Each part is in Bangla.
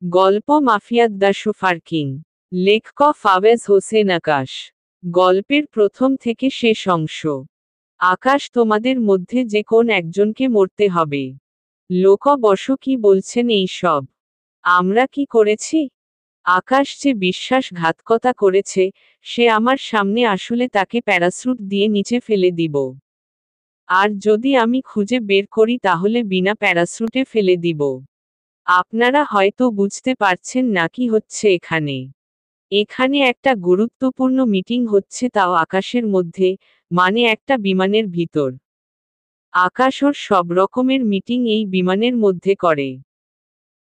গল্প মাফিয়াদ দ্য সোফার কিং। লেখক ফাওয়েজ হোসেন আকাশ। গল্পের প্রথম থেকে শেষ অংশ। আকাশ, তোমাদের মধ্যে যে কোন একজনকে মরতে হবে। লোক বস কি বলছেন এই সব? আমরা কি করেছি? আকাশ যে বিশ্বাসঘাতকতা করেছে, সে আমার সামনে আসলে তাকে প্যারাস্যুট দিয়ে নিচে ফেলে দিব। আর যদি আমি খুঁজে বের করি তাহলে বিনা প্যারাস্যুটে ফেলে দিব। আপনারা হয়তো বুঝতে পারছেন না কি হচ্ছে এখানে। এখানে একটা গুরুত্বপূর্ণ মিটিং হচ্ছে, তাও আকাশের মধ্যে, মানে একটা বিমানের ভিতর। আকাশ ওর সব রকমের মিটিং এই বিমানের মধ্যে করে।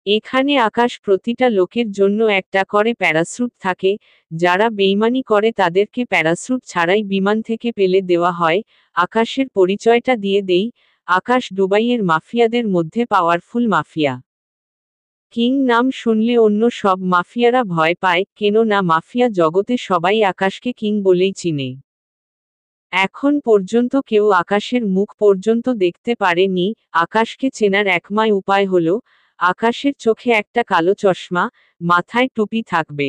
এখানে আকাশ প্রতিটা লোকের জন্য একটা করে প্যারাস্যুট থাকে। যারা বেইমানি করে তাদেরকে প্যারাস্যুট ছাড়াই বিমান থেকে ফেলে দেওয়া হয়। আকাশের পরিচয়টা দিয়ে দেই, আকাশ দুবাইয়ের মাফিয়াদের মধ্যে পাওয়ারফুল মাফিয়া। কিং নাম শুনলে অন্য সব মাফিয়ারা ভয় পায়, কেন না মাফিয়া জগতে সবাই আকাশকে কিং বলেই চিনে। এখন পর্যন্ত কেউ আকাশের মুখ পর্যন্ত দেখতে পারেনি। আকাশকে চেনার একমাত্র উপায় হলো, আকাশের চোখে একটা কালো চশমা, মাথায় টুপি থাকবে।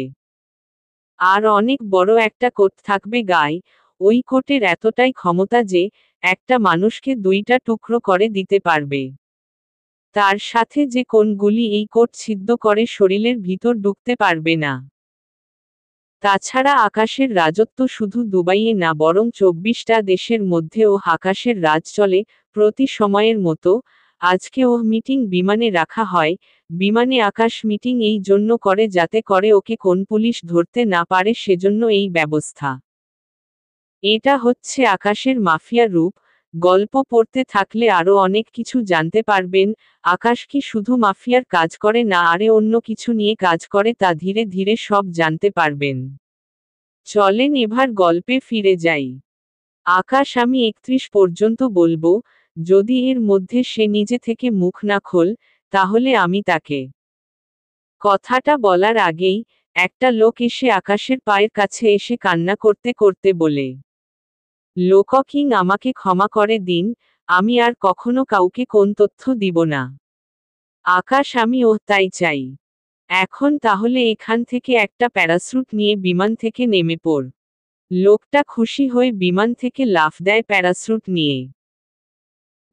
আর অনেক বড় একটা কোট থাকবে গায়ে। ওই কোটের এতটাই ক্ষমতা যে, একটা মানুষকে দুইটা টুকরো করে দিতে পারবে। তার সাথে যে কোনগুলি এই কোট ছিদ্র করে শরীরের ভিতর ঢুকতে পারবে না। তাছাড়া আকাশের রাজত্ব শুধু দুবাইয়ে না, বরং 24টা দেশের মধ্যেও আকাশের রাজ চলে। প্রতি সময়ের মতো আজকেও মিটিং বিমানে রাখা হয়। বিমানে আকাশ মিটিং এই জন্য করে যাতে করে ওকে কোন পুলিশ ধরতে না পারে, সেজন্য এই ব্যবস্থা। এটা হচ্ছে আকাশের মাফিয়া রূপ। গল্প পড়তে থাকলে আরো অনেক কিছু জানতে পারবেন। আকাশ কি শুধু মাফিয়ার কাজ করে না, আরে অন্য কিছু নিয়ে কাজ করে, তা ধীরে ধীরে সব জানতে পারবেন। চলেন এবার গল্পে ফিরে যাই। আকাশ আমি 31 পর্যন্ত বলবো, যদি এর মধ্যে সে নিজে থেকে মুখ না খোল, তাহলে আমি তাকে। কথাটা বলার আগেই একটা লোক এসে আকাশের পায়ের কাছে এসে কান্না করতে করতে বলে, লোক কিং, আমাকে ক্ষমা করে দিন, আমি আর কখনো কাউকে কোন তথ্য দিব না। আকাশ আমি তাই চাই। এখন তাহলে এখান থেকে একটা প্যারাস্যুট নিয়ে বিমান থেকে নেমে পড়। লোকটা খুশি হয়ে বিমান থেকে লাফ দেয় প্যারাস্যুট নিয়ে।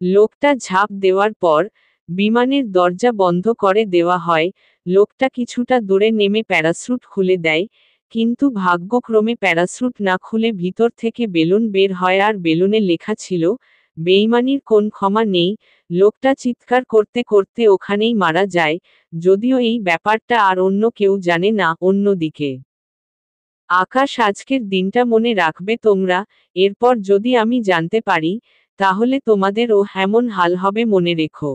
লোকটা ঝাঁপ দেওয়ার পর বিমানের দরজা বন্ধ করে দেওয়া হয়। লোকটা কিছুটা দূরে নেমে প্যারাস্যুট খুলে দেয়, কিন্তু ভাগ্যক্রমে প্যারাস্যুট না খুলে ভিতর থেকে বেলুন বের হয়, আর বেলুনে লেখা ছিল, বেইমানির কোন ক্ষমা নেই। লোকটা চিৎকার করতে করতে ওখানেই মারা যায়। যদিও এই ব্যাপারটা আর অন্য কেউ জানে না। অন্যদিকে আকাশ আজকের দিনটা মনে রাখবে তোমরা। এরপর যদি আমি জানতে পারি, তাহলে তোমাদেরও এমন হাল হবে, মনে রেখো।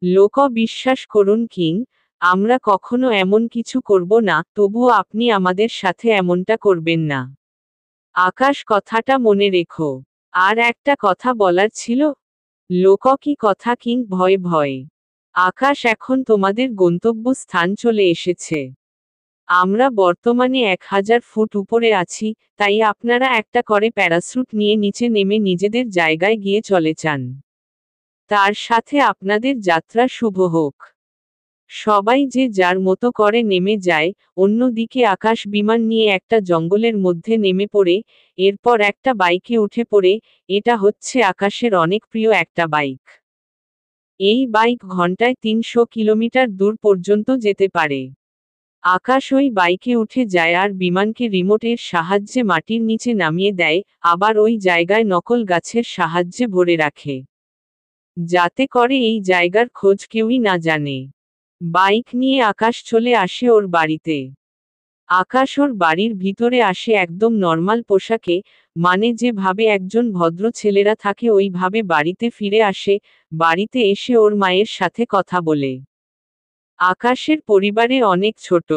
লোক বিশ্বাস করুন কিং, আমরা কখনো এমন কিছু করব না, তবুও আপনি আমাদের সাথে এমনটা করবেন না। আকাশ, কথাটা মনে রেখো। আর একটা কথা বলার ছিল। লোক কি কথা কিং? ভয়ে ভয়ে। আকাশ, এখন তোমাদের গন্তব্যস্থান চলে এসেছে। আমরা বর্তমানে 1000 ফুট উপরে আছি, তাই আপনারা একটা করে প্যারাস্যুট নিয়ে নিচে নেমে নিজেদের জায়গায় গিয়ে চলে যান। তার সাথে আপনাদের যাত্রা শুভ হোক। সবাই যে যার মতো করে নেমে যায়। অন্যদিকে আকাশ বিমান নিয়ে একটা জঙ্গলের মধ্যে নেমে পড়ে, এরপর একটা বাইকে উঠে পড়ে। এটা হচ্ছে আকাশের অনেক প্রিয় একটা বাইক। এই বাইক ঘন্টায় 300 কিলোমিটার দূর পর্যন্ত যেতে পারে। আকাশ ওই বাইকে উঠে যায় আর বিমানকে রিমোটের সাহায্যে মাটির নিচে নামিয়ে দেয়, আবার ওই জায়গায় নকল গাছের সাহায্যে ভরে রাখে, যাতে করে এই জায়গার খোঁজ কেউই না জানে। বাইক নিয়ে আকাশ চলে আসে ওর বাড়িতে। আকাশ ওর বাড়ির ভিতরে আসে একদম নর্মাল পোশাকে, মানে যেভাবে একজন ভদ্র ছেলেরা থাকে ওইভাবে বাড়িতে ফিরে আসে। বাড়িতে এসে ওর মায়ের সাথে কথা বলে। আকাশের পরিবারে অনেক ছোট।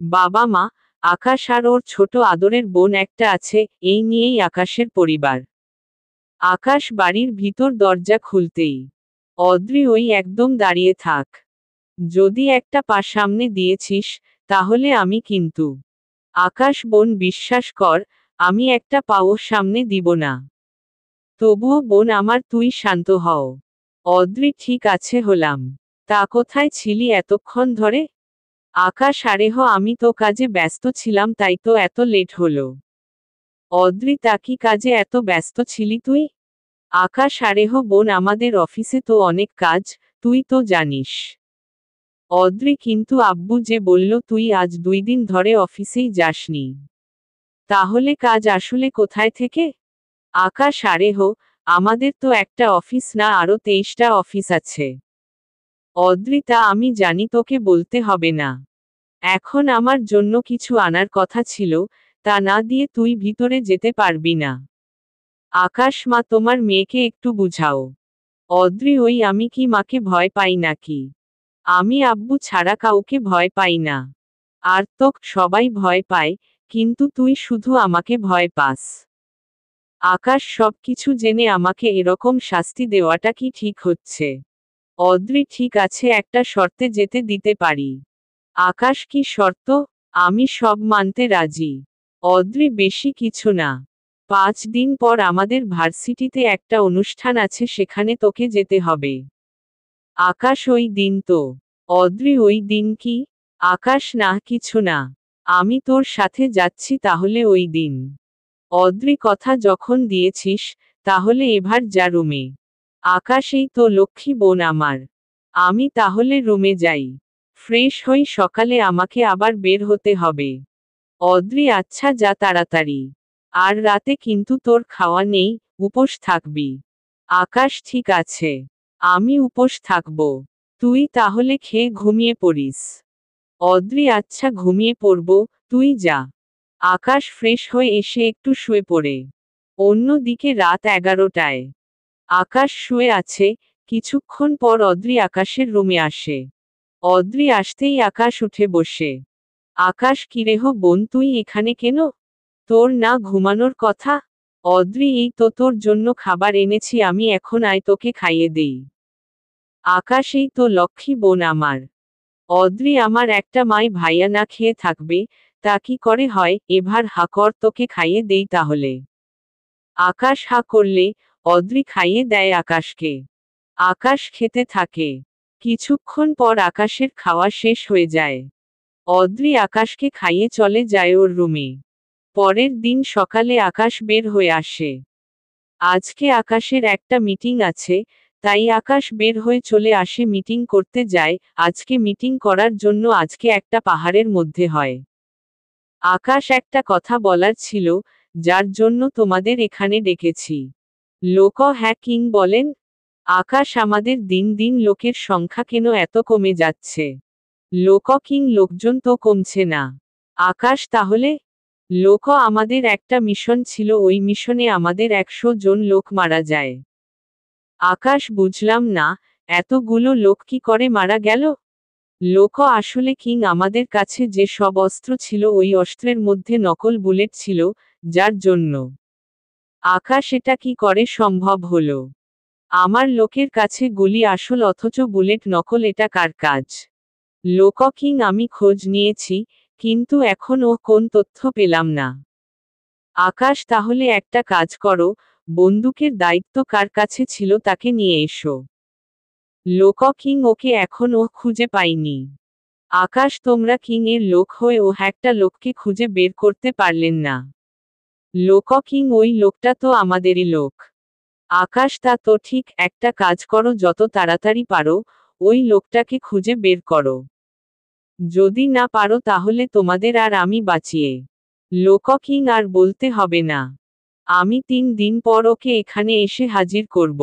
বাবা মা, আকাশ আর ওর ছোট আদরের বোন একটা আছে, এই নিয়েই আকাশের পরিবার। আকাশ বাড়ির ভিতর দরজা খুলতেই অদ্রি, ওই একদম দাঁড়িয়ে থাক। যদি একটা পা সামনে দিয়েছিস, তাহলে আমি কিন্তু। আকাশ, বোন বিশ্বাস কর, আমি একটা পাও সামনে দিব না। তবুও বোন আমার, তুই শান্ত হও। অদ্রি, ঠিক আছে হলাম। তা কোথায় ছিলি এতক্ষণ ধরে? আকাশ আরেহ আমি তো কাজে ব্যস্ত ছিলাম তাই তো এত লেট হলো। অদ্রি তা কি কাজে এত ব্যস্ত ছিলি তুই? আকাশ আরেহ বোন আমাদের অফিসে তো অনেক কাজ, তুই তো জানিস। অদ্রি কিন্তু আব্বু যে বলল তুই আজ 2 দিন ধরে অফিসেই যাসনি। তাহলে কাজ আসলে কোথায় থেকে? আকাশ আরেহ আমাদের তো একটা অফিস না আরো 23টা অফিস আছে। অদ্রি তা আমি জানি তোকে বলতে হবে না। এখন আমার জন্য কিছু আনার কথা ছিল, তা না দিয়ে তুই ভিতরে যেতে পারবি না। আকাশ মা তোমার মেয়েকে একটু বুঝাও। অদ্রি ওই আমি কি মাকে ভয় পাই নাকি? আমি আব্বু ছাড়া কাউকে ভয় পাই না। আর তো সবাই ভয় পায়, কিন্তু তুই শুধু আমাকে ভয় পাস। আকাশ সবকিছু জেনে আমাকে এরকম শাস্তি দেওয়াটা কি ঠিক হচ্ছে? অদ্রি ঠিক আছে একটা শর্তে যেতে দিতে পারি। আকাশ কি শর্ত? আমি সব মানতে রাজি। অদ্রি বেশি কিছু না। 5 দিন পর আমাদের ভার্সিটিতে একটা অনুষ্ঠান আছে সেখানে তোকে যেতে হবে। আকাশ ওই দিন তো? অদ্রি ওই দিন কি? আকাশ না কিছু না। আমি তোর সাথে যাচ্ছি তাহলে ওই দিন। অদ্রি কথা যখন দিয়েছিস, তাহলে এবার যা রুমে। আকাশ এই তো লক্ষ্মী বোন আমার। আমি তাহলে রুমে যাই। ফ্রেশ হই সকালে আমাকে আবার বের হতে হবে। অদ্রি আচ্ছা যা তাড়াতাড়ি। আর রাতে কিন্তু তোর খাওয়া নেই, উপোস থাকবি। আকাশ ঠিক আছে। আমি উপোস থাকব। তুই তাহলে খেয়ে ঘুমিয়ে পড়িস। অদ্রি আচ্ছা ঘুমিয়ে পড়ব, তুই যা। আকাশ ফ্রেশ হয়ে এসে একটু শুয়ে পড়ে। অন্যদিকে রাত 11টায়। আকাশ শুয়ে আছে, কিছুক্ষণ পর অদ্রি আকাশের রুমে আসে। অদ্রি আসতেই আকাশ উঠে বসে। আকাশ কিরেহ বোন তুই এখানে কেন? তোর না ঘুমানোর কথা? অদ্রি এই তো তোর জন্য খাবার এনেছি আমি এখন আয় তোকে খাইয়ে দেই। আকাশ এই তো লক্ষ্মী বোন আমার। অদ্রি আমার একটা মাই ভাইয়া না খেয়ে থাকবে, তা কি করে হয় এবার হা কর তোকে খাইয়ে দেই তাহলে। আকাশ হা করলে, অদ্রি খাইয়ে দেয় আকাশকে। আকাশ খেতে থাকে। কিছুক্ষণ পর আকাশের খাওয়া শেষ হয়ে যায়। অদ্রি আকাশকে খাইয়ে চলে যায় ওর রুমে। পরের দিন সকালে আকাশ বের হয়ে আসে। আজকে আকাশের একটা মিটিং আছে, তাই আকাশ বের হয়ে চলে আসে মিটিং করতে যায়। আজকে মিটিং করার জন্য আজকে একটা পাহাড়ের মধ্যে হয়। আকাশ একটা কথা বলার ছিল, যার জন্য তোমাদের এখানে ডেকেছি। লোক হ্যাঁ কিং বলেন। আকাশ আমাদের দিন দিন লোকের সংখ্যা কেন এত কমে যাচ্ছে? লোক কিং লোকজন তো কমছে না। আকাশ তাহলে? লোক আমাদের একটা মিশন ছিল ওই মিশনে আমাদের 100 জন লোক মারা যায়। আকাশ বুঝলাম না, এতগুলো লোক কি করে মারা গেল? লোক আসলে কিং আমাদের কাছে যে সব অস্ত্র ছিল ওই অস্ত্রের মধ্যে নকল বুলেট ছিল, যার জন্য। আকাশ এটা কি করে সম্ভব হলো? আমার লোকের কাছে গুলি আসল অথচ বুলেট নকল এটা কার কাজ? লোক কিং আমি খোঁজ নিয়েছি, কিন্তু এখনও কোন তথ্য পেলাম না। আকাশ তাহলে একটা কাজ করো, বন্দুকের দায়িত্ব কার কাছে ছিল তাকে নিয়ে এসো। লোক কিং ওকে এখনও খুঁজে পাইনি। আকাশ তোমরা কিং এর লোক হয়ে ও একটা লোককে খুঁজে বের করতে পারলেন না। লোক কিং ওই লোকটা তো আমাদেরই লোক। আকাশ তা তো ঠিক একটা কাজ করো যত তাড়াতাড়ি পারো, ওই লোকটাকে খুঁজে বের করো। যদি না পারো তাহলে তোমাদের আর আমি বাঁচিয়ে। লোক কিং আর বলতে হবে না। আমি 3 দিন পর ওকে এখানে এসে হাজির করব।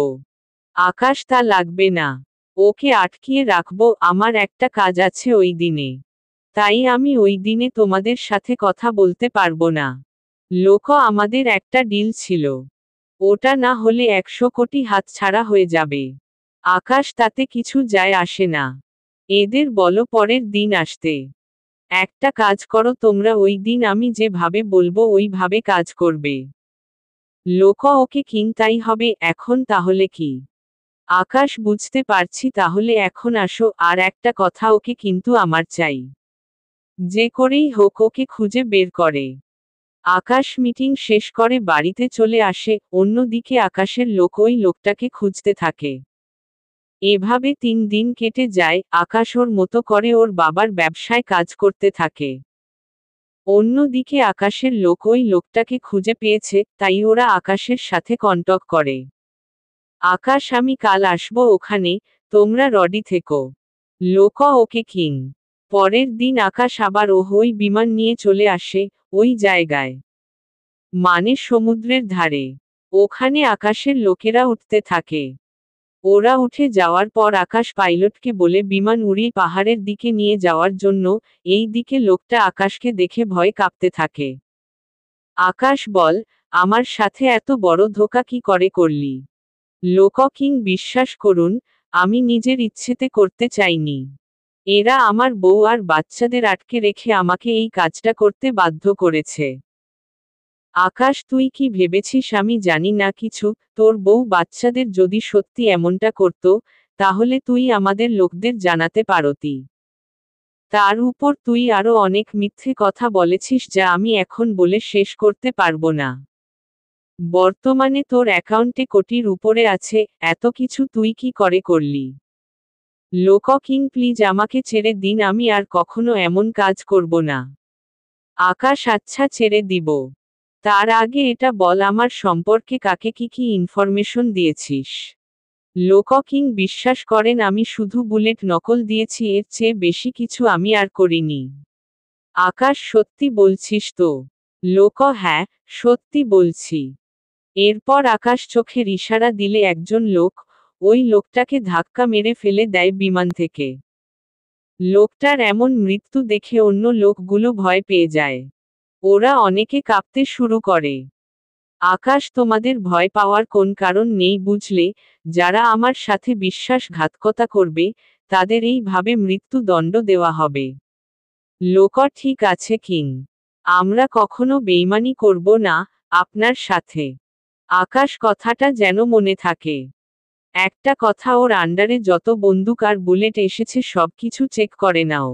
আকাশ তা লাগবে না। ওকে আটকিয়ে রাখবো আমার একটা কাজ আছে ওই দিনে। তাই আমি ওই দিনে তোমাদের সাথে কথা বলতে পারবো না। লোক আমাদের একটা ডিল ছিল। ওটা না হলে 100 কোটি হাতছাড়া হয়ে যাবে। আকাশ তাতে কিছু যায় আসে না। এদের বলো পরের দিন আসতে। একটা কাজ করো তোমরা ওই দিন আমি যেভাবে বলবো ওইভাবে কাজ করবে। লোক ওকে কিং তাই হবে এখন তাহলে কি? আকাশ বুঝতে পারছি তাহলে এখন আসো আর একটা কথা ওকে কিন্তু আমার চাই। যে করেই হোক ওকে খুঁজে বের করে। আকাশ মিটিং শেষ করে বাড়িতে চলে আসে, অন্যদিকে আকাশের লোক ওই লোকটাকে খুঁজতে থাকে। এভাবে 3 দিন কেটে যায়, আকাশ ওর মতো করে ওর বাবার ব্যবসায় কাজ করতে থাকে। অন্যদিকে আকাশের লোক ওই লোকটাকে খুঁজে পেয়েছে, তাই ওরা আকাশের সাথে কন্ট্যাক্ট করে। আকাশ, আমি কাল আসবো ওখানে, তোমরা রেডি থেকো। লোক ওকে কিং। পরের দিন আকাশ আবার ওই বিমান নিয়ে চলে আসে ওই জায়গায়, মানে সমুদ্রের ধারে। ওখানে আকাশের লোকেরা উঠতে থাকে। ওরা উঠে যাওয়ার পর আকাশ পাইলটকে বলে বিমান উড়িয়ে পাহাড়ের দিকে নিয়ে যাওয়ার জন্য। এই দিকে লোকটা আকাশকে দেখে ভয় কাঁপতে থাকে। আকাশ বল, আমার সাথে এত বড় ধোঁকা কি করে করলি? লোক কিং, বিশ্বাস করুন, আমি নিজের ইচ্ছেতে করতে চাইনি। এরা আমার বউ আর বাচ্চাদের আটকে রেখে আমাকে এই কাজটা করতে বাধ্য করেছে। আকাশ, তুই কি ভেবেছিস আমি জানি না কিছু? তোর বউ বাচ্চাদের যদি সত্যি এমনটা করত, তাহলে তুই আমাদের লোকদের জানাতে পারতি। তার উপর তুই আরো অনেক মিথ্যে কথা বলেছিস যা আমি এখন বলে শেষ করতে পারবো না। বর্তমানে তোর অ্যাকাউন্টে কোটির উপরে আছে, এত কিছু তুই কি করে করলি? লোক কিং, প্লিজ আমাকে ছেড়ে দিন, আমি আর কখনো এমন কাজ করব না। আকাশ, আচ্ছা ছেড়ে দিব। তার আগে এটা বল, আমার সম্পর্কে কাকে কি কি ইনফরমেশন দিয়েছিস? লোক কিং, বিশ্বাস করেন আমি শুধু বুলেট নকল দিয়েছি, এর চেয়ে বেশি কিছু আমি আর করিনি। আকাশ, সত্যি বলছিস তো? লোক, হ্যাঁ, সত্যি বলছি। এরপর আকাশ চোখের ইশারা দিলে একজন লোক ওই লোকটাকে ধাক্কা মেরে ফেলে দেয় বিমান থেকে। লোকটার এমন মৃত্যু দেখে অন্য লোকগুলো ভয় পেয়ে যায়। ওরা অনেকে কাঁপতে শুরু করে। আকাশ, তোমাদের ভয় পাওয়ার কোন কারণ নেই বুঝলে, যারা আমার সাথে বিশ্বাসঘাতকতা করবে, তাদের এইভাবে মৃত্যুদণ্ড দেওয়া হবে। লোক, ঠিক আছে কিং, আমরা কখনো বেইমানি করব না আপনার সাথে। আকাশ, কথাটা যেন মনে থাকে। একটা কথা, ওর আন্ডারে যত বন্দুক আর বুলেট এসেছে সবকিছু চেক করে নাও।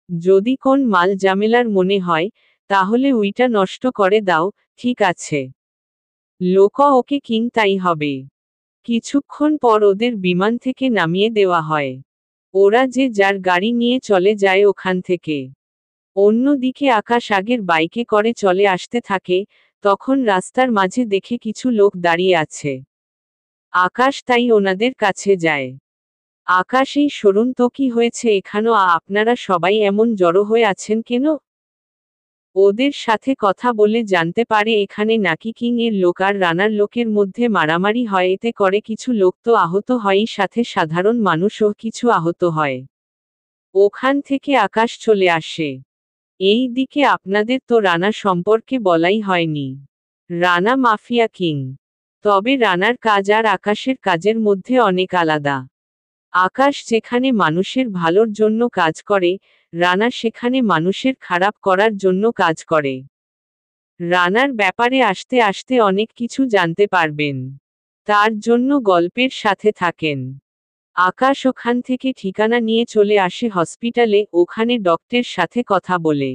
যদি কোন মাল জামেলার মনে হয়, তাহলে উইটা নষ্ট করে দাও, ঠিক আছে? লোক, ওকে কিং, তাই হবে। কিছুক্ষণ পর ওদের বিমান থেকে নামিয়ে দেওয়া হয়। ওরা যে যার গাড়ি নিয়ে চলে যায় ওখান থেকে। অন্যদিকে আকাশ আগের বাইকে করে চলে আসতে থাকে, তখন রাস্তার মাঝে দেখে কিছু লোক দাঁড়িয়ে আছে। আকাশ তাই ওনাদের কাছে যায়। আকাশ, এই সরুন তো, কি হয়েছে এখানে? আপনারা সবাই এমন জড়ো হয়ে আছেন কেন? ওদের সাথে কথা বলে জানতে পারে এখানে নাকি কিং এর লোক আর রানার লোকের মধ্যে মারামারি হয়, এতে করে কিছু লোক তো আহত হয়ই, সাথে সাধারণ মানুষও কিছু আহত হয়। ওখান থেকে আকাশ চলে আসে। এই দিকে আপনাদের তো রানা সম্পর্কে বলাই হয়নি। Rana mafia king. তবে রানার কাজ আর আকাশের কাজের মধ্যে অনেক আলাদা। আকাশ যেখানে মানুষের ভালোর জন্য কাজ করে, রানা সেখানে মানুষের খারাপ করার জন্য কাজ করে। রানার ব্যাপারে আস্তে আস্তে অনেক কিছু জানতে পারবেন। তার জন্য গল্পের সাথে থাকেন। আকাশ ওখান থেকে ঠিকানা নিয়ে চলে আসে হসপিটালে, ওখানে ডক্টরের সাথে কথা বলে।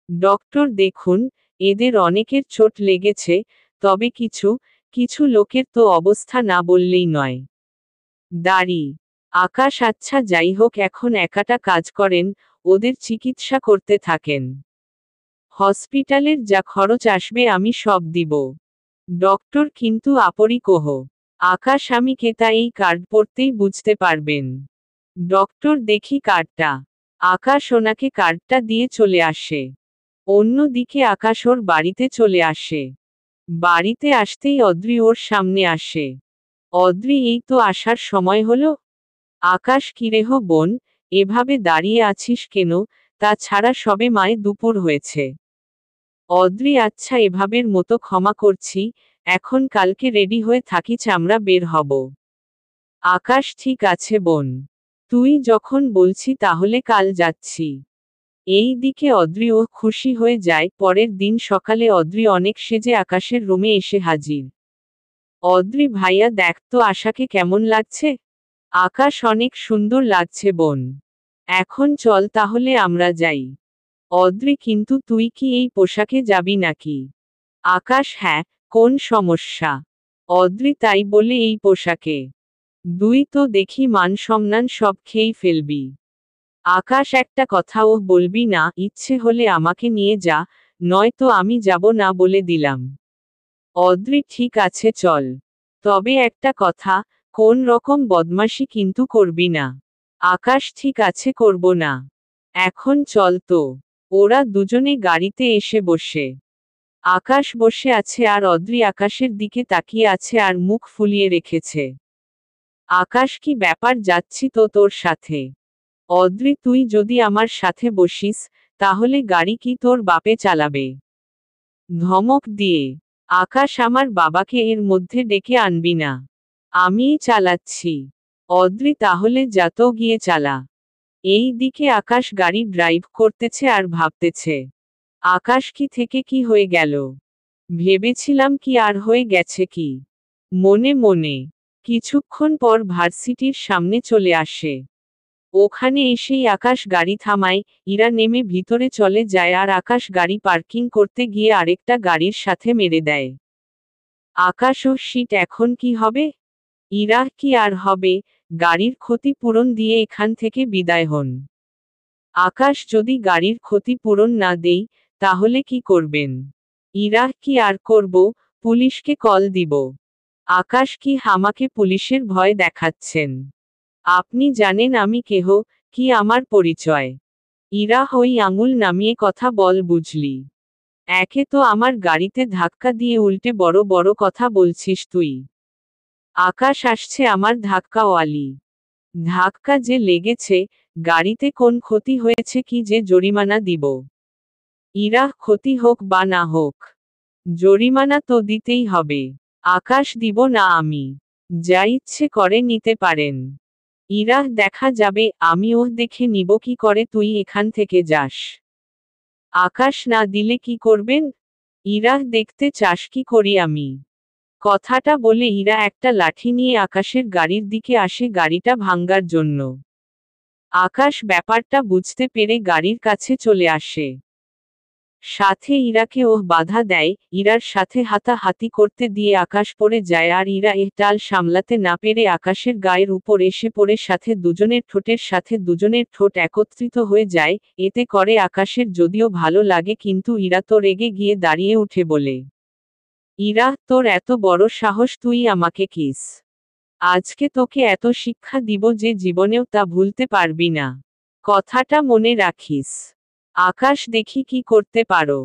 ডক্টর, দেখুন, এদের অনেকের চোট লেগেছে, তবে কিছু কিছু লোকের তো অবস্থা না বললেই নয়। দাড়ি। আকাশ, আচ্ছা যাই হোক, এখন একাটা কাজ করেন, ওদের চিকিৎসা করতে থাকেন। হসপিটালের যা খরচ আসবে আমি সব দিব। ডক্টর, কিন্তু আপরিকোহ। আকাশ, আমি কেতা, এই কার্ড পড়তেই বুঝতে পারবেন। ডক্টর, দেখি কার্ডটা। আকাশ ওনাকে কার্ডটা দিয়ে চলে আসে। অন্যদিকে আকাশ ওর বাড়িতে চলে আসে। বাড়িতে আসতেই অদ্রি ওর সামনে আসে। অদ্রি, এই তো আসার সময় হলো। আকাশ, কিরেহ বোন, এভাবে দাঁড়িয়ে আছিস কেন? তাছাড়া সবে মায়ে দুপুর হয়েছে। অদ্রি, আচ্ছা এভাবের মতো ক্ষমা করছি, এখন কালকে রেডি হয়ে থাকিস, আমরা বের হব। আকাশ, ঠিক আছে বোন, তুই যখন বলছি তাহলে কাল যাচ্ছি। এই দিকে অদ্রিও খুশি হয়ে যায়। পরের দিন সকালে অদ্রি অনেক সেজে আকাশের রুমে এসে হাজির। অদ্রি, ভাইয়া দেখ তো আশাকে কেমন লাগছে? আকাশ, অনেক সুন্দর লাগছে বোন। এখন চল তাহলে আমরা যাই। অদ্রি, কিন্তু তুই কি এই পোশাকে যাবি নাকি? আকাশ, হ্যাঁ, কোন সমস্যা? অদ্রি, তাই বলে এই পোশাকে? 2 তো দেখি মান সম্মান সব খেয়েই ফেলবি। আকাশ একটা কথাও বলবি না, ইচ্ছে হলে আমাকে নিয়ে যা, নয়তো আমি যাব না বলে দিলাম। অদ্রি ঠিক আছে চল। তবে একটা কথা, কোন রকম বদমাশি কিন্তু করবি না। আকাশ ঠিক আছে করব না। এখন চল তো। ওরা দুজনে গাড়িতে এসে বসে। আকাশ বসে আছে আর অদ্রি আকাশের দিকে তাকিয়ে আছে আর মুখ ফুলিয়ে রেখেছে। আকাশ কি ব্যাপার, যাচ্ছি তো তোর সাথে। অদ্রি তুই যদি আমার সাথে বসিস, তাহলে গাড়ি কি তোর বাপে চালাবে? ধমক দিয়ে। আকাশ আমার বাবাকে এর মধ্যে ডেকে আনবি না। আমিই চালাচ্ছি। অদ্রি তাহলে যা তো গিয়ে চালা। এই দিকে আকাশ গাড়ি ড্রাইভ করতেছে আর ভাবতেছে। আকাশ কি থেকে কি হয়ে গেল? ভেবেছিলাম কি আর হয়ে গেছে কি। মনে মনে। কিছুক্ষণ পর ভার্সিটির সামনে চলে আসে। ওখানে এসেই আকাশ গাড়ি থামায়, ইরা নেমে ভিতরে চলে যায় আর আকাশ গাড়ি পার্কিং করতে গিয়ে আরেকটা গাড়ির সাথে মেরে দেয়। আকাশ ও শিট, এখন কি হবে? ইরা কি আর হবে, গাড়ির ক্ষতিপূরণ দিয়ে এখান থেকে বিদায় হন। আকাশ যদি গাড়ির ক্ষতিপূরণ না দেই, তাহলে কি করবেন? ইরা কি আর করব, পুলিশকে কল দিব। আকাশ কি আমাকে পুলিশের ভয় দেখাচ্ছেন? আপনি জানেন আমি কেহ, কি আমার পরিচয়? ইরা ওই আঙুল নামিয়ে কথা বল বুঝলি। একে তো আমার গাড়িতে ধাক্কা দিয়ে উল্টে বড় বড় কথা বলছিস তুই। আকাশ আসছে আমার ধাক্কাওয়ালি। ধাক্কা যে লেগেছে, গাড়িতে কোন ক্ষতি হয়েছে কি যে জরিমানা দিব? ইরা ক্ষতি হোক বা না হোক, জরিমানা তো দিতেই হবে। আকাশ দিব না আমি। যা ইচ্ছে করে নিতে পারেন। ইরা দেখা যাবে, আমিও দেখে নিব কি করে তুই এখান থেকে যাস। আকাশ না দিলে কি করবেন? ইরা দেখতে চাস কি করি আমি? কথাটা বলে ইরা একটা লাঠি নিয়ে আকাশের গাড়ির দিকে আসে গাড়িটা ভাঙ্গার জন্য। আকাশ ব্যাপারটা বুঝতে পেরে গাড়ির কাছে চলে আসে। সাথে ইরাকে বাধা দেয়, ইরার সাথে হাতাহাতি করতে দিয়ে আকাশ পড়ে যায় আর ইরা টাল সামলাতে না পেরে আকাশের গায়ের উপর এসে পড়ে, সাথে দুজনের ঠোঁটের সাথে দুজনের ঠোঁট একত্রিত হয়ে যায়। এতে করে আকাশের যদিও ভালো লাগে, কিন্তু ইরা তো রেগে গিয়ে দাঁড়িয়ে উঠে বলে, ইরা তোর এত বড় সাহস, তুই আমাকে কিস? আজকে তোকে এত শিক্ষা দিব যে জীবনেও তা ভুলতে পারবি না। কথাটা মনে রাখিস। আকাশ দেখি কি করতে পারো।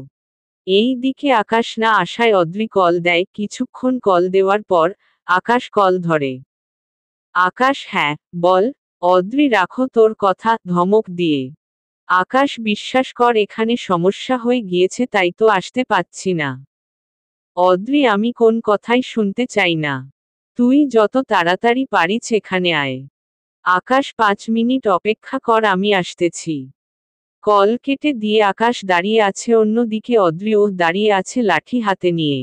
এই দিকে আকাশ না আসায় অদ্রি কল দেয়, কিছুক্ষণ কল দেওয়ার পর আকাশ কল ধরে। আকাশ হ্যাঁ, বল। অদ্রি রাখো তোর কথা, ধমক দিয়ে। আকাশ বিশ্বাস কর, এখানে সমস্যা হয়ে গিয়েছে তাই তো আসতে পাচ্ছি না। অদ্রি আমি কোন কথাই শুনতে চাই না। তুই যত তাড়াতাড়ি পারিস এখানে আয়। আকাশ 5 মিনিট অপেক্ষা কর, আমি আসতেছি। কল কেটে দিয়ে আকাশ দাঁড়িয়ে আছে, অন্যদিকে অদ্রিও দাঁড়িয়ে আছে লাঠি হাতে নিয়ে।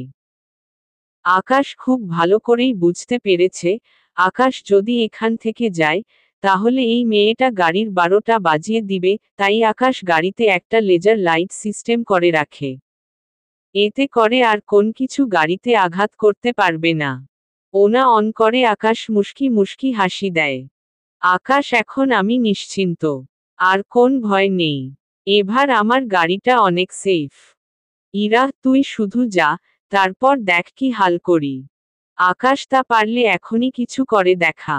আকাশ খুব ভালো করেই বুঝতে পেরেছে, আকাশ যদি এখান থেকে যায়, তাহলে এই মেয়েটা গাড়ির 12টা বাজিয়ে দিবে, তাই আকাশ গাড়িতে একটা লেজার লাইট সিস্টেম করে রাখে। এতে করে আর কোন কিছু গাড়িতে আঘাত করতে পারবে না। ওনা অন করে আকাশ মুস্কি মুস্কি হাসি দেয়। আকাশ এখন আমি নিশ্চিন্ত। আর কোন ভয় নেই। এবার আমার গাড়িটা অনেক সেফ। ইরা তুই শুধু যা, তারপর দেখ কি হাল করি। আকাশ তা পারলে এখনই কিছু করে দেখা।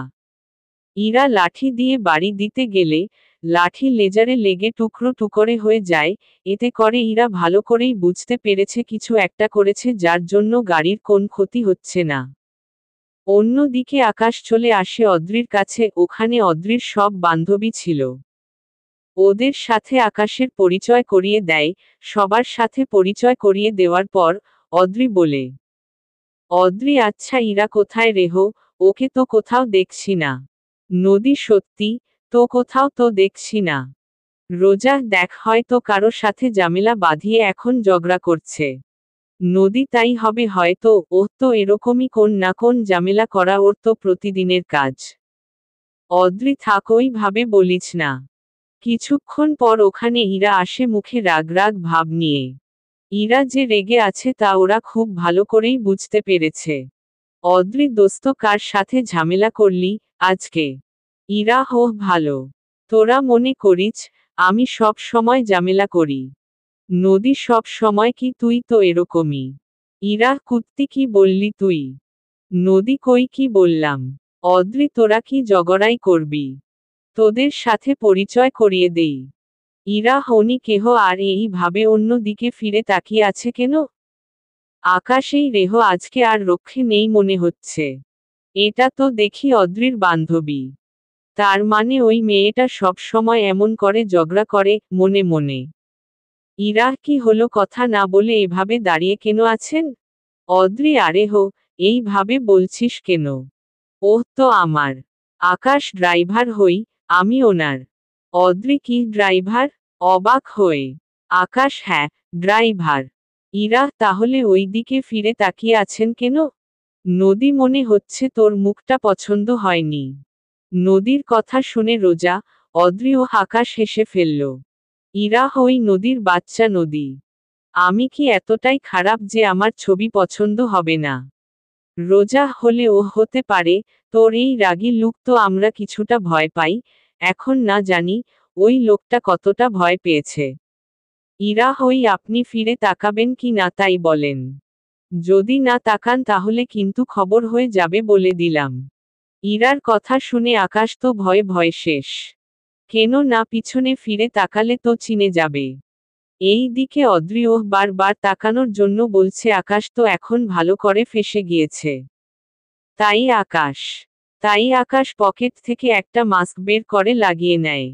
ইরা লাঠি দিয়ে বাড়ি দিতে গেলে, লাঠি লেজারে লেগে টুকরো টুকরে হয়ে যায়। এতে করে ইরা ভালো করেই বুঝতে পেরেছে কিছু একটা করেছে যার জন্য গাড়ির কোন ক্ষতি হচ্ছে না। অন্যদিকে আকাশ চলে আসে অদ্রির কাছে, ওখানে অদ্রির সব বান্ধবী ছিল। ওদের সাথে আকাশের পরিচয় করিয়ে দেয়। সবার সাথে পরিচয় করিয়ে দেওয়ার পর অদ্রি বলে, অদ্রি আচ্ছা ইরা কোথায় রেহো? ওকে তো কোথাও দেখছি না। নদী সত্যি তো কোথাও তো দেখছি না। রোজা দেখ হয়তো কারো সাথে ঝামেলা বাঁধিয়ে এখন ঝগড়া করছে। নদী তাই হবে হয়তো, ওহ তো এরকমই কোন না কোন ঝামেলা করা ওর তো প্রতিদিনের কাজ। অদ্রি থাক ওই ভাবে বলিস না। কিছুক্ষণ পর ওখানে ইরা আসে মুখে রাগ রাগ ভাব নিয়ে। ইরা যে রেগে আছে তা ওরা খুব ভালো করেই বুঝতে পেরেছে। অদ্রি দোস্ত কার সাথে ঝামেলা করলি আজকে? ইরা হো ভালো। তোরা মনে করিস আমি সব সময় ঝামেলা করি? নদী সব সময় কি? তুই তো এরকমই। ইরা কুত্তি কি বললি তুই? নদী কই কি বললাম? অদ্রি তোরা কি ঝগড়াই করবি? তোদের সাথে পরিচয় করিয়ে দেই। ইরা হনি কেহ আর এই ভাবে অন্য দিকে ফিরে তাকিয়ে আছে কেন? আকাশ এই রেহ আজকে আর রক্ষে নেই মনে হচ্ছে। এটা তো দেখি অদ্রির বান্ধবী। তার মানে ওই মেয়েটা সব সময় এমন করে ঝগড়া করে মনে মনে। ইরা কি হলো কথা না বলে এভাবে দাঁড়িয়ে কেন আছেন? অদ্রি আরে হো, এইভাবে বলছিস কেন? ওহ তো আমার আকাশ ড্রাইভার হই, আমি ওনার। অদ্রি কি ড্রাইভার? অবাক হয়ে আকাশ হ্যাঁ, ড্রাইভার। ইরা তাহলে ওই দিকে ফিরে তাকিয়ে আছেন কেন? নদী মনে হচ্ছে তোর মুখটা পছন্দ হয়নি। নদীর কথা শুনে রোজা, অদ্রি ও আকাশ হেসে ফেলল। ইরা হই নদীর বাচ্চা নদী। আমি কি এতটাই খারাপ যে আমার ছবি পছন্দ হবে না? রোজা হলে ও হতে পারে, তোর এই রাগী লুক তো আমরা কিছুটা ভয় পাই, এখন না জানি ওই লোকটা কতটা ভয় পেয়েছে। ইরা হই আপনি ফিরে তাকাবেন কি না তাই বলেন। যদি না তাকান তাহলে কিন্তু খবর হয়ে যাবে বলে দিলাম। ইরার কথা শুনে আকাশ তো ভয়ে ভয়ে শেষ। কেন না পিছনে ফিরে তাকালে তো চিনে যাবে। এই দিকে অদ্রি ওহ বারবার তাকানোর জন্য বলছে আকাশ তো এখন ভালো করে ফেঁসে গিয়েছে। তাই আকাশ পকেট থেকে একটা মাস্ক বের করে লাগিয়ে নেয়।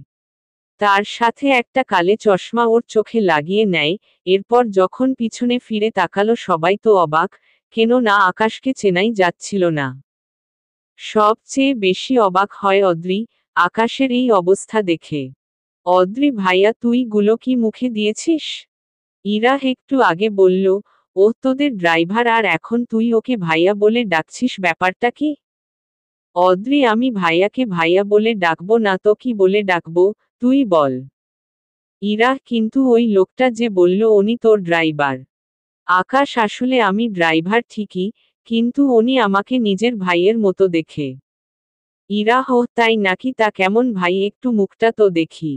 তার সাথে একটা কালে চশমা ওর চোখে লাগিয়ে নেয়। এরপর যখন পিছনে ফিরে তাকালো সবাই তো অবাক, কেন না আকাশকে চেনাই যাচ্ছিল না। সবচেয়ে বেশি অবাক হয় অদ্রি, আকাশের এই অবস্থা দেখে। অদ্রি ভাইয়া তুই গুলো কি মুখে দিয়েছিস? ইরা একটু আগে বলল, ও তোদের ড্রাইভার আর এখন তুই ওকে ভাইয়া বলে ডাকছিস ব্যাপারটা কি? অদ্রি আমি ভাইয়াকে ভাইয়া বলে ডাকবো না তো কি বলে ডাকবো, তুই বল। ইরা কিন্তু ওই লোকটা যে বলল উনি তোর ড্রাইভার। আকাশ আসলে আমি ড্রাইভার ঠিকই, কিন্তু উনি আমাকে নিজের ভাইয়ের মতো দেখে। ইরা হো তাই নাকি? তা কেমন ভাই একটু মুখটা তো দেখি।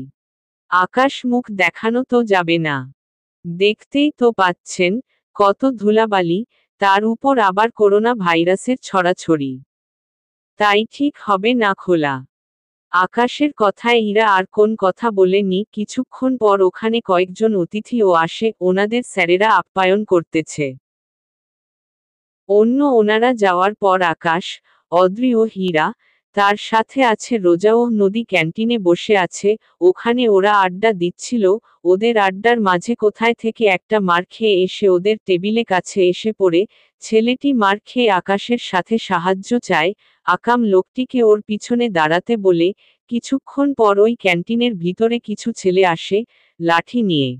আকাশ মুখ দেখানো তো যাবে না। দেখতেই তো পাচ্ছেন, কত ধুলাবালি, তার উপর আবার করোনা ভাইরাসের ছড়াছড়ি। তাই ঠিক হবে না খোলা। আকাশের কথায় ইরা আর কোন কথা বলেনি। কিছুক্ষণ পর ওখানে কয়েকজন অতিথিও আসে, ওনাদের স্যারেরা আপ্যায়ন করতেছে। ওনারা যাওয়ার পর আকাশ, অদ্রি ও হীরা, তার সাথে আছে রোজা ও নদী ক্যান্টিনে বসে আছে। ওখানে ওরা আড্ডা দিচ্ছিল। ওদের আড্ডার মাঝে কোথায় থেকে একটা মার খেয়ে এসে ওদের টেবিলে কাছে এসে পড়ে। ছেলেটি মার খেয়ে আকাশের সাথে সাহায্য চায়, আকাম লোকটিকে ওর পিছনে দাঁড়াতে বলে। কিছুক্ষণ পর ওই ক্যান্টিনের ভিতরে কিছু ছেলে আসে, লাঠি নিয়ে।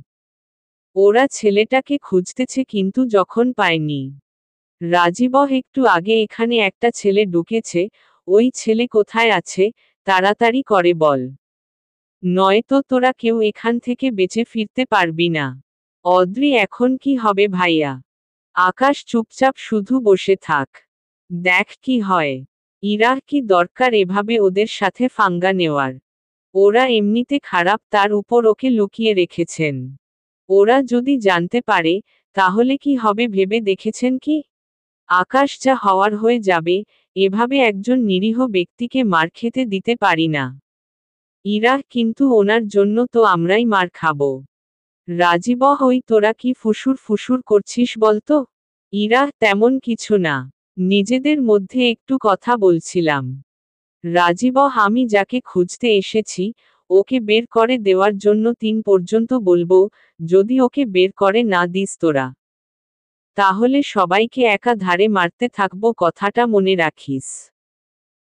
ওরা ছেলেটাকে খুঁজতেছে কিন্তু যখন পায়নি। রাজীব একটু আগে এখানে একটা ছেলে ঢুকেছে, ওই ছেলে কোথায় আছে, তাড়াতাড়ি করে বল। নয়তো তোরা কেউ এখান থেকে বেঁচে ফিরতে পারবি না। অদ্রি এখন কি হবে ভাইয়া? আকাশ চুপচাপ শুধু বসে থাক, দেখ কি হয়। ইরা কি দরকার এভাবে ওদের সাথে ফাঙ্গা নেওয়ার? ওরা এমনিতে খারাপ, তার উপর ওকে লুকিয়ে রেখেছেন। ওরা যদি জানতে পারে, তাহলে কি হবে ভেবে দেখেছেন কি? আকাশ যা হওয়ার হয়ে যাবে, এভাবে একজন নিরীহ ব্যক্তিকে মার খেতে দিতে পারি না। ইরা কিন্তু ওনার জন্য তো আমরাই মার খাবো। রাজীব ওই তোরা কি ফুসুর ফুসুর করছিস বলতো? ইরা তেমন কিছু না, নিজেদের মধ্যে একটু কথা বলছিলাম। রাজীব আমি যাকে খুঁজতে এসেছি, ওকে বের করে দেওয়ার জন্য 3 পর্যন্ত বলবো, যদি ওকে বের করে না দিস তোরা, তাহলে সবাইকে একা ধারে মারতে থাকবো, কথাটা মনে রাখিস।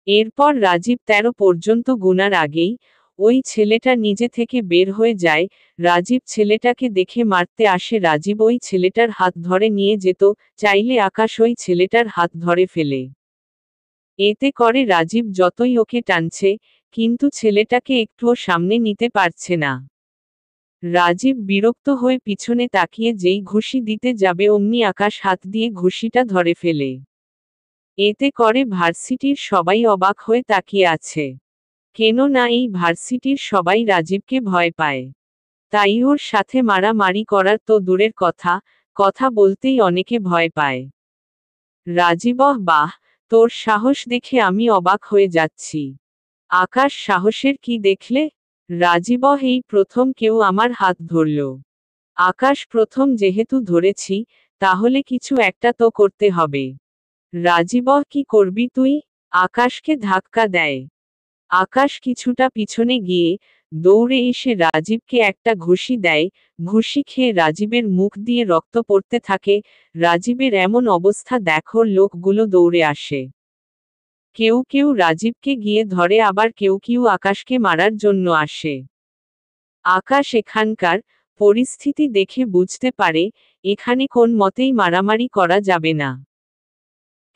এরপর রাজীব 13 পর্যন্ত গুনার আগেই ওই ছেলেটা নিজে থেকে বের হয়ে যায়। রাজীব ছেলেটাকে দেখে মারতে আসে। রাজীব ওই ছেলেটার হাত ধরে নিয়ে যেত, চাইলে আকাশ ওই ছেলেটার হাত ধরে ফেলে। এতে করে রাজীব যতই ওকে টানছে, কিন্তু ছেলেটাকে একটুও সামনে নিতে পারছে না। রাজীব বিরক্ত হয়ে পিছনে তাকিয়ে যেই ঘুষি দিতে যাবে অমনি আকাশ হাত দিয়ে ঘুষিটা ধরে ফেলে। এতে করে ভার্সিটির সবাই অবাক হয়ে তাকিয়ে আছে। কেননা এই ভার্সিটির সবাই রাজীবকে ভয় পায়। তাই ওর সাথে মারামারি করার তো দূরের কথা, কথা বলতেই অনেকে ভয় পায়। রাজীব: বাহ, তোর সাহস দেখে আমি অবাক হয়ে যাচ্ছি। আকাশ: সাহসের কি দেখলে? রাজীব: এই প্রথম কেউ আমার হাত ধরল। আকাশ: প্রথম যেহেতু ধরেছি, তাহলে কিছু একটা তো করতে হবে। রাজীব: কি করবি তুই? আকাশকে ধাক্কা দেয়। আকাশ কিছুটা পিছনে গিয়ে দৌড়ে এসে রাজীবকে একটা ঘুষি দেয়। ঘুষি খেয়ে রাজীবের মুখ দিয়ে রক্ত পড়তে থাকে। রাজীবের এমন অবস্থা দেখে লোকগুলো দৌড়ে আসে। কেউ কেউ রাজীবকে গিয়ে ধরে, আবার কেউ কেউ আকাশকে মারার জন্য আসে। আকাশ এখানকার পরিস্থিতি দেখে বুঝতে পারে, এখানে কোন মতেই মারামারি করা যাবে না।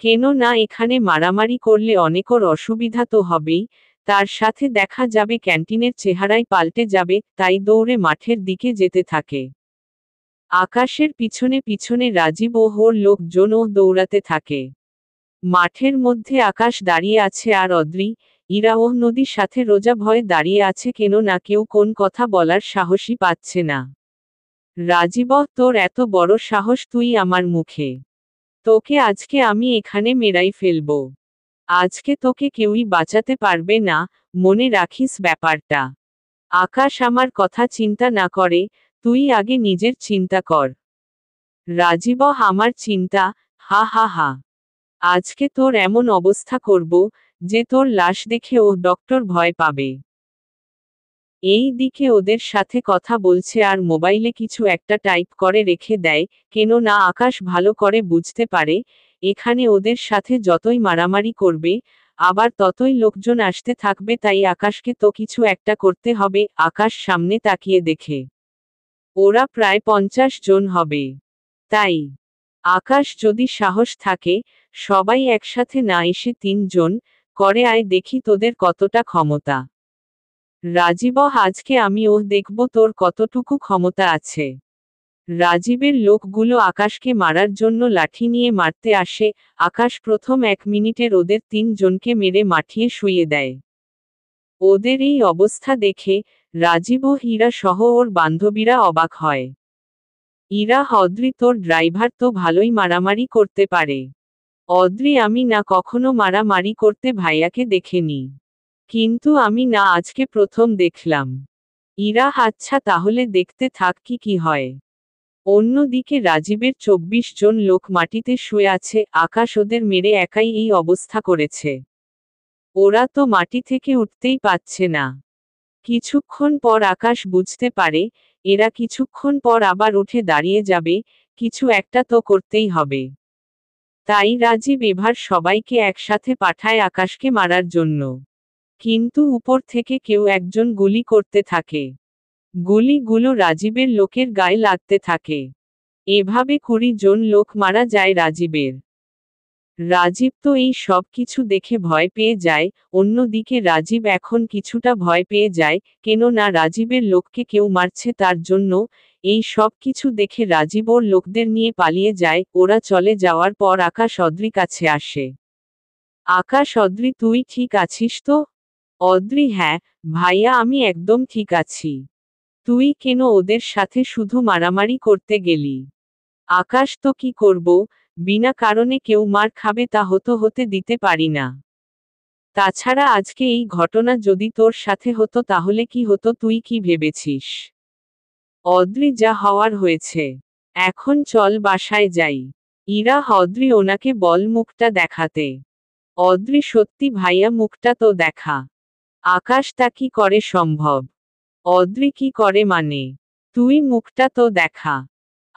কেননা এখানে মারামারি করলে অনেকের অসুবিধা তো হবেই, তার সাথে দেখা যাবে ক্যান্টিনের চেহারাই পাল্টে যাবে, তাই দৌড়ে মাঠের দিকে যেতে থাকে। আকাশের পিছনে পিছনে রাজীব ও ওর লোকজনও দৌড়াতে থাকে। মাঠের মধ্যে আকাশ দাঁড়িয়ে আছে আর অদ্রি, ইরা ও নদীর সাথে রোজা ভয়ে দাঁড়িয়ে আছে, কেননা কেউ কোন কথা বলার সাহসই পাচ্ছে না। রাজীব: তোর এত বড় সাহস, তুই আমার মুখে? তোকে আজকে আমি এখানে মেরাই ফেলব। আজকে তোকে কেউই বাঁচাতে পারবে না, মনে রাখিস ব্যাপারটা। আকাশ: আমার কথা চিন্তা না করে, তুই আগে নিজের চিন্তা কর। রাজীব: আমার চিন্তা? হা হা হা। আজকে তোর এমন অবস্থা করব, যে তোর লাশ দেখে ও ডক্টর ভয় পাবে। এই দিকে ওদের সাথে কথা বলছে আর মোবাইলে কিছু একটা টাইপ করে রেখে দেয়, কেননা আকাশ ভালো করে বুঝতে পারে, এখানে ওদের সাথে যতই মারামারি করবে, আবার ততই লোকজন আসতে থাকবে, তাই আকাশকে তো কিছু একটা করতে হবে। আকাশ সামনে তাকিয়ে দেখে ওরা প্রায় 50 জন হবে। তাই আকাশ যদি সাহস থাকে, সবাই একসাথে না এসে 3 জন করে আয়, দেখি তোদের কতটা ক্ষমতা। রাজীব: আজকে আমিও দেখব তোর কতটুকু ক্ষমতা আছে। রাজীবের লোকগুলো আকাশকে মারার জন্য লাঠি নিয়ে মারতে আসে। আকাশ প্রথম 1 মিনিটের ওদের 3 জনকে মেরে মাঠিয়ে শুইয়ে দেয়। ওদের এই অবস্থা দেখে রাজীব ও হীরা সহ ওর বান্ধবীরা অবাক হয়। ইরা: অদ্রি, তোর ড্রাইভার তো ভালোই মারামারি করতে পারে। অদ্রি: আমি না কখনো মারামারি করতে ভাইয়াকে দেখেনি। কিন্তু আমি না আজকে প্রথম দেখলাম। ইরা: আচ্ছা তাহলে দেখতে থাক কি কি হয়। অন্যদিকে রাজীবের 24 জন লোক মাটিতে শুয়ে আছে। আকাশ ওদের মেরে একাই এই অবস্থা করেছে। ওরা তো মাটি থেকে উঠতেই পারছে না। কিছুক্ষণ পর আকাশ বুঝতে পারে, এরা কিছুক্ষণ পর আবার উঠে দাঁড়িয়ে যাবে, কিছু একটা তো করতেই হবে। তাই রাজীব এবার সবাইকে একসাথে পাঠায় আকাশকে মারার জন্য। কিন্তু উপর থেকে কেউ একজন গুলি করতে থাকে। গুলিগুলো রাজীবের লোকের গায়ে লাগতে থাকে। এভাবে 20 জন লোক মারা যায় রাজীবের। রাজীব তো এই সব কিছু দেখে ভয় পেয়ে যায়। অন্যদিকে রাজীব এখন কিছুটা ভয় পেয়ে যায়, কেননা রাজীবের লোককে কেউ মারছে, তার জন্য এই সব কিছু দেখে রাজীব ওর লোকদের নিয়ে পালিয়ে যায়। ওরা চলে যাওয়ার পর আকাশ অদ্রি কাছে আসে। আকাশ: অদ্রি, তুই ঠিক আছিস তো? অদ্রি: হ্যাঁ ভাইয়া, আমি একদম ঠিক আছি। তুই কেন ওদের সাথে শুধু মারামারি করতে গেলি? আকাশ: তো কি করব, বিনা কারণে কেউ মার খাবে তা হতে দিতে পারি না। তাছাড়া আজকে এই ঘটনা যদি তোর সাথে হতো তাহলে কি হতো তুই কি ভেবেছিস? অদ্রি: যা হওয়ার হয়েছে। এখন চল বাসায় যাই। ইরা: অদ্রি, ওনাকে বল মুখটা দেখাতে। অদ্রি: সত্যি ভাইয়া, মুখটা তো দেখা। আকাশ: তা কি করে সম্ভব? অদ্রি: কি করে মানে? তুই মুখটা তো দেখা।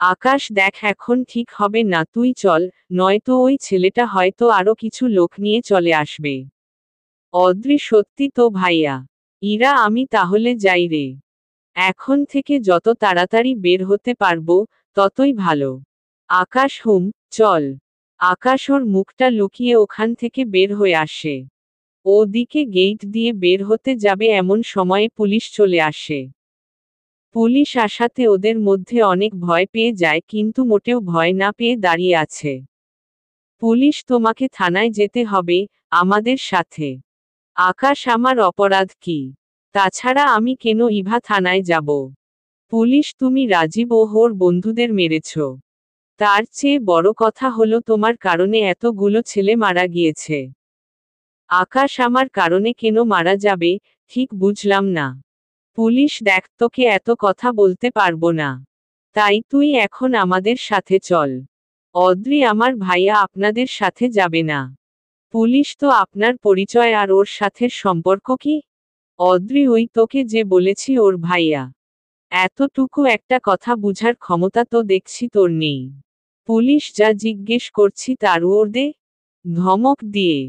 আকাশ: দেখ, এখন ঠিক হবে না, তুই চল, নয়তো ওই ছেলেটা হয়তো আরো কিছু লোক নিয়ে চলে আসবে। অদ্রি: সত্যি তো ভাইয়া। ইরা: আমি তাহলে যাই রে। এখন থেকে যত তাড়াতাড়ি বের হতে পারবো, ততই ভালো। আকাশ: হুম, চল। আকাশ ওর মুখটা লুকিয়ে ওখান থেকে বের হয়ে আসে। ওদিকে গেট দিয়ে বের হতে যাবে এমন সময়ে পুলিশ চলে আসে। পুলিশ আসাতে ওদের মধ্যে অনেক ভয় পেয়ে যায়, কিন্তু মোটেও ভয় না পেয়ে দাঁড়িয়ে আছে। পুলিশ তোমাকে থানায় যেতে হবে, আমাদের সাথে। আকাশ আমার অপরাধ কি? তাছাড়া আমি কেন ইভা থানায় যাব? পুলিশ তুমি রাজীব ও ওর বন্ধুদের মেরেছ। তার চেয়ে বড় কথা হলো তোমার কারণে এতগুলো ছেলে মারা গিয়েছে। আকাশ আমার কারণে কেন মারা যাবে, ঠিক বুঝলাম না। পুলিশ দেখ তোকে এত কথা বলতে পারবো না। তাই তুই এখন আমাদের সাথে চল। অদ্রি আমার ভাইয়া আপনাদের সাথে যাবে না। পুলিশ তো আপনার পরিচয় আর ওর সাথে সম্পর্ক কি? অদ্রি ওই তোকে যে বলেছি ওর ভাইয়া। এতটুকু একটা কথা বুঝার ক্ষমতা তো দেখছি তোর নেই। পুলিশ যা জিজ্ঞেস করছি তার ওর দে। ধমক দিয়ে।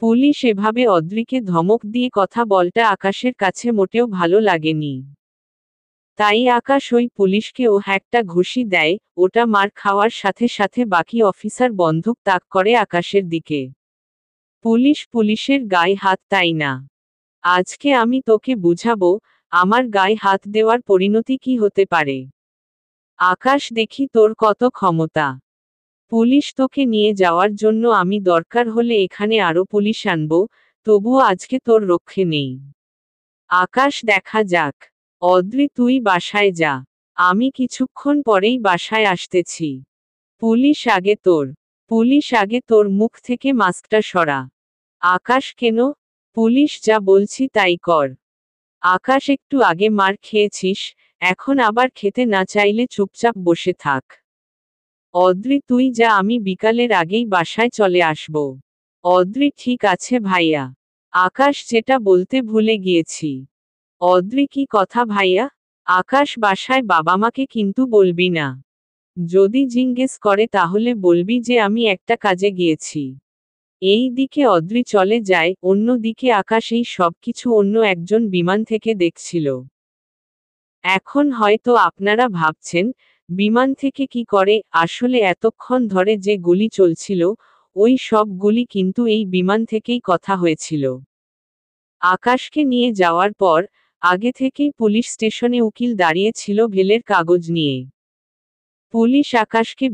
পুলিশ এভাবে অদ্রিকে ধমক দিয়ে কথা বলটা আকাশের কাছে মোটেও ভালো লাগেনি। তাই আকাশ ওই পুলিশকেও একটা ঘুষি দেয়, ওটা মার খাওয়ার সাথে সাথে বাকি অফিসার বন্দুক তাক করে আকাশের দিকে। পুলিশের গায়ে হাত তাই না। আজকে আমি তোকে বুঝাবো, আমার গায়ে হাত দেওয়ার পরিণতি কি হতে পারে। আকাশ দেখি তোর কত ক্ষমতা। পুলিশ তোকে নিয়ে যাওয়ার জন্য আমি দরকার হলে এখানে আরো পুলিশ আনবো, তবুও আজকে তোর রক্ষে নেই। আকাশ দেখা যাক। অদ্রি তুই বাসায় যা। আমি কিছুক্ষণ পরেই বাসায় আসতেছি। পুলিশ আগে তোর মুখ থেকে মাস্কটা সরা। আকাশ কেন? পুলিশ যা বলছি তাই কর। আকাশ একটু আগে মার খেয়েছিস, এখন আবার খেতে না চাইলে চুপচাপ বসে থাক। অদ্রি তুই যা, আমি বিকালের আগেই বাসায় চলে আসব। অদ্রি ঠিক আছে ভাইয়া। আকাশ যেটা বলতে ভুলে গিয়েছি। অদ্রি কি কথা ভাইয়া? আকাশ বাসায় বাবা মাকে কিন্তু বলবি না। যদি জিজ্ঞেস করে তাহলে বলবি যে আমি একটা কাজে গিয়েছি। এই দিকে অদ্রি চলে যায়, অন্য দিকে আকাশ এই সবকিছু অন্য একজন বিমান থেকে দেখছিল। এখন হয়তো আপনারা ভাবছেন, বিমান থেকে কি করে? আসলে এতক্ষণ ধরে যে গুলি চলছিল, ওই সব গুলি কিন্তু এই বিমান থেকেই কথা হয়েছিল। আকাশকে নিয়ে যাওয়ার পর, আগে থেকেই পুলিশ স্টেশনে উকিল দাঁড়িয়ে ছিল ভেলের কাগজ নিয়ে। পুলিশ আকাশকে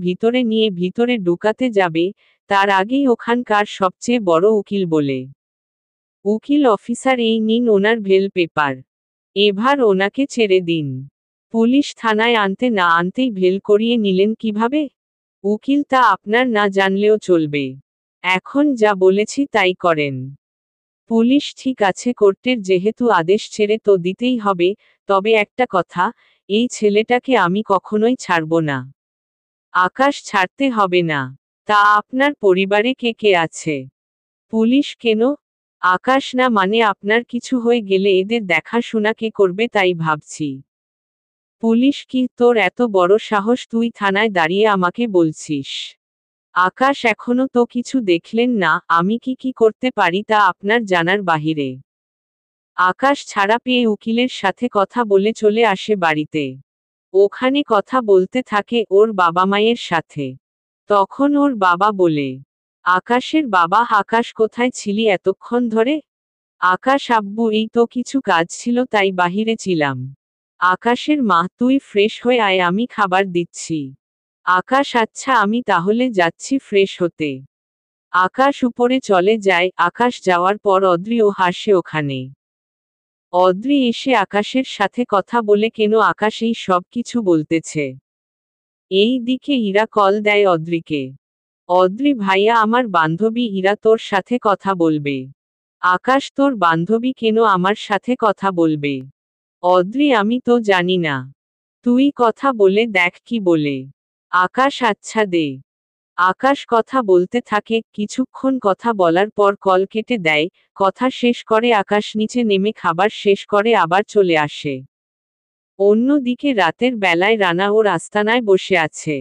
ভিতরে ঢুকাতে যাবে, তার আগেই ওখানকার সবচেয়ে বড় উকিল বলে। উকিল অফিসার এই নিন ওনার ভেল পেপার। এবার ওনাকে ছেড়ে দিন। পুলিশ থানায় আনতে না আনতেই ভেল করিয়ে নিলেন কিভাবে? উকিল তা আপনার না জানলেও চলবে। এখন যা বলেছি তাই করেন। পুলিশ ঠিক আছে, কোর্টের যেহেতু আদেশ ছেড়ে তো দিতেই হবে, তবে একটা কথা, এই ছেলেটাকে আমি কখনোই ছাড়ব না। আকাশ ছাড়তে হবে না। তা আপনার পরিবারে কে কে আছে? পুলিশ কেন? আকাশ না মানে আপনার কিছু হয়ে গেলে এদের দেখাশোনা কে করবে তাই ভাবছি। পুলিশ কি তোর এত বড় সাহস তুই থানায় দাঁড়িয়ে আমাকে বলছিস? আকাশ এখনো তো কিছু দেখলেন না, আমি কি করতে পারি তা আপনার জানার বাহিরে। আকাশ ছাড়া পেয়ে উকিলের সাথে কথা বলে চলে আসে বাড়িতে। ওখানে কথা বলতে থাকে ওর বাবা মায়ের সাথে। তখন ওর বাবা বলে, আকাশের বাবা, আকাশ কোথায় ছিলি এতক্ষণ ধরে? আকাশ আব্বু এই তো কিছু কাজ ছিল তাই বাহিরে ছিলাম। আকাশের মা তুই ফ্রেশ হয়ে আয়, আমি খাবার দিচ্ছি। আকাশ আচ্ছা আমি তাহলে যাচ্ছি ফ্রেশ হতে। আকাশ উপরে চলে যায়, আকাশ যাওয়ার পর অদ্রিও হাসে ওখানে। অদ্রি এসে আকাশের সাথে কথা বলে কেন আকাশ এই সব কিছু বলতেছে। এই দিকে ইরা কল দেয় অদ্রিকে। অদ্রি ভাইয়া আমার বান্ধবী ইরা তোর সাথে কথা বলবে। আকাশ তোর বান্ধবী কেন আমার সাথে কথা বলবে? অদ্রি আমি তো জানি না। তুই কথা বলে দেখ কি বলে। আকাশ আচ্ছা দে। আকাশ কথা বলতে থাকে, কিছুক্ষণ কথা বলার পর কল কেটে দেয়। কথা শেষ করে আকাশ নিচে নেমে খাবার শেষ করে আবার চলে আসে। অন্যদিকে রাতের বেলায় রানা ওর আস্তানায় বসে আছে।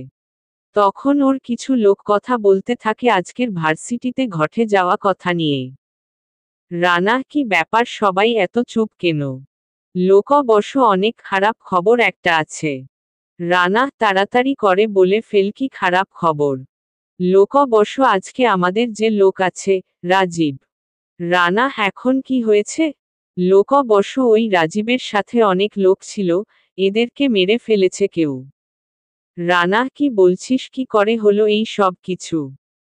তখন ওর কিছু লোক কথা বলতে থাকে আজকের ভার্সিটিতে ঘটে যাওয়া কথা নিয়ে। রানা কি ব্যাপার সবাই এত চুপ কেন? লোক অবশ্য অনেক খারাপ খবর একটা আছে। রানা তাড়াতাড়ি করে বলে ফেল কি খারাপ খবর? লোক অবশ্য আজকে আমাদের যে লোক আছে, রাজীব। রানা এখন কি হয়েছে? লোক অবশ্য ওই রাজীবের সাথে অনেক লোক ছিল, এদেরকে মেরে ফেলেছে কেউ। রানা কি বলছিস, কি করে হলো এই সব কিছু?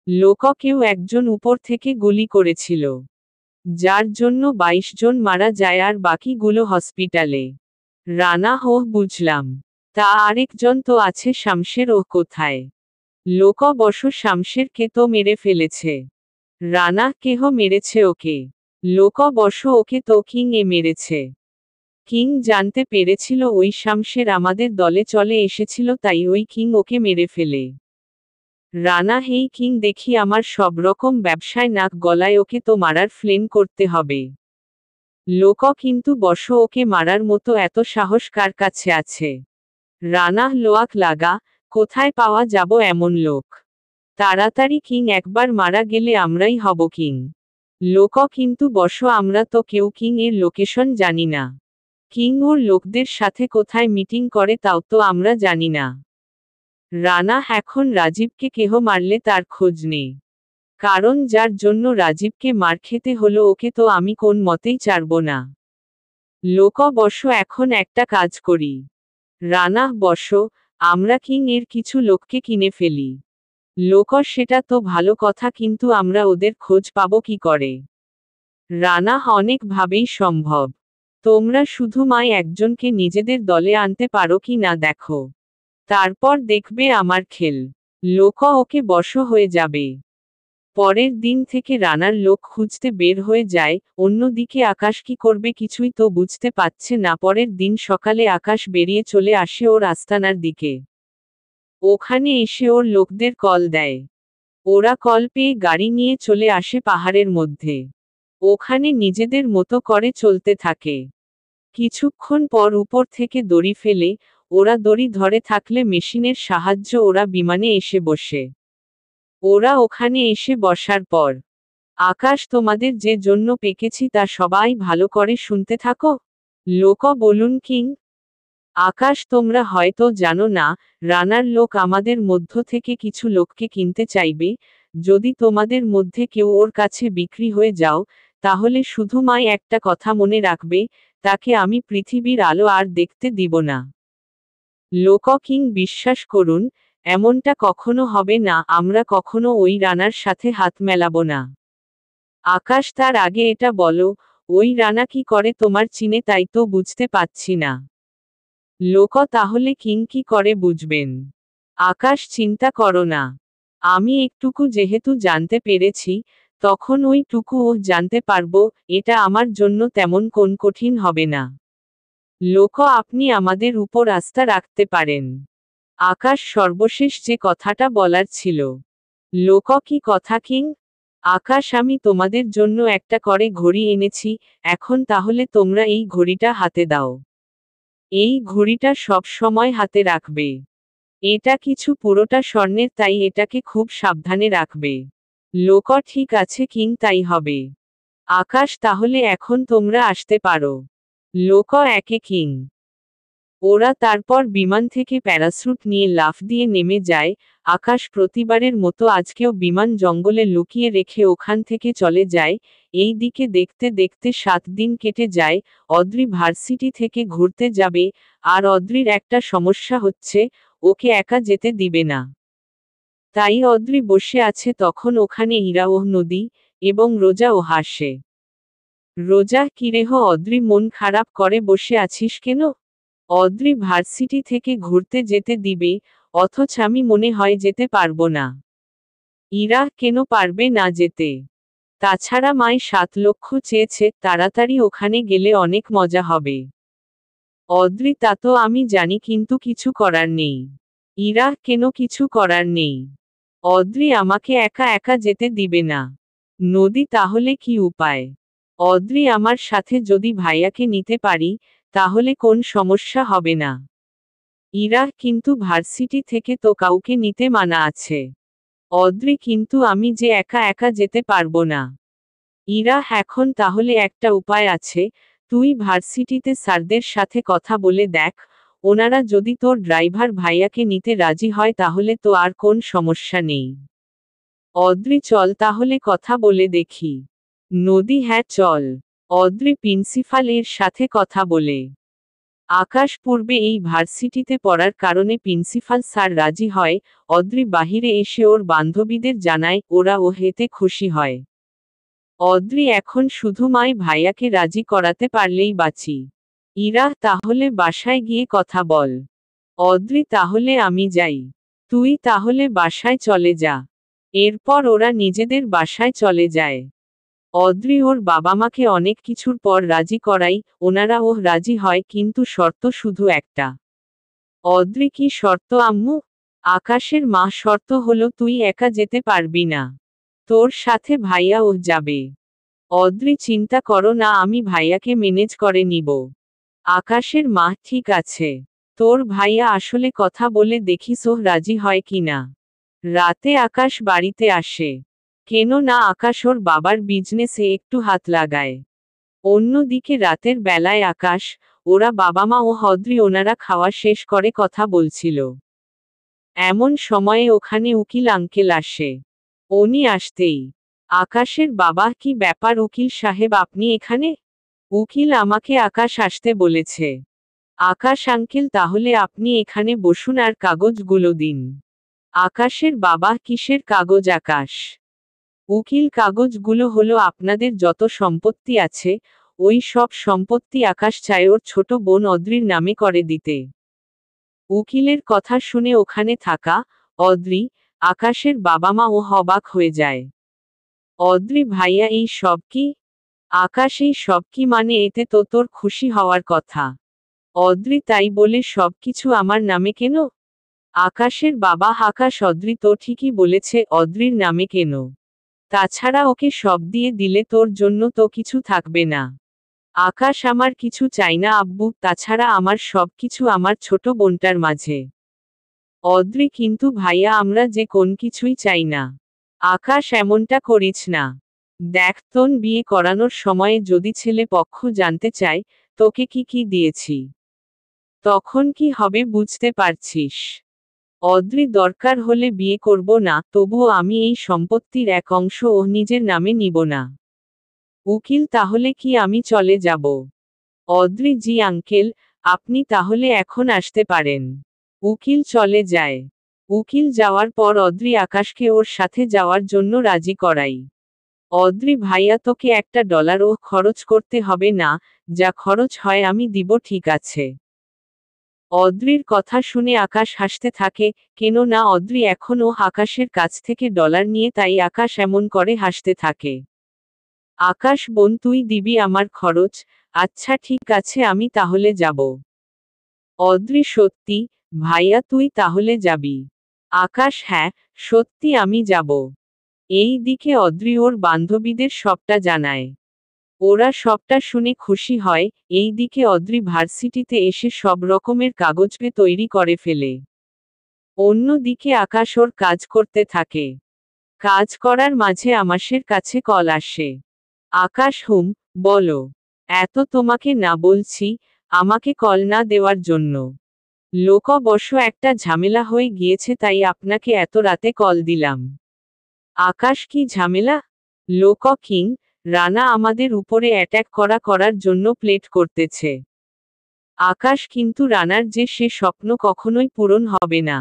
লোক কেউ একজন উপর থেকে গুলি করেছিল, যার জন্য 22 জন মারা যায় আর বাকিগুলো হসপিটালে। রানা ওহ বুঝলাম। তা আরেকজন তো আছে শামশের, ও কোথায়? লোক শামশেরকে তো মেরে ফেলেছে। রানা কেহ মেরেছে ওকে? লোক ওকে তো কিং এ মেরেছে। কিং জানতে পেরেছিল ওই শামশের আমাদের দলে চলে এসেছিল, তাই ওই কিং ওকে মেরে ফেলে। রানা হেই কিং দেখি আমার সব রকম ব্যবসায় নাক গলায়, ওকে তো মারার প্ল্যান করতে হবে। লোক কিন্তু ওকে মারার মতো এত সাহস কার কাছে আছে? রানা লোয়াক লাগা, কোথায় পাওয়া যাব এমন লোক? তাড়াতাড়ি কিং একবার মারা গেলে আমরাই হব কিং। লোক কিন্তু আমরা তো কেউ কিং এর লোকেশন জানি না। কিং ওর লোকদের সাথে কোথায় মিটিং করে তাও তো আমরা জানি না। রানা এখন রাজীবকে কেহ মারলে তার খোঁজ নেই। কারণ যার জন্য রাজীবকে মার খেতে হলো ওকে তো আমি কোন মতেই ছাড়ব না। লোক এখন একটা কাজ করি। রানা আমরা কিং এর কিছু লোককে কিনে ফেলি। লোক সেটা তো ভালো কথা, কিন্তু আমরা ওদের খোঁজ পাবো কি করে? রানা অনেক ভাবেই সম্ভব। তোমরা শুধু একজনকে নিজেদের দলে আনতে পারো কি না দেখো, তারপর দেখবে আমার খেল। লোক ওকে হয়ে যাবে। পরের দিন থেকে রানার লোক খুঁজতে বের হয়ে যায়। অন্যদিকে আকাশ কি করবে কিছুই তো বুঝতে পারছে না। পরের দিন সকালে আকাশ বেরিয়ে চলে আসে ওর আস্তানার দিকে। ওখানে এসে ওর লোকদের কল দেয়। ওরা কল পেয়ে গাড়ি নিয়ে চলে আসে পাহাড়ের মধ্যে। ওখানে নিজেদের মতো করে চলতে থাকে। কিছুক্ষণ পর উপর থেকে দড়ি ফেলে, ওরা দড়ি ধরে থাকলে মেশিনের সাহায্য ওরা বিমানে এসে বসে। ওরা ওখানে এসে বসার পর, আকাশ তোমাদের যে জন্য পেকেছি তা সবাই ভালো করে শুনতে থাকো। লোক বলুন কিং। আকাশ তোমরা হয়তো জানো না, রানার লোক আমাদের মধ্য থেকে কিছু লোককে কিনতে চাইবে। যদি তোমাদের মধ্যে কেউ ওর কাছে বিক্রি হয়ে যাও, তাহলে শুধু একটা কথা মনে রাখবে, তাকে আমি পৃথিবীর আলো আর দেখতে দিব না। লোক কিং বিশ্বাস করুন, এমনটা কখনো হবে না। আমরা কখনো ওই রানার সাথে হাত মেলাবো না। আকাশ তার আগে এটা বলো, ওই রানা কি করে তোমার চিনে তাই তো বুঝতে পাচ্ছি না। লোক তাহলে কিং কি করে বুঝবেন? আকাশ চিন্তা করো না। আমি একটুকু যেহেতু জানতে পেরেছি, তখন ওইটুকু ও জানতে পারবো। এটা আমার জন্য তেমন কোন কঠিন হবে না। লোক আপনি আমাদের উপর আস্থা রাখতে পারেন। আকাশ সর্বশেষ যে কথাটা বলার ছিল। লোক কি কথা কিং? আকাশ আমি তোমাদের জন্য একটা করে ঘড়ি এনেছি, এখন তাহলে তোমরা এই ঘড়িটা হাতে দাও। এই ঘড়িটা সব সময় হাতে রাখবে। এটা কিছু পুরোটা স্বর্ণের, তাই এটাকে খুব সাবধানে রাখবে। লোক ঠিক আছে কিং, তাই হবে। আকাশ তাহলে এখন তোমরা আসতে পারো। লোক একে কিং। ওরা তারপর বিমান থেকে প্যারাসুট নিয়ে লাফ দিয়ে নেমে যায়। আকাশ প্রতিবারের মতো আজকেও বিমান জঙ্গলে লুকিয়ে রেখে ওখান থেকে চলে যায়। এই দিকে দেখতে দেখতে 7 দিন কেটে যায়। অদ্রি ভার্সিটি থেকে ঘুরতে যাবে, আর অদ্রির একটা সমস্যা হচ্ছে, ওকে একা যেতে দিবে না। তাই অদ্রি বসে আছে তখন ওখানে ইরা ও নদী, এবং রোজা ও হাসে। রোজা কিরেহ অদ্রি মন খারাপ করে বসে আছিস কেন? অদ্রি ভার্সিটি থেকে ঘুরতে যেতে দিবে, অথচ আমি মনে হয় যেতে পারবো না। ইরা কেন পারবে না যেতে? তাছাড়া 7 লক্ষ চেয়েছে, তাড়াতাড়ি ওখানে গেলে অনেক মজা হবে। অদ্রি তা তো আমি জানি, কিন্তু কিছু করার নেই। ইরা কেন কিছু করার নেই? অদ্রি আমাকে একা একা যেতে দিবে না। নদী তাহলে কি উপায়? অদ্রি আমার সাথে যদি ভাইয়াকে নিতে পারি, তাহলে কোন সমস্যা হবে না। ইরা কিন্তু ভার্সিটি থেকে তো কাউকে নিতে মানা আছে। অদ্রি কিন্তু আমি যে একা একা যেতে পারবো না। ইরা এখন তাহলে একটা উপায় আছে, তুই ভার্সিটিতে স্যারদের সাথে কথা বলে দেখ, ওনারা যদি তোর ড্রাইভার ভাইয়াকে নিতে রাজি হয় তাহলে তো আর কোন সমস্যা নেই। অদ্রি চল তাহলে কথা বলে দেখি। নদী হ্যাঁ চল। অদ্রি প্রিন্সিপাল এর সাথে কথা বলে আকাশ পূর্বে এই ভার্সিটিতে পড়ার কারণে প্রিন্সিপাল স্যার রাজি হয়। অদ্রি বাহিরে এসে ওর বান্ধবীদের জানায়, ওরা হেতে খুশি হয়। অদ্রি এখন শুধু মাই ভাইয়াকে রাজি করাতে পারলেই বাঁচি। ইরা, তাহলে বাসায় গিয়ে কথা বল। অদ্রি, তাহলে আমি যাই। তুই তাহলে বাসায় চলে যা। এরপর ওরা নিজেদের বাসায় চলে যায়। অদ্রি ওর বাবা মাকে অনেক কিছুর পর রাজি করাই, ওনারা রাজি হয়, কিন্তু শর্ত শুধু একটা। অদ্রি, কি শর্ত আম্মু? আকাশের মা, শর্ত হলো তুই একা যেতে পারবি না। তোর সাথে ভাইয়া যাবে। অদ্রি, চিন্তা করো না, আমি ভাইয়াকে ম্যানেজ করে নিব। আকাশের মা, ঠিক আছে। তোর ভাইয়া আসলে কথা বলে দেখিস রাজি হয় কিনা। রাতে আকাশ বাড়িতে আসে। কেন না আকাশ ওর বাবার বিজনেসে একটু হাত লাগায়। অন্যদিকে রাতের বেলায় আকাশ, ওরা বাবা মা ও অদ্রি ওনারা খাওয়া শেষ করে কথা বলছিল। এমন সময়ে ওখানে উকিল আঙ্কেল আসে। উনি আসতেই আকাশের বাবা, কি ব্যাপার উকিল সাহেব, আপনি এখানে? উকিল আমাকে আকাশ আসতে বলেছে। আকাশ আঙ্কেল, তাহলে আপনি এখানে বসুন আর কাগজগুলো দিন। আকাশের বাবা, কিসের কাগজ আকাশ? উকিল, কাগজগুলো হলো আপনাদের যত সম্পত্তি আছে, ওই সব সম্পত্তি আকাশ চায় ওর ছোট বোন অদ্রির নামে করে দিতে। উকিলের কথা শুনে ওখানে থাকা অদ্রি, আকাশের বাবা মা অবাক হয়ে যায়। অদ্রি, ভাইয়া এই সব কি? আকাশ, এই সব কি মানে? এতে তো তোর খুশি হওয়ার কথা। অদ্রি, তাই বলে সবকিছু আমার নামে কেন? আকাশের বাবা, আকাশ, অদ্রি তো ঠিকই বলেছে, অদ্রির নামে কেন? তাছাড়া ওকে সব দিয়ে দিলে তোর জন্য তো কিছু থাকবে না। আকাশ, আমার কিছু চাই না আব্বু, তাছাড়া আমার সব কিছু আমার ছোট বোনটার মাঝে। অদ্রি, কিন্তু ভাইয়া, আমরা যে কোন কিছুই চাই না। আকাশ, এমনটা করিস না। দেখ, তোর বিয়ে করানোর সময়ে যদি ছেলে পক্ষ জানতে চায় তোকে কি কি দিয়েছি, তখন কি হবে বুঝতে পারছিস? অদ্রি, দরকার হলে বিয়ে করব না, তবুও আমি এই সম্পত্তির এক অংশ নিজের নামে নিব না। উকিল, তাহলে কি আমি চলে যাব? অদ্রি, জি আঙ্কেল, আপনি তাহলে এখন আসতে পারেন। উকিল চলে যায়। উকিল যাওয়ার পর অদ্রি আকাশকে ওর সাথে যাওয়ার জন্য রাজি করাই। অদ্রি, ভাইয়া, তোকে $1 খরচ করতে হবে না, যা খরচ হয় আমি দিব, ঠিক আছে? অদ্রির কথা শুনে আকাশ হাসতে থাকে, কেন না অদ্রি এখনও আকাশের কাছ থেকে ডলার নিয়ে, তাই আকাশ এমন করে হাসতে থাকে। আকাশ বোন, তুই দিবি আমার খরচ? আচ্ছা ঠিক আছে, আমি তাহলে যাব। অদ্রি, সত্যি? ভাইয়া, তুই তাহলে যাবি? আকাশ, হ্যাঁ, সত্যি আমি যাব। এই দিকে অদ্রি ওর বান্ধবীদের সবটা জানায়। ওরা সবটা শুনে খুশি হয়। এই দিকে অদ্রি ভার্সিটিতে এসে সব রকমের কাগজে তৈরি করে ফেলে। অন্যদিকে আকাশ ওর কাজ করতে থাকে। কাজ করার মাঝে আমাশের কাছে কল আসে। আকাশ, হুম, বলো। এত তোমাকে না বলছি আমাকে কল না দেওয়ার জন্য। লোক অবশ্য একটা ঝামেলা হয়ে গিয়েছে, তাই আপনাকে এত রাতে কল দিলাম। আকাশ, কি ঝামেলা? লোক কিং, রানা আমাদের উপরে অ্যাটাক করার জন্য প্লেট করতেছে। আকাশ, কিন্তু রানার যে সে স্বপ্ন কখনোই পূরণ হবে না।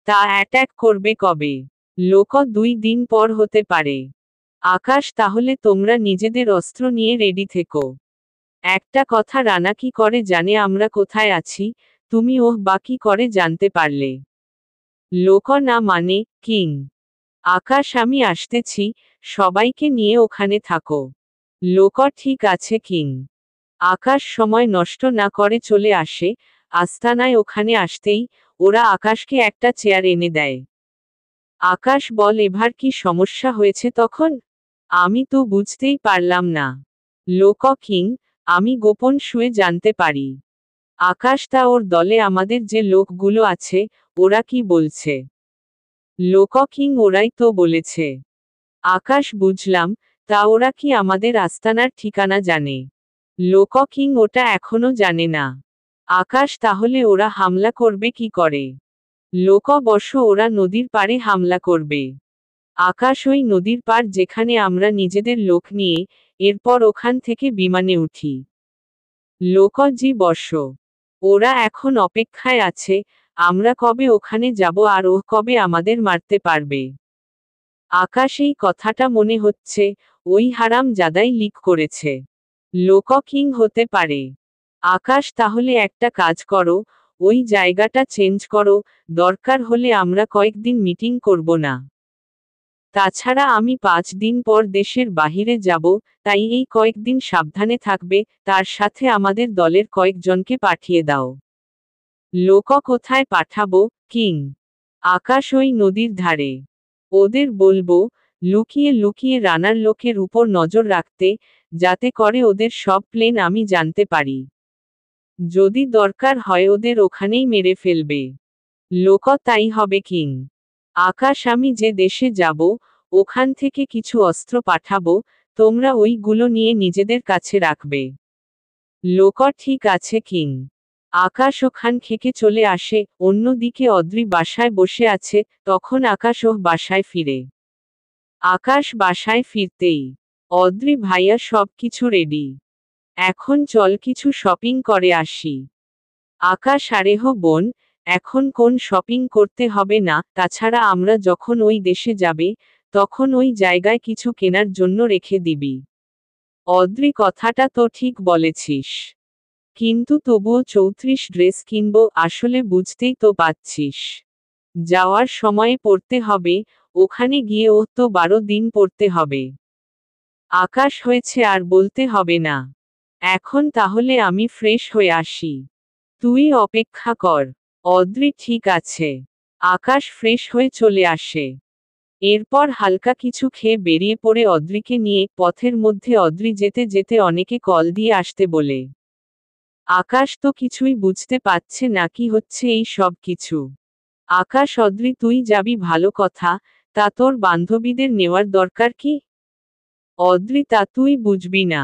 তা অ্যাটাক করবে কবে? লোক 2 দিন পর হতে পারে। আকাশ, তাহলে তোমরা নিজেদের অস্ত্র নিয়ে রেডি থেকো। একটা কথা, রানা কি করে জানে আমরা কোথায় আছি? তুমি বা কি করে জানতে পারলে? লোক, না মানে, কিং। আকাশ, আমি আসতেছি, সবাইকে নিয়ে ওখানে থাকো। লোক, ঠিক আছে কিং। আকাশ সময় নষ্ট না করে চলে আসে আস্তানায়। ওখানে আসতেই ওরা আকাশকে একটা চেয়ার এনে দেয়। আকাশ বল, এবার কি সমস্যা হয়েছে তখন? আমি তো বুঝতেই পারলাম না। লোক, কিং, আমি গোপন শুয়ে জানতে পারি। আকাশ, তা ওর দলে আমাদের যে লোকগুলো আছে ওরা কি বলছে? লোক, কিং, ওরাই তো বলেছে। আকাশ, বুঝলাম, তা ওরা কি আমাদের আস্তানার ঠিকানা জানে? লোক, কিং, ওটা এখনো জানে না। আকাশ, তাহলে ওরা হামলা করবে কি করে? লোক, বর্ষ ওরা নদীর পাড়ে হামলা করবে। আকাশ, ওই নদীর পাড় যেখানে আমরা নিজেদের লোক নিয়ে এরপর ওখান থেকে বিমানে উঠি। লোক, জি বর্ষ। ওরা এখন অপেক্ষায় আছে, আমরা কবে ওখানে যাব আর ও কবে আমাদের মারতে পারবে। আকাশ, এই কথাটা মনে হচ্ছে ওই হারাম জাদাই লিক করেছে। লোক কিং হতে পারে। আকাশ, তাহলে একটা কাজ করো, ওই জায়গাটা চেঞ্জ করো, দরকার হলে আমরা কয়েকদিন মিটিং করব না। তাছাড়া আমি 5 দিন পর দেশের বাহিরে যাব, তাই এই কয়েকদিন সাবধানে থাকবে, তার সাথে আমাদের দলের কয়েকজনকে পাঠিয়ে দাও। লোক কোথায় পাঠাবো, কিং? আকাশ, ওই নদীর ধারে। ওদের বলবো, লুকিয়ে লুকিয়ে রানার লোকের উপর নজর রাখতে, যাতে করে ওদের সব প্লেন আমি জানতে পারি। যদি দরকার হয় ওদের ওখানেই মেরে ফেলবে। লোক, তাই হবে কিং। আকাশ, আমি যে দেশে যাব, ওখান থেকে কিছু অস্ত্র পাঠাবো, তোমরা ওইগুলো নিয়ে নিজেদের কাছে রাখবে। লোক, ঠিক আছে কিং। আকাশ ওখান থেকে চলে আসে, অন্যদিকে অদ্রি বাসায় বসে আছে, তখন আকাশ বাসায় ফিরে। আকাশ বাসায় ফিরতেই, অদ্রি, ভাইয়া সব কিছু রেডি, এখন চল কিছু শপিং করে আসি। আকাশ, আরে বোন, এখন কোন শপিং করতে হবে না, তাছাড়া আমরা যখন ওই দেশে যাবে, তখন ওই জায়গায় কিছু কেনার জন্য রেখে দিবি। অদ্রি, কথাটা তো ঠিক বলেছিস, কিন্তু তবুও 34 ড্রেস কিনবো, আসলে বুঝতেই তো পাচ্ছিস, যাওয়ার সময়ে পড়তে হবে, ওখানে গিয়ে তো 12 দিন পড়তে হবে। আকাশ, হয়েছে, আর বলতে হবে না। এখন তাহলে আমি ফ্রেশ হয়ে আসি, তুই অপেক্ষা কর। অদ্রি, ঠিক আছে। আকাশ ফ্রেশ হয়ে চলে আসে। এরপর হালকা কিছু খেয়ে বেরিয়ে পড়ে অদ্রিকে নিয়ে, পথের মধ্যে অদ্রি যেতে যেতে অনেকে কল দিয়ে আসতে বলে। আকাশ তো কিছুই বুঝতে পারছে না কি হচ্ছে এই সব কিছু। আকাশ, অদ্রি তুই যাবি ভালো কথা, তা তোর বান্ধবীদের নেওয়ার দরকার কি? অদ্রি, তা তুই বুঝবি না,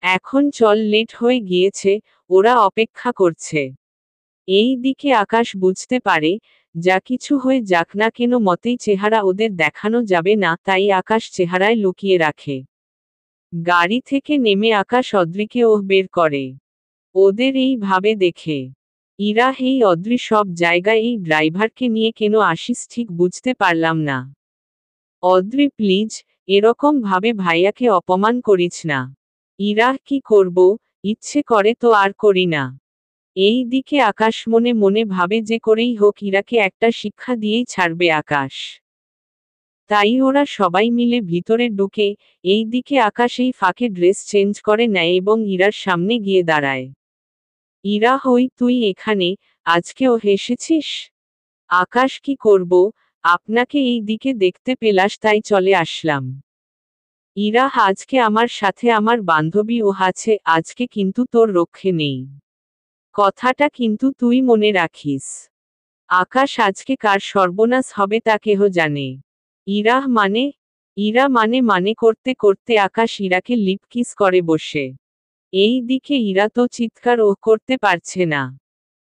এখন চল, লেট হয়ে গিয়েছে, ওরা অপেক্ষা করছে। এই দিকে আকাশ বুঝতে পারে, যা কিছু হয়ে যাক না কেন মতেই চেহারা ওদের দেখানো যাবে না, তাই আকাশ চেহারায় লুকিয়ে রাখে। গাড়ি থেকে নেমে আকাশ অদ্রিকে বের করে। ওদের এই ভাবে দেখে ইরা, এই অদ্রি সব জায়গায় এই ড্রাইভারকে নিয়ে কেন আসিস ঠিক বুঝতে পারলাম না। অদ্রি প্লিজ, এরকম ভাবে ভাইয়াকে অপমান করিস না। ইরা, কি করব, ইচ্ছে করে তো আর করি না। এই দিকে আকাশ মনে মনে ভাবে যে করেই হোক ইরাকে একটা শিক্ষা দিয়েই ছাড়বে আকাশ। তাই ওরা সবাই মিলে ভিতরে ঢুকে, এই দিকে আকাশ এই ফাঁকে ড্রেস চেঞ্জ করে নেয় এবং ইরার সামনে গিয়ে দাঁড়ায়। ইরা, হই তুই এখানে, আজকেও এসেছিস? আকাশ, কি করব, আপনাকে এই দিকে দেখতে পেলাস তাই চলে আসলাম। ইরা, আজকে আমার সাথে আমার বান্ধবী আছে, আজকে কিন্তু তোর রক্ষে নেই, কথাটা কিন্তু তুই মনে রাখিস। আকাশ, আজকে কার সর্বনাশ হবে তা কেহ জানে। ইরা, মানে? ইরা মানে করতে করতে আকাশ ইরাকে লিপ কিস করে বসে। এই দিকে ইরা তো চিৎকার করতে পারছে না।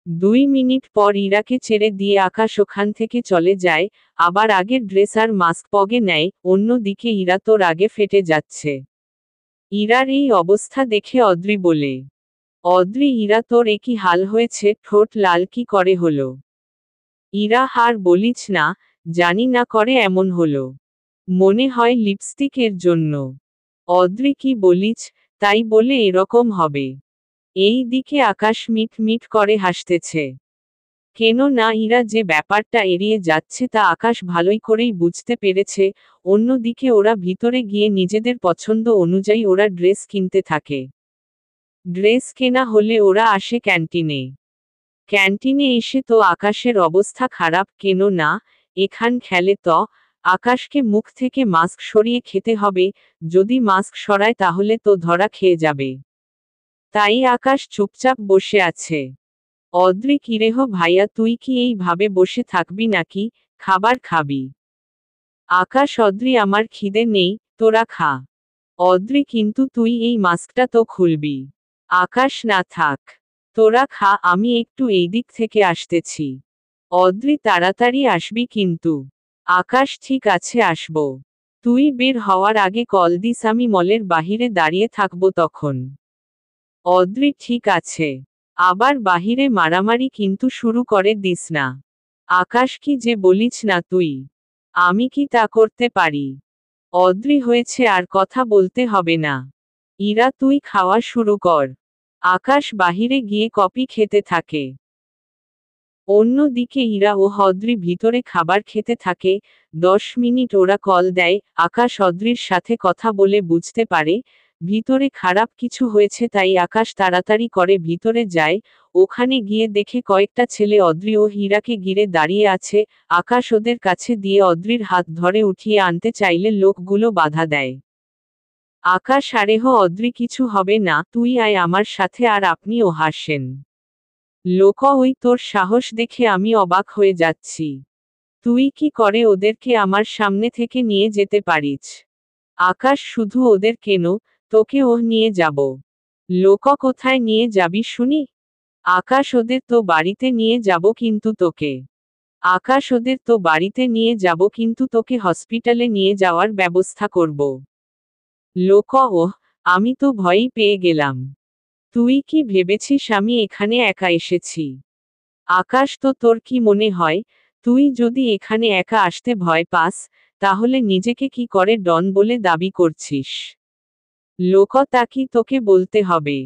2 মিনিট পর ইরাকে ছেড়ে দিয়ে আকাশ ওখান থেকে চলে যায়, আবার আগের ড্রেস আর মাস্ক পগে নেয়, অন্যদিকে ইরা তো রাগে ফেটে যাচ্ছে। ইরার এই অবস্থা দেখে অদ্রি বলে, অদ্রি, ইরা তোর একই হাল হয়েছে, ঠোঁট লাল কি করে হলো? ইরা, আর বলিস না, জানি না করে এমন হলো, মনে হয় লিপস্টিকের জন্য। অদ্রি, কি বলিস, তাই বলে এরকম হবে? এই দিকে আকাশ মিট মিট করে হাসতেছে। কেন না ইরা যে ব্যাপারটা এড়িয়ে যাচ্ছে তা আকাশ ভালোই করেই বুঝতে পেরেছে। অন্যদিকে ওরা ভিতরে গিয়ে নিজেদের পছন্দ অনুযায়ী ওরা ড্রেস কিনতে থাকে। ড্রেস কেনা হলে ওরা আসে ক্যান্টিনে। ক্যান্টিনে এসে তো আকাশের অবস্থা খারাপ, কেন না এখান খেলে তো আকাশকে মুখ থেকে মাস্ক সরিয়ে খেতে হবে, যদি মাস্ক সরায় তাহলে তো ধরা খেয়ে যাবে। তাই আকাশ চুপচাপ বসে আছে। অদ্রি, কিরেহ ভাইয়া, তুই কি এই ভাবে বসে থাকবি নাকি, খাবার খাবি? আকাশ, অদ্রি, আমার খিদে নেই, তোরা খা। অদ্রি, কিন্তু তুই এই মাস্কটা তো খুলবি। আকাশ, না থাক, তোরা খা, আমি একটু এই দিক থেকে আসতেছি। অদ্রি, তাড়াতাড়ি আসবি কিন্তু। আকাশ, ঠিক আছে আসবো। তুই বের হওয়ার আগে কল দিস, আমি মলের বাহিরে দাঁড়িয়ে থাকবো তখন। অদ্রি, ঠিক আছে। আবার বাহিরে মারামারি কিন্তু শুরু করে দিস না। আকাশ কি যে বলিস না তুই, আমি কি তা করতে পারি? অদ্রি হয়েছে, আর কথা বলতে হবে না। ইরা তুই খাওয়া শুরু কর। আকাশ বাহিরে গিয়ে কফি খেতে থাকে। অন্যদিকে ইরা ও অদ্রি ভিতরে খাবার খেতে থাকে। 10 মিনিট ওরা কল দেয়। আকাশ অদ্রির সাথে কথা বলে বুঝতে পারে ভিতরে খারাপ কিছু হয়েছে, তাই আকাশ তাড়াতাড়ি করে ভিতরে যায়। ওখানে গিয়ে দেখে কয়েকটা ছেলে অদ্রি ও হীরাকে ঘিরে দাঁড়িয়ে আছে। আকাশ ওদের কাছে দিয়ে অদ্রির হাত ধরে উঠিয়ে আনতে চাইলে লোকগুলো বাধা দেয়। আকাশ আরেহ অদ্রি কিছু হবে না, তুই আয় আমার সাথে, আর আপনিও হাসেন। লোক ওই তোর সাহস দেখে আমি অবাক হয়ে যাচ্ছি। তুই কি করে ওদেরকে আমার সামনে থেকে নিয়ে যেতে পারিস? আকাশ শুধু ওদের কেন, তোকে ও নিয়ে যাব। লোক কোথায় নিয়ে যাবি শুনি? আকাশ ওদের তো বাড়িতে নিয়ে যাব, কিন্তু তোকে। আকাশ ওদের তো বাড়িতে নিয়ে যাব, কিন্তু তোকে হসপিটালে নিয়ে যাওয়ার ব্যবস্থা করব। লোক ওহ, আমি তো ভয়ই পেয়ে গেলাম। তুই কি ভেবেছিস আমি এখানে একা এসেছি? আকাশ, তো তোর কি মনে হয় তুই যদি এখানে একা আসতে ভয় পাস, তাহলে নিজেকে কি করে ডন বলে দাবি করছিস? লোক, তা কি তোকে বলতে হবে?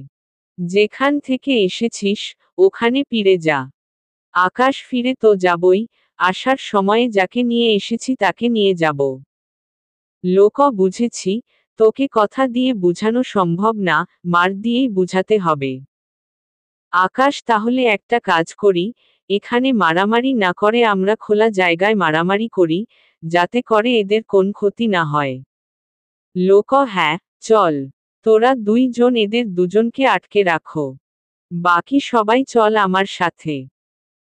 যেখান থেকে এসেছিস ওখানে ফিরে যা। আকাশ, ফিরে তো যাবই, আসার সময়ে যাকে নিয়ে এসেছি তাকে নিয়ে যাব। লোক, বুঝেছি, তোকে কথা দিয়ে বুঝানো সম্ভব না, মার দিয়েই বুঝাতে হবে। আকাশ, তাহলে একটা কাজ করি, এখানে মারামারি না করে আমরা খোলা জায়গায় মারামারি করি, যাতে করে এদের কোন ক্ষতি না হয়। লোক, হ্যাঁ, চল। তোরা 2 জন এদের 2 জনকে আটকে রাখো। বাকি সবাই চল আমার সাথে।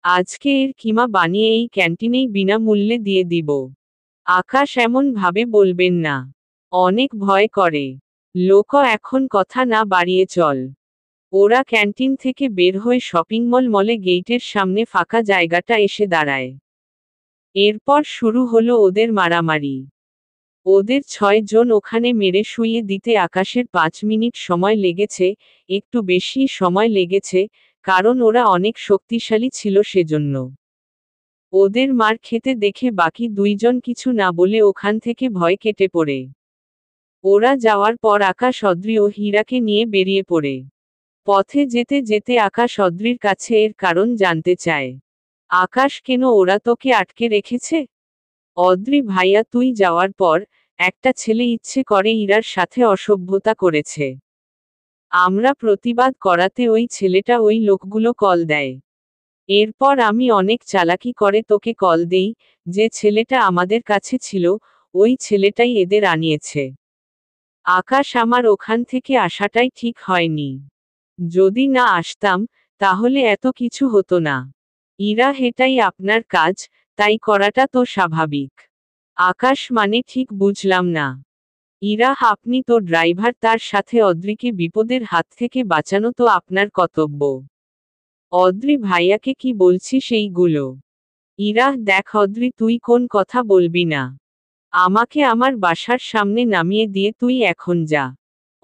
আজকে এর কিমা বানিয়ে এই ক্যান্টিনেই বিনামূল্যে দিয়ে দিব। আকাশ, এমন ভাবে বলবেন না, অনেক ভয় করে। লোক, এখন কথা না বাড়িয়ে চল। ওরা ক্যান্টিন থেকে বের হয়ে শপিং মলে গেটের সামনে ফাঁকা জায়গাটা এসে দাঁড়ায়। এরপর শুরু হলো ওদের মারামারি। ওদের 6 জন ওখানে মেরে শুইয়ে দিতে আকাশের 5 মিনিট সময় লেগেছে, একটু বেশি সময় লেগেছে, কারণ ওরা অনেক শক্তিশালী ছিল সেজন্য। ওদের মার খেতে দেখে বাকি 2 জন কিছু না বলে ওখান থেকে ভয় কেটে পড়ে। ওরা যাওয়ার পর আকাশ অদ্রি ও হীরাকে নিয়ে বেরিয়ে পড়ে। পথে যেতে যেতে আকাশ অদ্রির কাছে এর কারণ জানতে চায়। আকাশ, কেন ওরা তোকে আটকে রেখেছে? অদ্রি, ভাইয়া তুই যাওয়ার পর একটা ছেলে ইচ্ছে করে ইরার সাথে অসভ্যতা করেছে। আমরা প্রতিবাদ করাতে ওই ছেলেটা ওই লোকগুলো কল দেয়। এরপর আমি অনেক চালাকি করে তোকে কল দেই, যে ছেলেটা আমাদের কাছে ছিল, ওই ছেলেটাই এদের আনিয়েছে। আকাশ, আমার ওখান থেকে আসাটাই ঠিক হয়নি। যদি না আসতাম, তাহলে এত কিছু হতো না। ইরা, এটাই আপনার কাজ, তাই করাটা তো স্বাভাবিক। আকাশ, মানে ঠিক বুঝলাম না। ইরা, আপনি তো ড্রাইভার, তার সাথে অদ্রিকে বিপদের হাত থেকে বাঁচানো তো আপনার কর্তব্য। অদ্রি, ভাইয়াকে কি বলছিস এইগুলো? ইরা, দেখ অদ্রি, তুই কোন কথা বলবি না। আমাকে আমার বাসার সামনে নামিয়ে দিয়ে তুই এখন যা।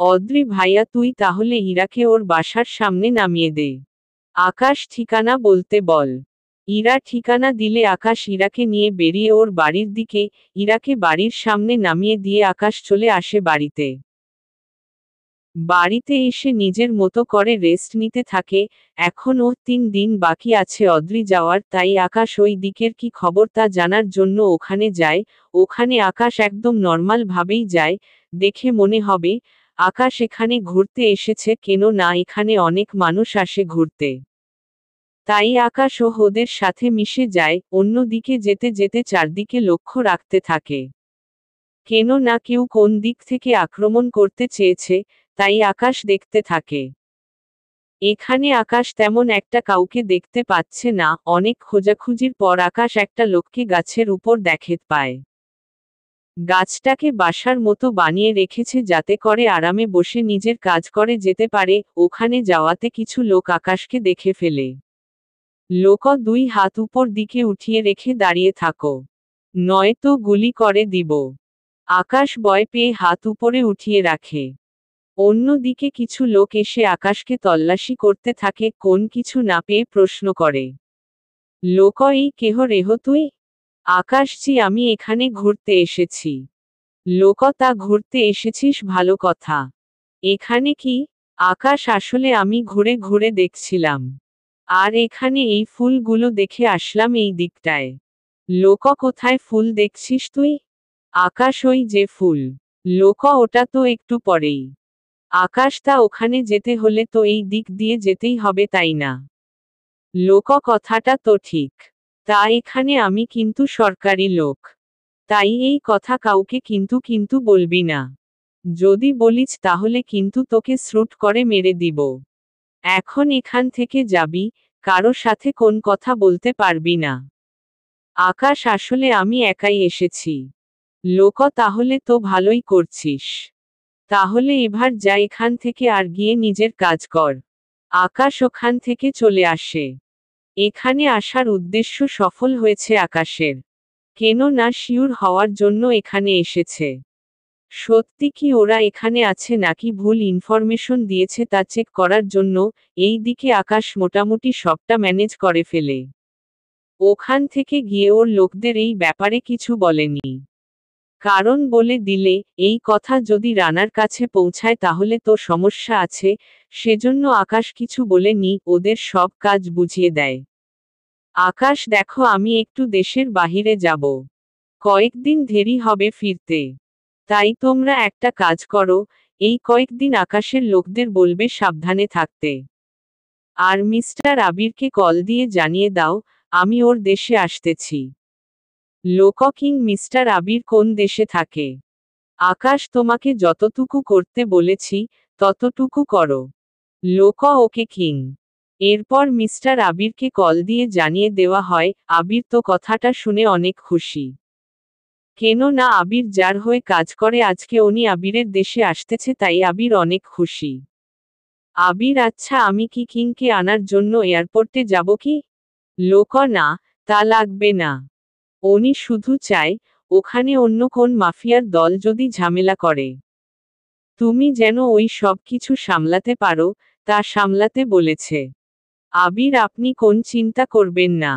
অদ্রি, ভাইয়া তুই তাহলে ইরাকে ওর বাসার সামনে নামিয়ে দে। আকাশ, ঠিকানা বলতে বল। ইরা ঠিকানা দিলে আকাশ ইরাকে নিয়ে বেরিয়ে ওর বাড়ির দিকে। ইরাকে বাড়ির সামনে নামিয়ে দিয়ে আকাশ চলে আসে বাড়িতে। বাড়িতে এসে নিজের মতো করে রেস্ট নিতে থাকে। এখনও 3 দিন বাকি আছে অদ্রি যাওয়ার, তাই আকাশ ওই দিকের কি খবর তা জানার জন্য ওখানে যায়। ওখানে আকাশ একদম নর্মাল ভাবেই যায়, দেখে মনে হবে আকাশ এখানে ঘুরতে এসেছে, কেন না এখানে অনেক মানুষ আসে ঘুরতে। তাই আকাশ ও ওদের সাথে মিশে যায়। অন্যদিকে যেতে যেতে চারদিকে লক্ষ্য রাখতে থাকে, কেন না কেউ কোন দিক থেকে আক্রমণ করতে চেয়েছে, তাই আকাশ দেখতে থাকে। এখানে আকাশ তেমন একটা কাউকে দেখতে পাচ্ছে না। অনেক খোঁজাখুঁজির পর আকাশ একটা লোককে গাছের উপর দেখতে পায়। গাছটাকে বাসার মতো বানিয়ে রেখেছে, যাতে করে আরামে বসে নিজের কাজ করে যেতে পারে। ওখানে যাওয়াতে কিছু লোক আকাশকে দেখে ফেলে। লোক, 2 হাত উপর দিকে উঠিয়ে রেখে দাঁড়িয়ে থাকো, নয়তো গুলি করে দিব। আকাশ ভয় পেয়ে হাত উপরে উঠিয়ে রাখে। অন্যদিকে কিছু লোক এসে আকাশকে তল্লাশি করতে থাকে, কোন কিছু না পেয়ে প্রশ্ন করে, লোক এই কেহ রেহ তুই? আকাশজি আমি এখানে ঘুরতে এসেছি। লোক তা ঘুরতে এসেছিস ভালো কথা। এখানে কি? আকাশ আসলে আমি ঘুরে ঘুরে দেখছিলাম। আর এখানে এই ফুলগুলো দেখে আসলাম এই দিকটায়। লোক কোথায় ফুল দেখছিস তুই? আকাশ ওই যে ফুল। লোক ওটা তো একটু পরেই। আকাশ তা ওখানে যেতে হলে তো এই দিক দিয়ে যেতেই হবে তাই না? লোক কথাটা তো ঠিক। তা এখানে আমি কিন্তু সরকারি লোক। তাই এই কথা কাউকে কিন্তু কিন্তু বলবি না। যদি বলিস তাহলে কিন্তু তোকে শ্রুট করে মেরে দিব। এখন এখান থেকে যাবি, কারো সাথে কোন কথা বলতে পারবি না। আকাশ আসলে আমি একাই এসেছি। লোক তাহলে তো ভালোই করছিস। তাহলে এবার যা এখান থেকে আর গিয়ে নিজের কাজ কর। আকাশ ওখান থেকে চলে আসে। এখানে আসার উদ্দেশ্য সফল হয়েছে আকাশের। কেন না শিওর হওয়ার জন্য এখানে এসেছে। সত্যি কি ওরা এখানে আছে নাকি ভুল ইনফরমেশন দিয়েছে তা চেক করার জন্য। এই দিকে আকাশ মোটামুটি সবটা ম্যানেজ করে ফেলে। ওখান থেকে গিয়ে ওর লোকদের এই ব্যাপারে কিছু বলেনি। কারণ বলে দিলে, এই কথা যদি রানার কাছে পৌঁছায় তাহলে তো সমস্যা আছে, সেজন্য আকাশ কিছু বলেনি, ওদের সব কাজ বুঝিয়ে দেয়। আকাশ দেখো আমি একটু দেশের বাহিরে যাব। কয়েকদিন দেরি হবে ফিরতে। তাই তোমরা একটা কাজ করো, এই কয়েকদিন আকাশের লোকদের বলবে সাবধানে থাকতে। আর মিস্টার আবিরকে কল দিয়ে জানিয়ে দাও, আমি ওর দেশে আসতেছি। লোক কিং মিস্টার আবির কোন দেশে থাকে? আকাশ তোমাকে যতটুকু করতে বলেছি, ততটুকু করো। লোক ওকে কিং। এরপর মিস্টার আবিরকে কল দিয়ে জানিয়ে দেওয়া হয়, আবির তো কথাটা শুনে অনেক খুশি। কেন না আবির যার হয়ে কাজ করে আজকে উনি আবিরের দেশে আসতেছে তাই আবির অনেক খুশি। আবির আচ্ছা আমি কি কিংকে আনার জন্য এয়ারপোর্টে যাব কি? লোক না, তা লাগবে না। উনি শুধু চায়, ওখানে অন্য কোন মাফিয়ার দল যদি ঝামেলা করে, তুমি যেন ওই সব কিছু সামলাতে পারো, তা সামলাতে বলেছে। আবির আপনি কোন চিন্তা করবেন না।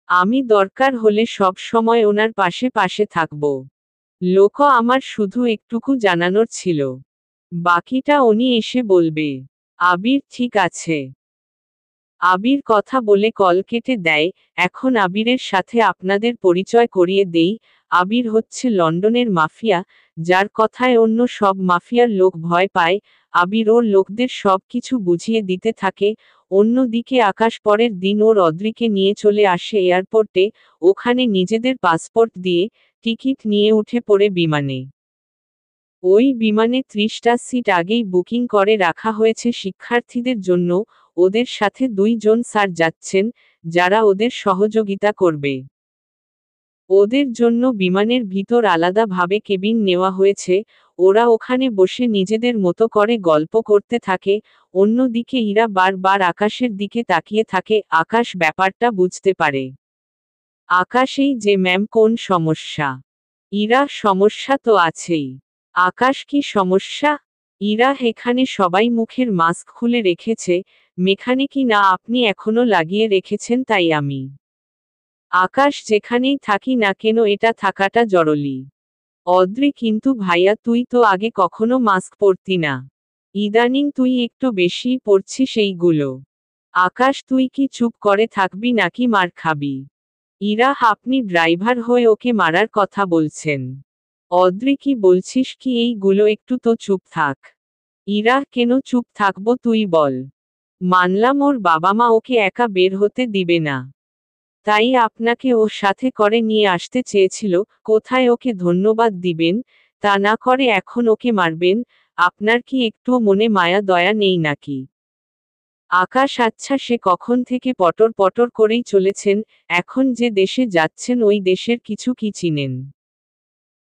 আমি দরকার হলে সব সময় ওনার পাশে পাশে থাকব। লোক আমার শুধু একটুকু জানানোর ছিল। বাকিটা উনি এসে বলবে। আবির ঠিক আছে। আবির কথা বলে কল কেটে দেয়। এখন আবিরের সাথে আপনাদের পরিচয় করিয়ে দেই। আবির হচ্ছে লন্ডনের মাফিয়া, যার কথায় অন্য সব মাফিয়ার লোক ভয় পায়। আবির ওর লোকদের সব কিছু বুঝিয়ে দিতে থাকে। অন্যদিকে আকাশ পরের দিন ওর অদ্রিকে নিয়ে চলে আসে এয়ারপোর্টে, ওখানে নিজেদের পাসপোর্ট দিয়ে টিকিট নিয়ে উঠে পড়ে বিমানে। ওই বিমানে 30টা সিট আগেই বুকিং করে রাখা হয়েছে শিক্ষার্থীদের জন্য। ওদের সাথে 2 জন স্যার যাচ্ছেন, যারা ওদের সহযোগিতা করবে। ওদের জন্য বিমানের ভিতর আলাদাভাবে কেবিন নেওয়া হয়েছে। ওরা ওখানে বসে নিজেদের মতো করে গল্প করতে থাকে। অন্যদিকে ইরা বারবার আকাশের দিকে তাকিয়ে থাকে, আকাশ ব্যাপারটা বুঝতে পারে। আকাশেই যে ম্যাম কোন সমস্যা? ইরা সমস্যা তো আছেই। আকাশ কি সমস্যা? ইরা এখানে সবাই মুখের মাস্ক খুলে রেখেছে, মেখানে কি না আপনি এখনো লাগিয়ে রেখেছেন তাই আমি। আকাশ যেখানেই থাকি না কেন এটা থাকাটা জরুরি। অদ্রি কিন্তু ভাইয়া তুই তো আগে কখনো মাস্ক পরতি না। ইদানিং তুই একটু বেশিই পরছিস এইগুলো। আকাশ তুই কি চুপ করে থাকবি নাকি মার খাবি? ইরা আপনি ড্রাইভার হয়ে ওকে মারার কথা বলছেন। অদ্রি কি বলছিস কি এইগুলো একটু তো চুপ থাক। ইরা কেন চুপ থাকবো তুই বল। মানলাম ওর বাবা মা ওকে একা বের হতে দিবে না। তাই আপনাকে ওর সাথে করে নিয়ে আসতে চেয়েছিল, কোথায় ওকে ধন্যবাদ দিবেন, তা না করে এখন ওকে মারবেন, আপনার কি একটুও মনে মায়া দয়া নেই নাকি? আকাশ আচ্ছা সে কখন থেকে পটর পটর করেই চলেছেন, এখন যে দেশে যাচ্ছেন ওই দেশের কিছু কি চিনেন?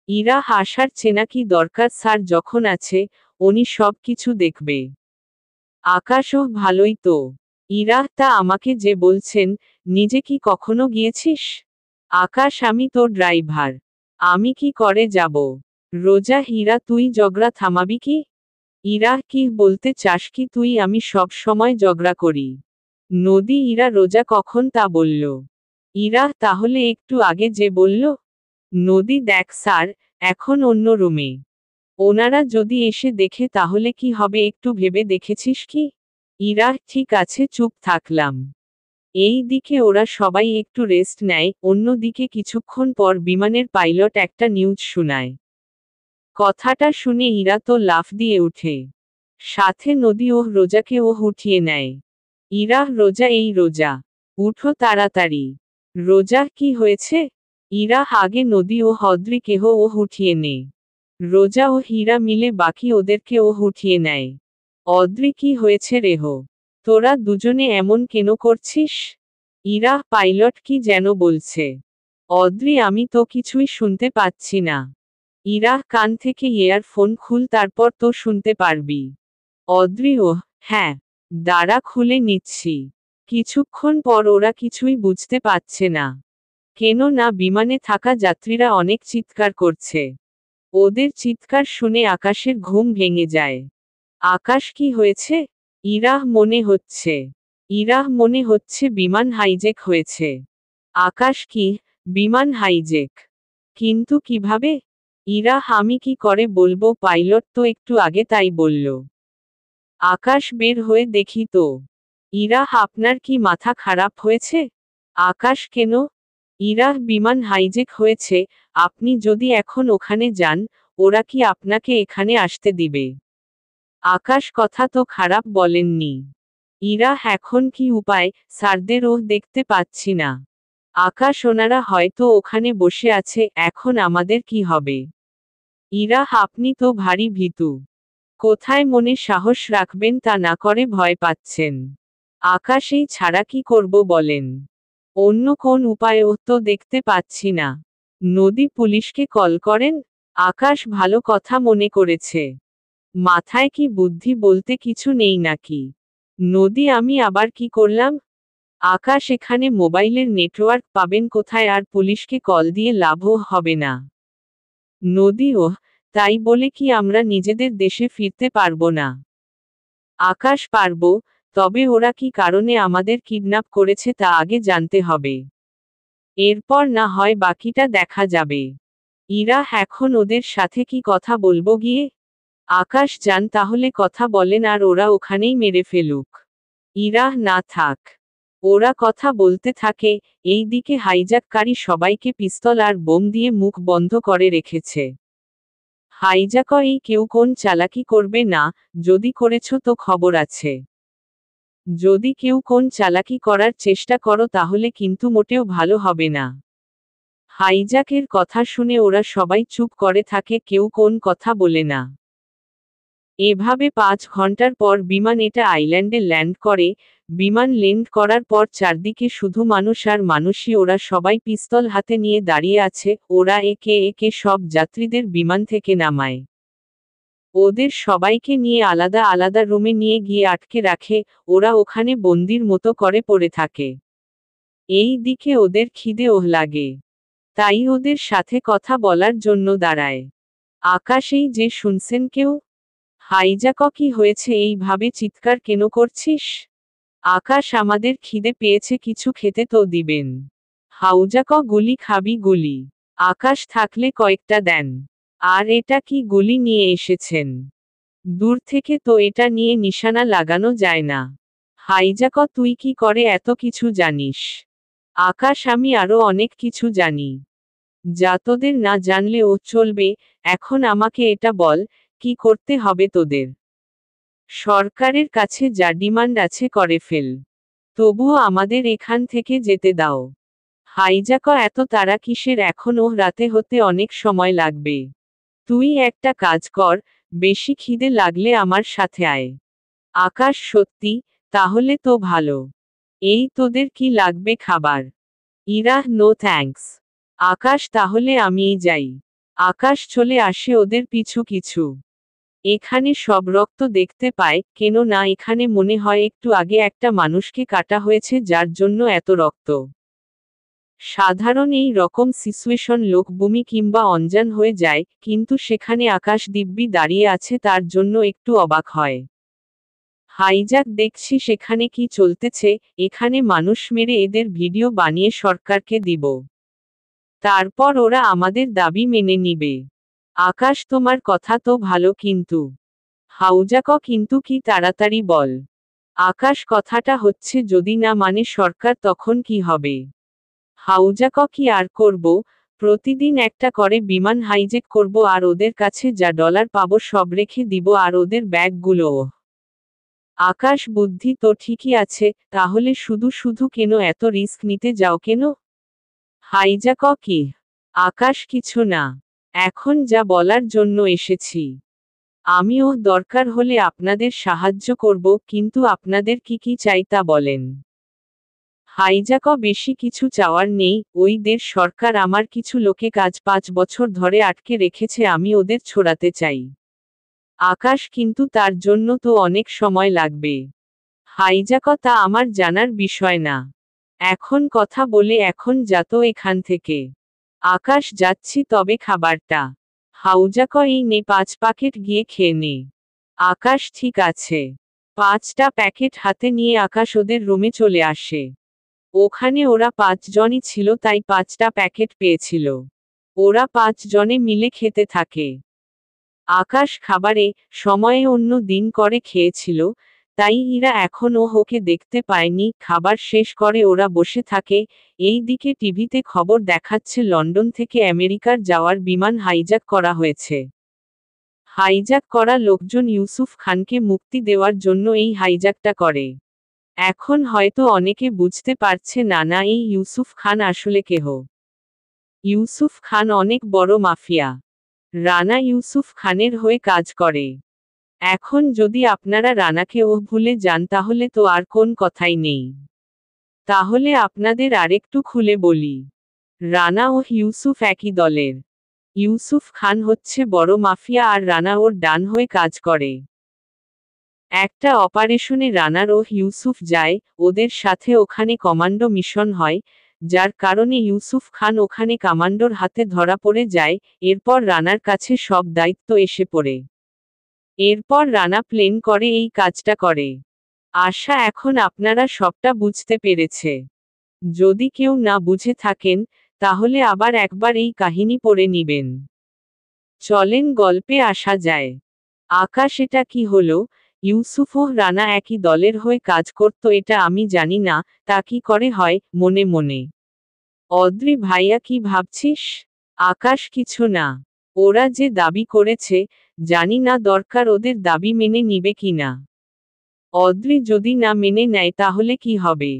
ইরা আসার চেনা কি দরকার স্যার যখন আছে, উনি সব কিছু দেখবে। আকাশও ভালোই তো। ইরা তা আমাকে যে বলছেন, নিজে কি কখনো গিয়েছিস? আকাশ আমি তো ড্রাইভার। আমি কি করে যাব? রোজা হীরা তুই ঝগড়া থামাবি কি? ইরা, কি বলতে চাস কি তুই? আমি সব সময় ঝগড়া করি। নদী, ইরা, রোজা কখন তা বলল? ইরা, তাহলে একটু আগে যে বলল। নদী, দেখ স্যার, এখন অন্য রুমে। ওনারা যদি এসে দেখে তাহলে কি হবে একটু ভেবে দেখেছিস কি? ইরা, ঠিক আছে, চুপ থাকলাম। এই দিকে ওরা সবাই একটু রেস্ট নেয়, অন্যদিকে কিছুক্ষণ পর বিমানের পাইলট একটা নিউজ শোনায়। কথাটা শুনে ইরা তো লাফ দিয়ে উঠে। সাথে নদী ও রোজাকে উঠিয়ে নেয়। ইরা, রোজা, এই রোজা, উঠো তাড়াতাড়ি। রোজা, কি হয়েছে? ইরা, আগে নদী ও হদ্রিকেহ উঠিয়ে নে। রোজা ও হীরা মিলে বাকি ওদেরকে উঠিয়ে নেয়। অদ্রি, কি হয়েছে রেহ? তোরা দুজনে এমন কেন করছিস? ইরা, পাইলট কি যেন বলছে। অদ্রি, আমি তো কিছুই শুনতে পাচ্ছি না। ইরা, কান থেকে ইয়ারফোন খুল, তারপর তো শুনতে পারবি। অদ্রি, ওহ হ্যাঁ, দাঁড়া, খুলে নিচ্ছি। কিছুক্ষণ পর ওরা কিছুই বুঝতে পারছে না। কেন না বিমানে থাকা যাত্রীরা অনেক চিৎকার করছে। ওদের চিৎকার শুনে আকাশের ঘুম ভেঙে যায়। আকাশ, কি হয়েছে? ইরাহ, মনে হচ্ছে বিমান হাইজ্যাক হয়েছে। আকাশ, কি? বিমান হাইজ্যাক? কিন্তু কিভাবে? ইরাহ, আমি কি করে বলবো, পাইলট তো একটু আগে তাই বলল। আকাশ, বের হয়ে দেখি তো। ইরাহ, আপনার কি মাথা খারাপ হয়েছে? আকাশ, কেন? ইরাহ, বিমান হাইজ্যাক হয়েছে, আপনি যদি এখন ওখানে যান, ওরা কি আপনাকে এখানে আসতে দিবে? আকাশ, কথা তো খারাপ বলেননি। ইরাহ, এখন কি উপায়? স্যারদের দেখতে পাচ্ছি না। আকাশ, ওনারা হয়তো ওখানে বসে আছে, এখন আমাদের কি হবে? ইরাহ, আপনি তো ভারী ভীতু। কোথায় মনে সাহস রাখবেন তা না করে ভয় পাচ্ছেন। আকাশ, এই ছাড়া কি করব বলেন? অন্য কোন উপায় তো দেখতে পাচ্ছি না। নদী, পুলিশকে কল করেন। আকাশ, ভালো কথা মনে করেছে। মাথায় কি বুদ্ধি বলতে কিছু নেই নাকি? নদী, আমি আবার কি করলাম? আকাশ, এখানে মোবাইলের নেটওয়ার্ক পাবেন কোথায়, আর পুলিশকে কল দিয়ে লাভও হবে না। নদী, ওহ, তাই বলে কি আমরা নিজেদের দেশে ফিরতে পারবো না? আকাশ, পারবো, তবে ওরা কি কারণে আমাদের কিডন্যাপ করেছে তা আগে জানতে হবে। এরপর না হয় বাকিটা দেখা যাবে। ইরাহ, এখন ওদের সাথে কি কথা বলবো গিয়ে? আকাশ, যান তাহলে কথা বলেন আর ওরা ওখানেই মেরে ফেলুক। ইরাহ, না থাক। ওরা কথা বলতে থাকে, এই দিকে হাইজ্যাককারী সবাইকে পিস্তল আর বোম দিয়ে মুখ বন্ধ করে রেখেছে। হাইজ্যাকই কেউ কোন চালাকি করবে না, যদি করেছ তো খবর আছে। যদি কেউ কোন চালাকি করার চেষ্টা করো তাহলে কিন্তু মোটেও ভালো হবে না। হাইজ্যাকের কথা শুনে ওরা সবাই চুপ করে থাকে, কেউ কোন কথা বলে না। এভাবে 5 ঘন্টার পর বিমান এটা আইল্যান্ডে ল্যান্ড করে। বিমান ল্যান্ড করার পর চারদিকে শুধু মানুষ আর মানুষই, ওরা সবাই পিস্তল হাতে নিয়ে দাঁড়িয়ে আছে, ওরা একে একে সব যাত্রীদের বিমান থেকে নামায়। ওদের সবাইকে নিয়ে আলাদা আলাদা রুমে নিয়ে গিয়ে আটকে রাখে, ওরা ওখানে বন্দির মতো করে পড়ে থাকে। এই দিকে ওদের খিদে লাগে। তাই ওদের সাথে কথা বলার জন্য দাঁড়ায়। আকাশেই যে শুনছেন কেউ? হাইজ্যাক, কি হয়েছে এইভাবে চিৎকার কেন করছিস? আকাশ, আমাদের খিদে পেয়েছে, কিছু খেতে তো দিবেন। হাউজাক, গুলি খাবি? গুলি? আকাশ, থাকলে কয়েকটা দেন। আর এটা কি গুলি নিয়ে এসেছেন? দূর থেকে তো এটা নিয়ে নিশানা লাগানো যায় না। হাইজ্যাক, তুই কি করে এত কিছু জানিস? আকাশ, আমি আরো অনেক কিছু জানি, যা তোদের না জানলেও চলবে। এখন আমাকে এটা বল, কি করতে হবে তোদের? সরকারের কাছে যা ডিমান্ড আছে করে ফেল। তবুও আমাদের এখান থেকে যেতে দাও। হাইজ্যাক, এত তাড়া কিসের? এখনও রাতে হতে অনেক সময় লাগবে। তুই একটা কাজ কর, বেশি খিদে লাগলে আমার সাথে আয়। আকাশ, সত্যি? তাহলে তো ভালো। এই তোদের কি লাগবে খাবার? ইরাহ, নো থ্যাঙ্কস। আকাশ, তাহলে আমিই যাই। আকাশ চলে আসে ওদের পিছু কিছু। এখানে সব রক্ত দেখতে পায়, কেন না এখানে মনে হয় একটু আগে একটা মানুষকে কাটা হয়েছে, যার জন্য এত রক্ত। সাধারণ এই রকম সিচুয়েশন লোক বমি কিংবা অঞ্জান হয়ে যায়, কিন্তু সেখানে আকাশ দিব্যি দাঁড়িয়ে আছে তার জন্য একটু অবাক হয়। হাইজ্যাক দেখছি সেখানে কি চলতেছে, এখানে মানুষ মেরে এদের ভিডিও বানিয়ে সরকারকে দিব। তারপর ওরা আমাদের দাবি মেনে নিবে। আকাশ তোমার কথা তো ভালো কিন্তু। হাউজাক কিন্তু কি তাড়াতাড়ি বল। আকাশ কথাটা হচ্ছে যদি না মানে সরকার তখন কি হবে? হাউজাক কি আর করব, প্রতিদিন একটা করে বিমান হাইজ্যাক করব আর ওদের কাছে যা ডলার পাবো সব রেখে দিব আর ওদের ব্যাগগুলোও। আকাশ বুদ্ধি তো ঠিকই আছে, তাহলে শুধু শুধু কেন এত রিস্ক নিতে যাও কেন? হাইজ্যাক কি? আকাশ কিছু না। এখন যা বলার জন্য এসেছি। আমিও দরকার হলে আপনাদের সাহায্য করব, কিন্তু আপনাদের কি কি চাই তা বলেন। হাইজ্যাক বেশি কিছু চাওয়ার নেই, ওই দেশ সরকার আমার কিছু লোকে কাজ 5 বছর ধরে আটকে রেখেছে, আমি ওদের ছড়াতে চাই। আকাশ কিন্তু তার জন্য তো অনেক সময় লাগবে। হাইজ্যাক তা আমার জানার বিষয় না। এখন কথা বলে এখন যা তো এখান থেকে। আকাশ যাচ্ছি, তবে খাবারটা। হাউজাক এই নে 5 প্যাকেট গিয়ে খেয়ে নে। আকাশ ঠিক আছে। 5টা প্যাকেট হাতে নিয়ে আকাশ ওদের রুমে চলে আসে। ওখানে ওরা 5 জনই ছিল, তাই 5টা প্যাকেট পেয়েছিল। ওরা 5 জনে মিলে খেতে থাকে। আকাশ খাবারে সময়ে অন্য দিন করে খেয়েছিল, তাই এরা এখনও ওকে দেখতে পায়নি। খাবার শেষ করে ওরা বসে থাকে। এই দিকে টিভিতে খবর দেখাচ্ছে লন্ডন থেকে আমেরিকার যাওয়ার বিমান হাইজ্যাক করা হয়েছে। হাইজ্যাক করা লোকজন ইউসুফ খানকে মুক্তি দেওয়ার জন্য এই হাইজ্যাকটা করে। এখন হয়তো অনেকে বুঝতে পারছে না না এই ইউসুফ খান আসলে কেহ। ইউসুফ খান অনেক বড় মাফিয়া। রানা ইউসুফ খানের হয়ে কাজ করে। এখন যদি আপনারা রানাকে ভুলে যান তাহলে তো আর কোন কথাই নেই। তাহলে আপনাদের আরেকটু খুলে বলি, রানা ও ইউসুফ একই দলের। ইউসুফ খান হচ্ছে বড় মাফিয়া আর রানা ওর ডান হয়ে কাজ করে। একটা অপারেশনে রানার ও ইউসুফ যায়, ওদের সাথে ওখানে কমান্ডো মিশন হয়, যার কারণে ইউসুফ খান ওখানে কমান্ডোর হাতে ধরা পড়ে যায়। এরপর রানার কাছে সব দায়িত্ব এসে পড়ে। এরপর রানা প্ল্যান করে এই কাজটা করে। আশা এখন আপনারা সবটা বুঝতে পেরেছে। যদি কেউ না বুঝে থাকেন, তাহলে আবার একবার এই কাহিনী পড়ে নিবেন। চলেন গল্পে আসা যায়। আকাশ এটা কি হলো? ইউসুফ ও রানা একই দলের হয়ে কাজ করত এটা আমি জানি না, তা কি করে হয়? মনে মনে অদ্রি ভাইয়া কি ভাবছিস? আকাশ কিছু না। ওরা যে দাবি করেছে, জানি না দরকার ওদের দাবি মেনে নিবে কিনা। অদ্রি যদি না মেনে নেয় তাহলে কি হবে?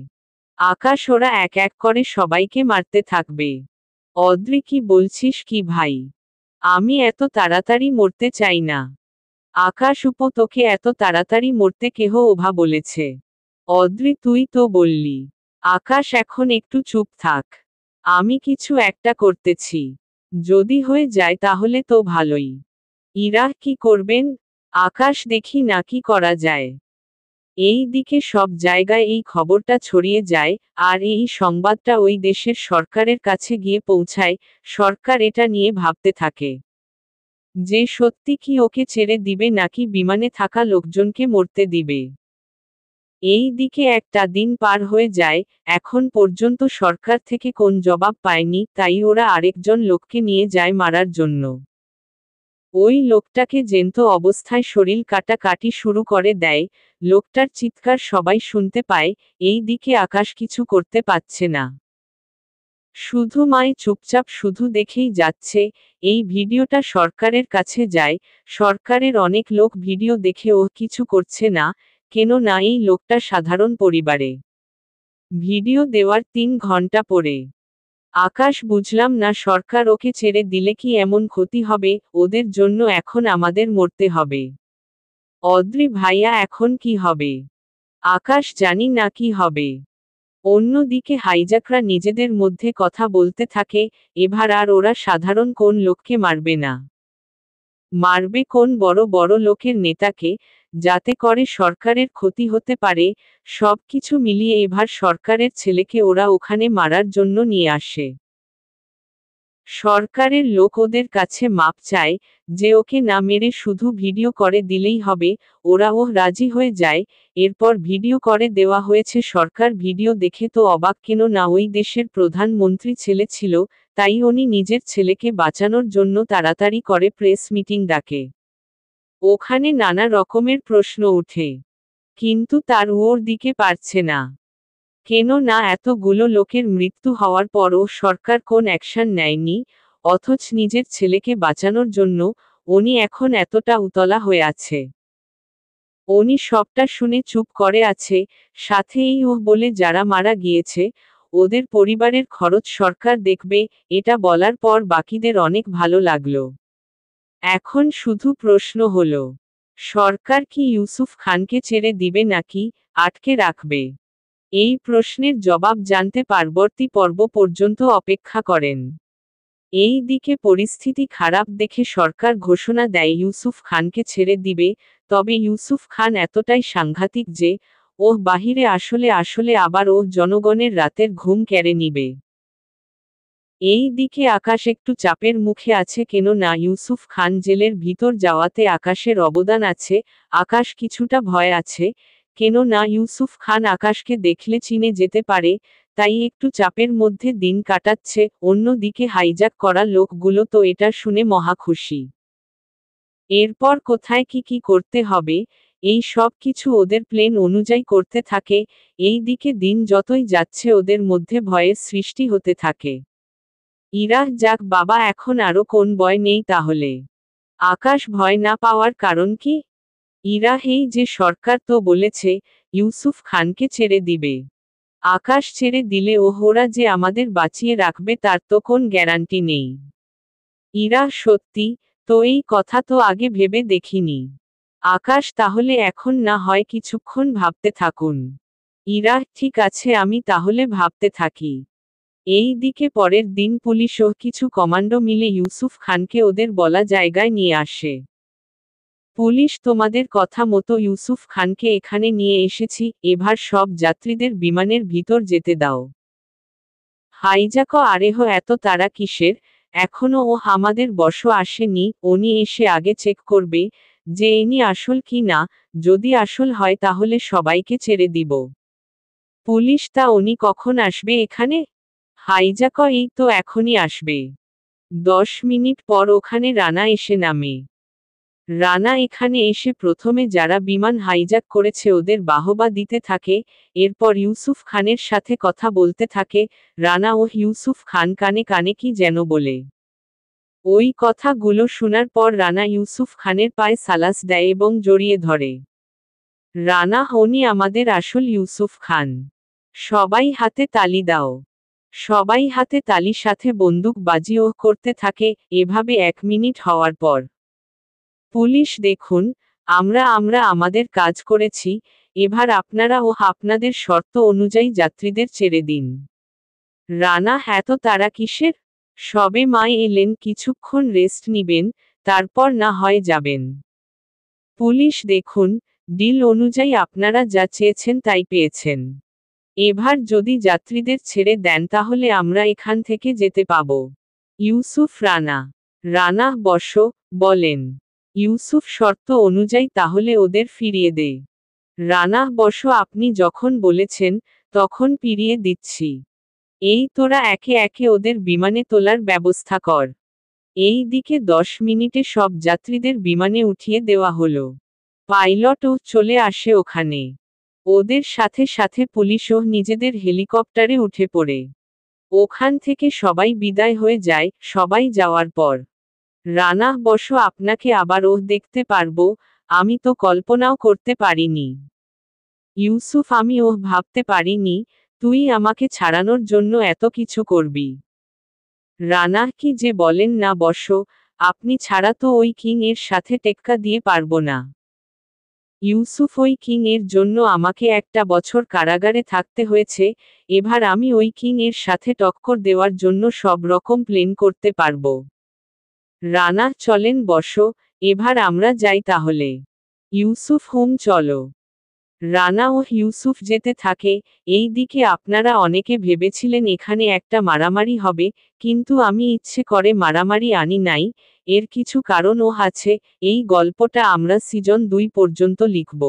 আকাশ ওরা এক এক করে সবাইকে মারতে থাকবে। অদ্রি কি বলছিস কি ভাই? আমি এত তাড়াতাড়ি মরতে চাই না। আকাশ তোকে এত তাড়াতাড়ি মরতে কেহ ওভা বলেছে? অদ্রি তুই তো বললি। আকাশ এখন একটু চুপ থাক। আমি কিছু একটা করতেছি। যদি হয়ে যায় তাহলে তো ভালোই। ইরা কি করবেন? আকাশ দেখি না কি করা যায়। এই দিকে সব জায়গায় এই খবরটা ছড়িয়ে যায়, আর এই সংবাদটা ওই দেশের সরকারের কাছে গিয়ে পৌঁছায়। সরকার এটা নিয়ে ভাবতে থাকে যে সত্যি কি ওকে ছেড়ে দিবে নাকি বিমানে থাকা লোকজনকে মরতে দিবে। এই দিকে একটা দিন পার হয়ে যায়, এখন পর্যন্ত সরকার থেকে কোন জবাব পায়নি, তাই ওরা আরেকজন লোককে নিয়ে যায় মারার জন্য। ওই লোকটাকে জ্যান্ত অবস্থায় শরীর কাটাকাটি শুরু করে দেয়। লোকটার চিৎকার সবাই শুনতে পায়। এই দিকে আকাশ কিছু করতে পারছে না। শুধু মায় চুপচাপ শুধু দেখেই যাচ্ছে। এই ভিডিওটা সরকারের কাছে যায়। সরকারের অনেক লোক ভিডিও দেখে ও কিছু করছে না, কেন না এই লোকটা সাধারণ পরিবারে। ভিডিও দেওয়ার 3 ঘন্টা পরে আকাশ বুঝলাম না সরকার ওকে ছেড়ে দিলে কি এমন ক্ষতি হবে, ওদের জন্য এখন আমাদের মরতে হবে। অদ্রি ভাইয়া এখন কি হবে? আকাশ জানি না কি হবে। অন্যদিকে হাইজ্যাকরা নিজেদের মধ্যে কথা বলতে থাকে, এবার আর ওরা সাধারণ কোন লোককে মারবে না। মারবে কোন বড় বড় লোকের নেতাকে, যাতে করে সরকারের ক্ষতি হতে পারে। সবকিছু মিলিয়ে এবার সরকারের ছেলেকে ওরা ওখানে মারার জন্য নিয়ে আসে। সরকারের লোক ওদের কাছে মাপ চায় যে ওকে না মেরে শুধু ভিডিও করে দিলেই হবে। ওরাও রাজি হয়ে যায়। এরপর ভিডিও করে দেওয়া হয়েছে। সরকার ভিডিও দেখে তো অবাক, কেন না ওই দেশের প্রধানমন্ত্রী ছেলে ছিল, তাই উনি নিজের ছেলেকে বাঁচানোর জন্য তাড়াতাড়ি করে প্রেস মিটিং ডাকে। ওখানে নানা রকমের প্রশ্ন ওঠে, কিন্তু তার ওর দিকে পারছে না। কেন না এতগুলো লোকের মৃত্যু হওয়ার পরও সরকার কোন অ্যাকশন নেয়নি, অথচ নিজের ছেলেকে বাঁচানোর জন্য উনি এখন এতটা উতলা হয়ে আছে। উনি সবটা শুনে চুপ করে আছে। সাথে এই বলে যারা মারা গিয়েছে ওদের পরিবারের খরচ সরকার দেখবে, এটা বলার পর বাকিদের অনেক ভালো লাগলো। এখন শুধু প্রশ্ন হলো, সরকার কি ইউসুফ খানকে ছেড়ে দিবে নাকি আটকে রাখবে? এই প্রশ্নের জবাব জানতে পরবর্তী পর্ব পর্যন্ত অপেক্ষা করেন। এই দিকে পরিস্থিতি খারাপ দেখে সরকার ঘোষণা দেয় ইউসুফ খানকে ছেড়ে দিবে। তবে ইউসুফ খান এতটাই সাংঘাতিক যে বাহিরে আসলে আবার জনগণের রাতের ঘুম কেড়ে নিবে। এই দিকে আকাশ একটু চাপের মুখে আছে, কেন না ইউসুফ খান জেলের ভিতর যাওয়াতে আকাশের অবদান আছে। আকাশ কিছুটা ভয় আছে, কেন না ইউসুফ খান আকাশকে দেখলে চিনে যেতে পারে, তাই একটু চাপের মধ্যে দিন কাটাচ্ছে। অন্যদিকে হাইজ্যাক করা লোকগুলো তো এটা শুনে মহা খুশি। এরপর কোথায় কি করতে হবে এই সব কিছু ওদের প্ল্যান অনুযায়ী করতে থাকে। এই দিকে দিন যতই যাচ্ছে ওদের মধ্যে ভয়ের সৃষ্টি হতে থাকে। ইরাহ, যাক বাবা, এখন আরো কোন ভয় নেই তাহলে। আকাশ, ভয় না পাওয়ার কারণ কি? ইরাহ, এই যে সরকার তো বলেছে ইউসুফ খানকে ছেড়ে দিবে। আকাশ, ছেড়ে দিলে ওরা যে আমাদের বাঁচিয়ে রাখবে তার তো কোন গ্যারান্টি নেই। ইরাহ, সত্যি তো? এই কথা তো আগে ভেবে দেখিনি। আকাশ, তাহলে এখন না হয় কিছুক্ষণ ভাবতে থাকুন। ইরাহ, ঠিক আছে, আমি তাহলে ভাবতে থাকি। এই দিকে পরের দিন পুলিশ ও কিছু কমান্ডো মিলে ইউসুফ খানকে ওদের বলা জায়গায় নিয়ে আসে। পুলিশ তোমাদের কথা মতো ইউসুফ খানকে এখানে নিয়ে এসেছি, এবার সব যাত্রীদের বিমানের ভিতর যেতে দাও। হাইজাক, আরেহ, এত তাড়া কিসের? এখনো আমাদের বশ আসেনি, উনি এসে আগে চেক করবে যে ইনি আসল কি না। যদি আসল হয় তাহলে সবাইকে ছেড়ে দিব। পুলিশ, তা উনি কখন আসবে এখানে? হাইজাক, এই তো এখনই আসবে। 10 মিনিট পর ওখানে রানা এসে নামে। রানা এখানে এসে প্রথমে যারা বিমান হাইজ্যাক করেছে ওদের বাহবা দিতে থাকে। এরপর ইউসুফ খানের সাথে কথা বলতে থাকে। রানা ইউসুফ খান কানে কানে কি যেন বলে। ওই কথাগুলো শোনার পর রানা ইউসুফ খানের পায়ে সালাস দেয় এবং জড়িয়ে ধরে। রানা, উনি আমাদের আসল ইউসুফ খান। সবাই হাতে তালি দাও। সবাই হাতে তালি সাথে বন্দুক বাজিও করতে থাকে। এভাবে 1 মিনিট হওয়ার পর পুলিশ, দেখুন, আমরা আমাদের কাজ করেছি, এবার আপনারা আপনাদের শর্ত অনুযায়ী যাত্রীদের ছেড়ে দিন। রানা, এত তারা কিসের? সবে মাই এলেন, কিছুক্ষণ রেস্ট নিবেন, তারপর না হয় যাবেন। পুলিশ, দেখুন, ডিল অনুযায়ী আপনারা যা চেয়েছেন তাই পেয়েছেন। এবার যদি যাত্রীদের ছেড়ে দেন তাহলে আমরা এখান থেকে যেতে পাব। ইউসুফ, রানা। রানা, বসো, বলেন। ইউসুফ, শর্ত অনুযায়ী তাহলে ওদের ফিরিয়ে দে। রানা, বসো, আপনি যখন বলেছেন তখন ফিরিয়ে দিচ্ছি। এই তোরা একে একে ওদের বিমানে তোলার ব্যবস্থা কর। এই দিকে 10 মিনিটে সব যাত্রীদের বিমানে উঠিয়ে দেওয়া হলো। পাইলটও চলে আসে ওখানে। ওদের সাথে সাথে পুলিশও নিজেদের হেলিকপ্টারে উঠে পড়ে। ওখান থেকে সবাই বিদায় হয়ে যায়। সবাই যাওয়ার পর রানা, বসো, আপনাকে আবার দেখতে পারবো, আমি তো কল্পনাও করতে পারিনি। ইউসুফ, আমি ভাবতে পারিনি তুই আমাকে ছাড়ানোর জন্য এত কিছু করবি। রানা, কি যে বলেন না, বসো, আপনি ছাড়া তো ওই কিং এর সাথে টেক্কা দিয়ে পারবো না। ইউসুফ, ওই কিং এর জন্য আমাকে 1 বছর কারাগারে থাকতে হয়েছে, এবার আমি ওই কিং এর সাথে টক্কর দেওয়ার জন্য সব রকম প্ল্যান করতে পারবো। রানা, চলেন, বসো, এবার আমরা যাই তাহলে। ইউসুফ হুম চলো। রানা ও ইউসুফ যেতে থাকে। এই দিকে আপনারা অনেকে ভেবেছিলেন এখানে একটা মারামারি হবে, কিন্তু আমি ইচ্ছে করে মারামারি আনি নাই, এর কিছু কারণও আছে। এই গল্পটা আমরা সিজন 2 পর্যন্ত লিখব।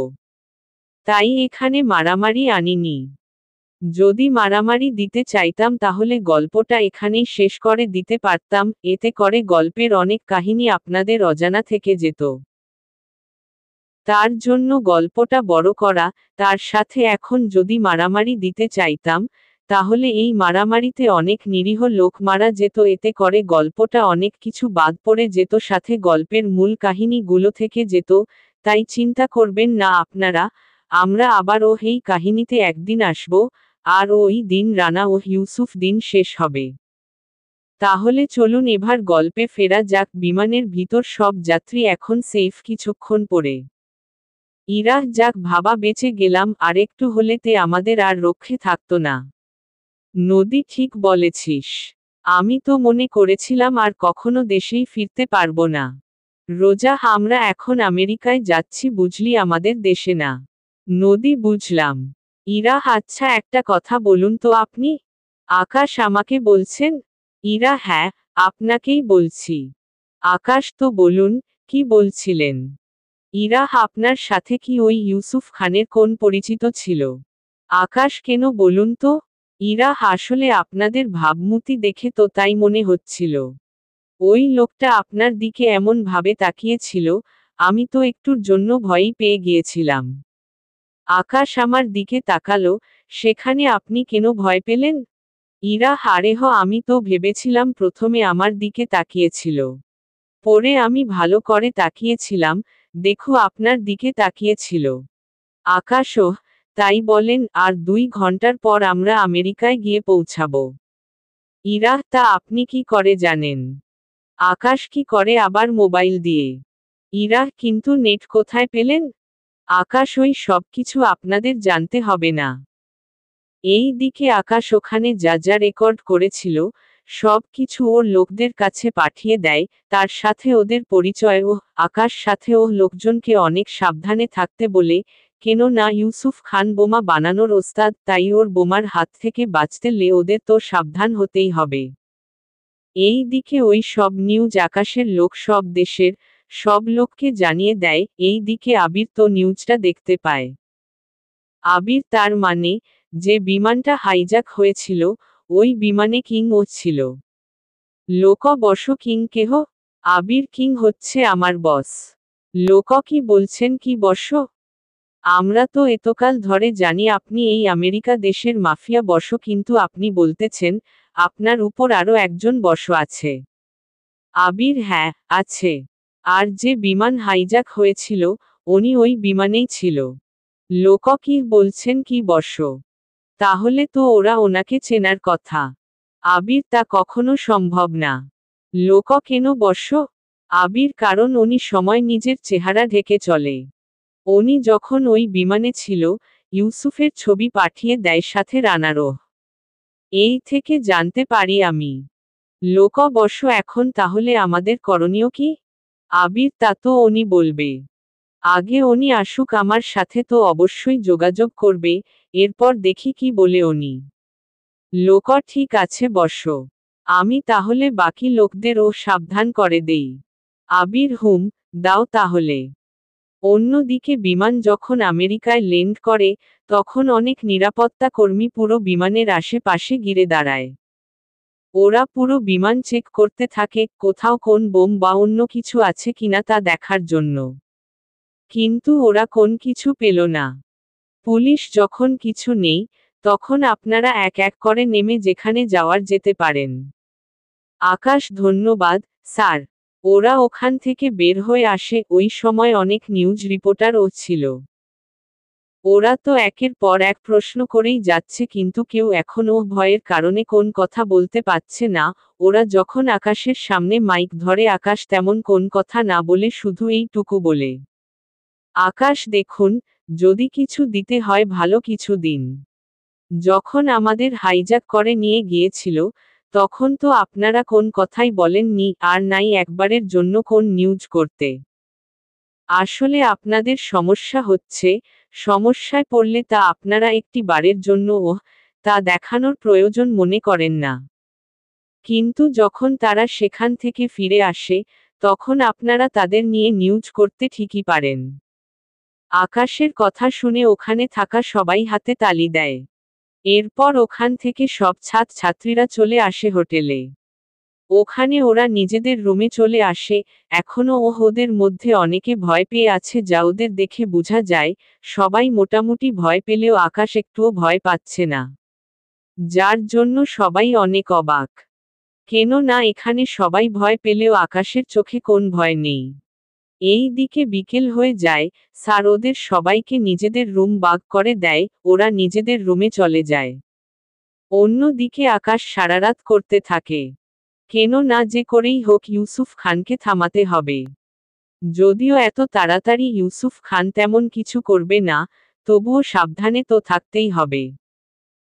তাই এখানে মারামারি আনিনি। যদি মারামারি দিতে চাইতাম তাহলে গল্পটা এখানেই শেষ করে দিতে পারতাম, এতে করে গল্পের অনেক কাহিনী আপনাদের অজানা থেকে যেত। তার জন্য গল্পটা বড় করা, তার সাথে এখন যদি মারামারি দিতে চাইতাম, তাহলে এই মারামারিতে অনেক নিরীহ লোক মারা যেত, এতে করে গল্পটা অনেক কিছু বাদ পড়ে যেত, সাথে গল্পের মূল কাহিনীগুলো থেকে যেত। তাই চিন্তা করবেন না আপনারা, আমরা আবারও এই কাহিনীতে একদিন আসব, আর ওই দিন রানা ও ইউসুফ দিন শেষ হবে। তাহলে চলুন এবার গল্পে ফেরা যাক। বিমানের ভিতর সব যাত্রী এখন সেফ কিছুক্ষণ পরে। ইরা, যাক ভাবা বেঁচে গেলাম, আরেকটু হলেতে আমাদের আর রক্ষে থাকতো না। নদী, ঠিক বলেছিস। আমি তো মনে করেছিলাম আর কখনো দেশেই ফিরতে পারবো না। রোজা, আমরা এখন আমেরিকায় যাচ্ছি বুঝলি, আমাদের দেশে না। নদী, বুঝলাম। ইরা, আচ্ছা একটা কথা বলুন তো আপনি? আকাশ আমাকে বলছেন? ইরা, হ্যাঁ, আপনাকেই বলছি। আকাশ, তো বলুন, কি বলছিলেন? ইরা, আপনার সাথে কি ওই ইউসুফ খানের কোন পরিচিত ছিল? আকাশ, কেন বলুন তো? ইরা, আসলে আপনাদের ভাবমূর্তি দেখে তো তাই মনে হচ্ছিল। ওই লোকটা আপনার দিকে এমন ভাবে তাকিয়েছিল, আমি তো একটুর জন্য ভয়ই পেয়ে গিয়েছিলাম। আকাশ আমার দিকে তাকালো, সেখানে আপনি কেন ভয় পেলেন? ইরা, আরে আমি তো ভেবেছিলাম প্রথমে আমার দিকে তাকিয়েছিল। পরে আমি ভালো করে তাকিয়েছিলাম, দেখো আপনার দিকে তাকিয়েছিল। আকাশও, তাই বলেন, আর 2 ঘন্টার পর আমরা আমেরিকায় গিয়ে পৌঁছাবো। ইরা, তা আপনি কি করে জানেন? আকাশ, কি করে আবার মোবাইল দিয়ে? ইরা, কিন্তু নেট কোথায় পেলেন? আকাশ, ওই সব কিছু আপনাদের জানতে হবে না। এই দিকে আকাশ ওখানে যা যা রেকর্ড করেছিল, সব কিছু ওর লোকদের কাছে পাঠিয়ে দেয়, তার সাথে ওদের পরিচয় ও আকাশ সাথে ও লোকজনকে অনেক সাবধানে থাকতে বলে, কেন না ইউসুফ খান বোমা বানানোর ওস্তাদ, তাই ওর বোমার হাত থেকে বাঁচতে লে ওদের তো সাবধান হতেই হবে। এই দিকে ওই সব নিউজ আকাশের লোক সব দেশের সব লোককে জানিয়ে দেয়। এই দিকে আবির তো নিউজটা দেখতে পায়। আবির, তার মানে, যে বিমানটা হাইজ্যাক হয়েছিল, ওই বিমানে কিং ও ছিল। লোক বস, কিং কেহ? আবির, কিং হচ্ছে আমার বস। লোক, কি বলছেন, কি বস? আমরা তো এতকাল ধরে জানি আপনি এই আমেরিকা দেশের মাফিয়া বস, কিন্তু আপনি বলতেছেন আপনার উপর আরো একজন বস আছে। আবির, হ্যাঁ, আছে। আর যে বিমান হাইজ্যাক হয়েছিল, উনি ওই বিমানেই ছিল। লোক, কি বলছেন, কি বস? তাহলে তো ওরা ওনাকে চেনার কথা। আবির, তা কখনো সম্ভব না। লোক, কেন বস? আবির, কারণ উনি সময় নিজের চেহারা ঢেকে চলে। উনি যখন ওই বিমানে ছিল, ইউসুফের ছবি পাঠিয়ে দেয় সাথে রানারও। এই থেকে জানতে পারি আমি। লোক, বস, এখন তাহলে আমাদের করণীয় কি? আবির, তা তো উনি বলবে। আগে উনি আসুক, আমার সাথে তো অবশ্যই যোগাযোগ করবে, এরপর দেখি কি বলে উনি। লোক, ঠিক আছে বস। আমি তাহলে বাকি লোকদেরও সাবধান করে দেই। আবির, হুম, দাও তাহলে। অন্যদিকে বিমান যখন আমেরিকায় ল্যান্ড করে, তখন অনেক নিরাপত্তা কর্মী পুরো বিমানের আশেপাশে ঘিরে দাঁড়ায়। ওরা পুরো বিমান চেক করতে থাকে, কোথাও কোন বোম বা অন্য কিছু আছে কিনা তা দেখার জন্য। কিন্তু ওরা কোন কিছু পেল না। পুলিশ যখন কিছু নেই, তখন আপনারা এক এক করে নেমে যেখানে যাওয়ার যেতে পারেন। আকাশ, ধন্যবাদ, স্যার। ওরা ওখান থেকে বের হয়ে আসে, ওই সময় অনেক নিউজ রিপোর্টারও ছিল। ওরা তো একের পর এক প্রশ্ন করেই যাচ্ছে, কিন্তু কেউ এখনও ভয়ের কারণে কোন কথা বলতে পারছে না। ওরা যখন আকাশের সামনে মাইক ধরে, আকাশ তেমন কোন কথা না বলে শুধু এইটুকু বলে, আকাশ দেখুন, যদি কিছু দিতে হয় ভালো কিছু দিন। যখন আমাদের হাইজ্যাক করে নিয়ে গিয়েছিল, তখন তো আপনারা কোন কথাই বলেননি, আর নাই একবারের জন্য কোন নিউজ করতে। আসলে আপনাদের সমস্যা হচ্ছে, সমস্যায় পড়লে তা আপনারা একটি বারের জন্য তা দেখানোর প্রয়োজন মনে করেন না। কিন্তু যখন তারা সেখান থেকে ফিরে আসে, তখন আপনারা তাদের নিয়ে নিউজ করতে ঠিকই পারেন। আকাশের কথা শুনে ওখানে থাকা সবাই হাতে তালি দেয়। এরপর ওখান থেকে সব ছাত্রীরা চলে আসে হোটেলে। ওখানে ওরা নিজেদের রুমে চলে আসে। এখনো ওদের মধ্যে অনেকে ভয় পেয়ে আছে, যা ওদের দেখে বোঝা যায়। সবাই মোটামুটি ভয় পেলেও আকাশ একটুও ভয় পাচ্ছে না, যার জন্য সবাই অনেক অবাক। কেন না এখানে সবাই ভয় পেলেও আকাশের চোখে কোন ভয় নেই। এই দিকে বিকেল হয়ে যায়, স্যার ওদের সবাইকে নিজেদের রুম ভাগ করে দেয়, ওরা নিজেদের রুমে চলে যায়। অন্যদিকে আকাশ সারারাত করতে থাকে। কেন না যে করেই হোক ইউসুফ খানকে থামাতে হবে। যদিও এত তাড়াতাড়ি ইউসুফ খান তেমন কিছু করবে না, তবুও সাবধানে তো থাকতেই হবে।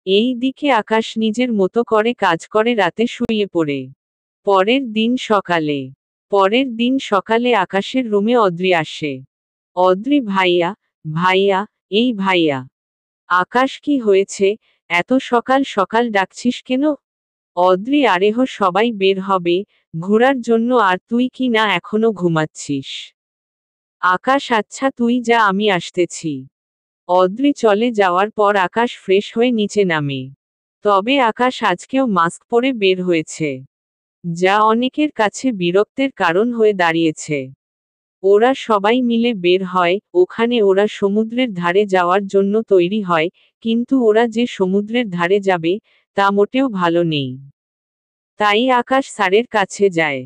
এই দিকে আকাশ নিজের মতো করে কাজ করে রাতে শুয়ে পড়ে। পরের দিন সকালে আকাশের রুমে অদ্রি আসে। অদ্রি, ভাইয়া, ভাইয়া, এই ভাইয়া। আকাশ, কি হয়েছে, এত সকাল সকাল ডাকছিস কেন? অদ্রি, আরেহ সবাই বের হবে ঘোরার জন্য, আর তুই কি না এখনো ঘুমাচ্ছিস? আকাশ, আচ্ছা তুই যা, আমি আসতেছি। অদ্রি চলে যাওয়ার পর আকাশ ফ্রেশ হয়ে নিচে নামে। তবে আকাশ আজকেও মাস্ক পরে বের হয়েছে, যা অনেকের কাছে বিরক্তের কারণ হয়ে দাঁড়িয়েছে। ওরা সবাই মিলে বের হয়, ওখানে ওরা সমুদ্রের ধারে যাওয়ার জন্য তৈরি হয়, কিন্তু ওরা যে সমুদ্রের ধারে যাবে, তা মোটেও ভালো নেই। তাই আকাশ স্যারের কাছে যায়।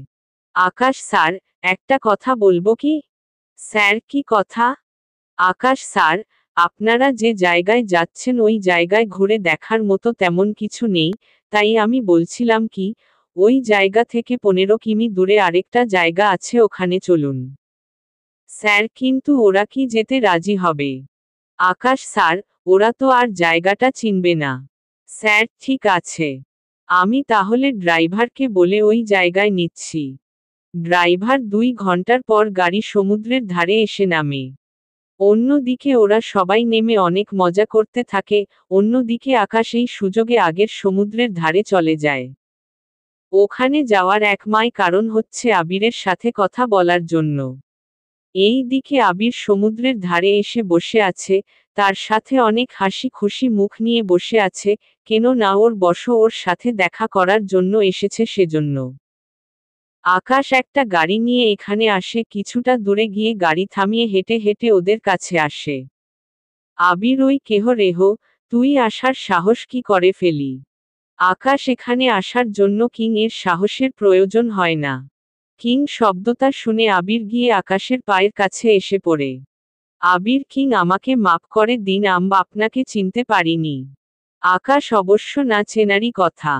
আকাশ, স্যার, একটা কথা বলবো কি? স্যার, কি কথা? আকাশ, স্যার, আপনারা যে জায়গায় যাচ্ছেন ওই জায়গায় ঘুরে দেখার মতো তেমন কিছু নেই, তাই আমি বলছিলাম কি, ওই জায়গা থেকে 15 কিমি দূরে আরেকটা জায়গা আছে, ওখানে চলুন। স্যার, কিন্তু ওরা কি যেতে রাজি হবে? আকাশ, স্যার, ওরা তো আর জায়গাটা চিনবে না। স্যার, ঠিক আছে, আমি তাহলে ড্রাইভারকে বলে ওই জায়গায় নিচ্ছি। ড্রাইভার 2 ঘন্টার পর গাড়ি সমুদ্রের ধারে এসে নামে। অন্যদিকে ওরা সবাই নেমে অনেক মজা করতে থাকে। অন্যদিকে আকাশ এই সুযোগে আগের সমুদ্রের ধারে চলে যায়। ওখানে যাওয়ার একমাই কারণ হচ্ছে আবিরের সাথে কথা বলার জন্য। এই দিকে আবির সমুদ্রের ধারে এসে বসে আছে, তার সাথে অনেক হাসি খুশি মুখ নিয়ে বসে আছে, কেন না ওর সাথে দেখা করার জন্য এসেছে সেজন্য। আকাশ একটা গাড়ি নিয়ে এখানে আসে, কিছুটা দূরে গিয়ে গাড়ি থামিয়ে হেঁটে হেঁটে ওদের কাছে আসে। আবির, ওই কেহ রেহ, তুই আসার সাহস কি করে ফেলি? আকাশ, এখানে আসার জন্য কিং এর সাহসের প্রয়োজন হয় না। কিং শব্দটা শুনে আবির গিয়ে আকাশের পায়ের কাছে এসে পড়ে। আবির, কিং, আমাকে মাফ করে দিন, আপনাকে চিনতে পারিনি। আকাশ, অবশ্য না চেনারই কথা।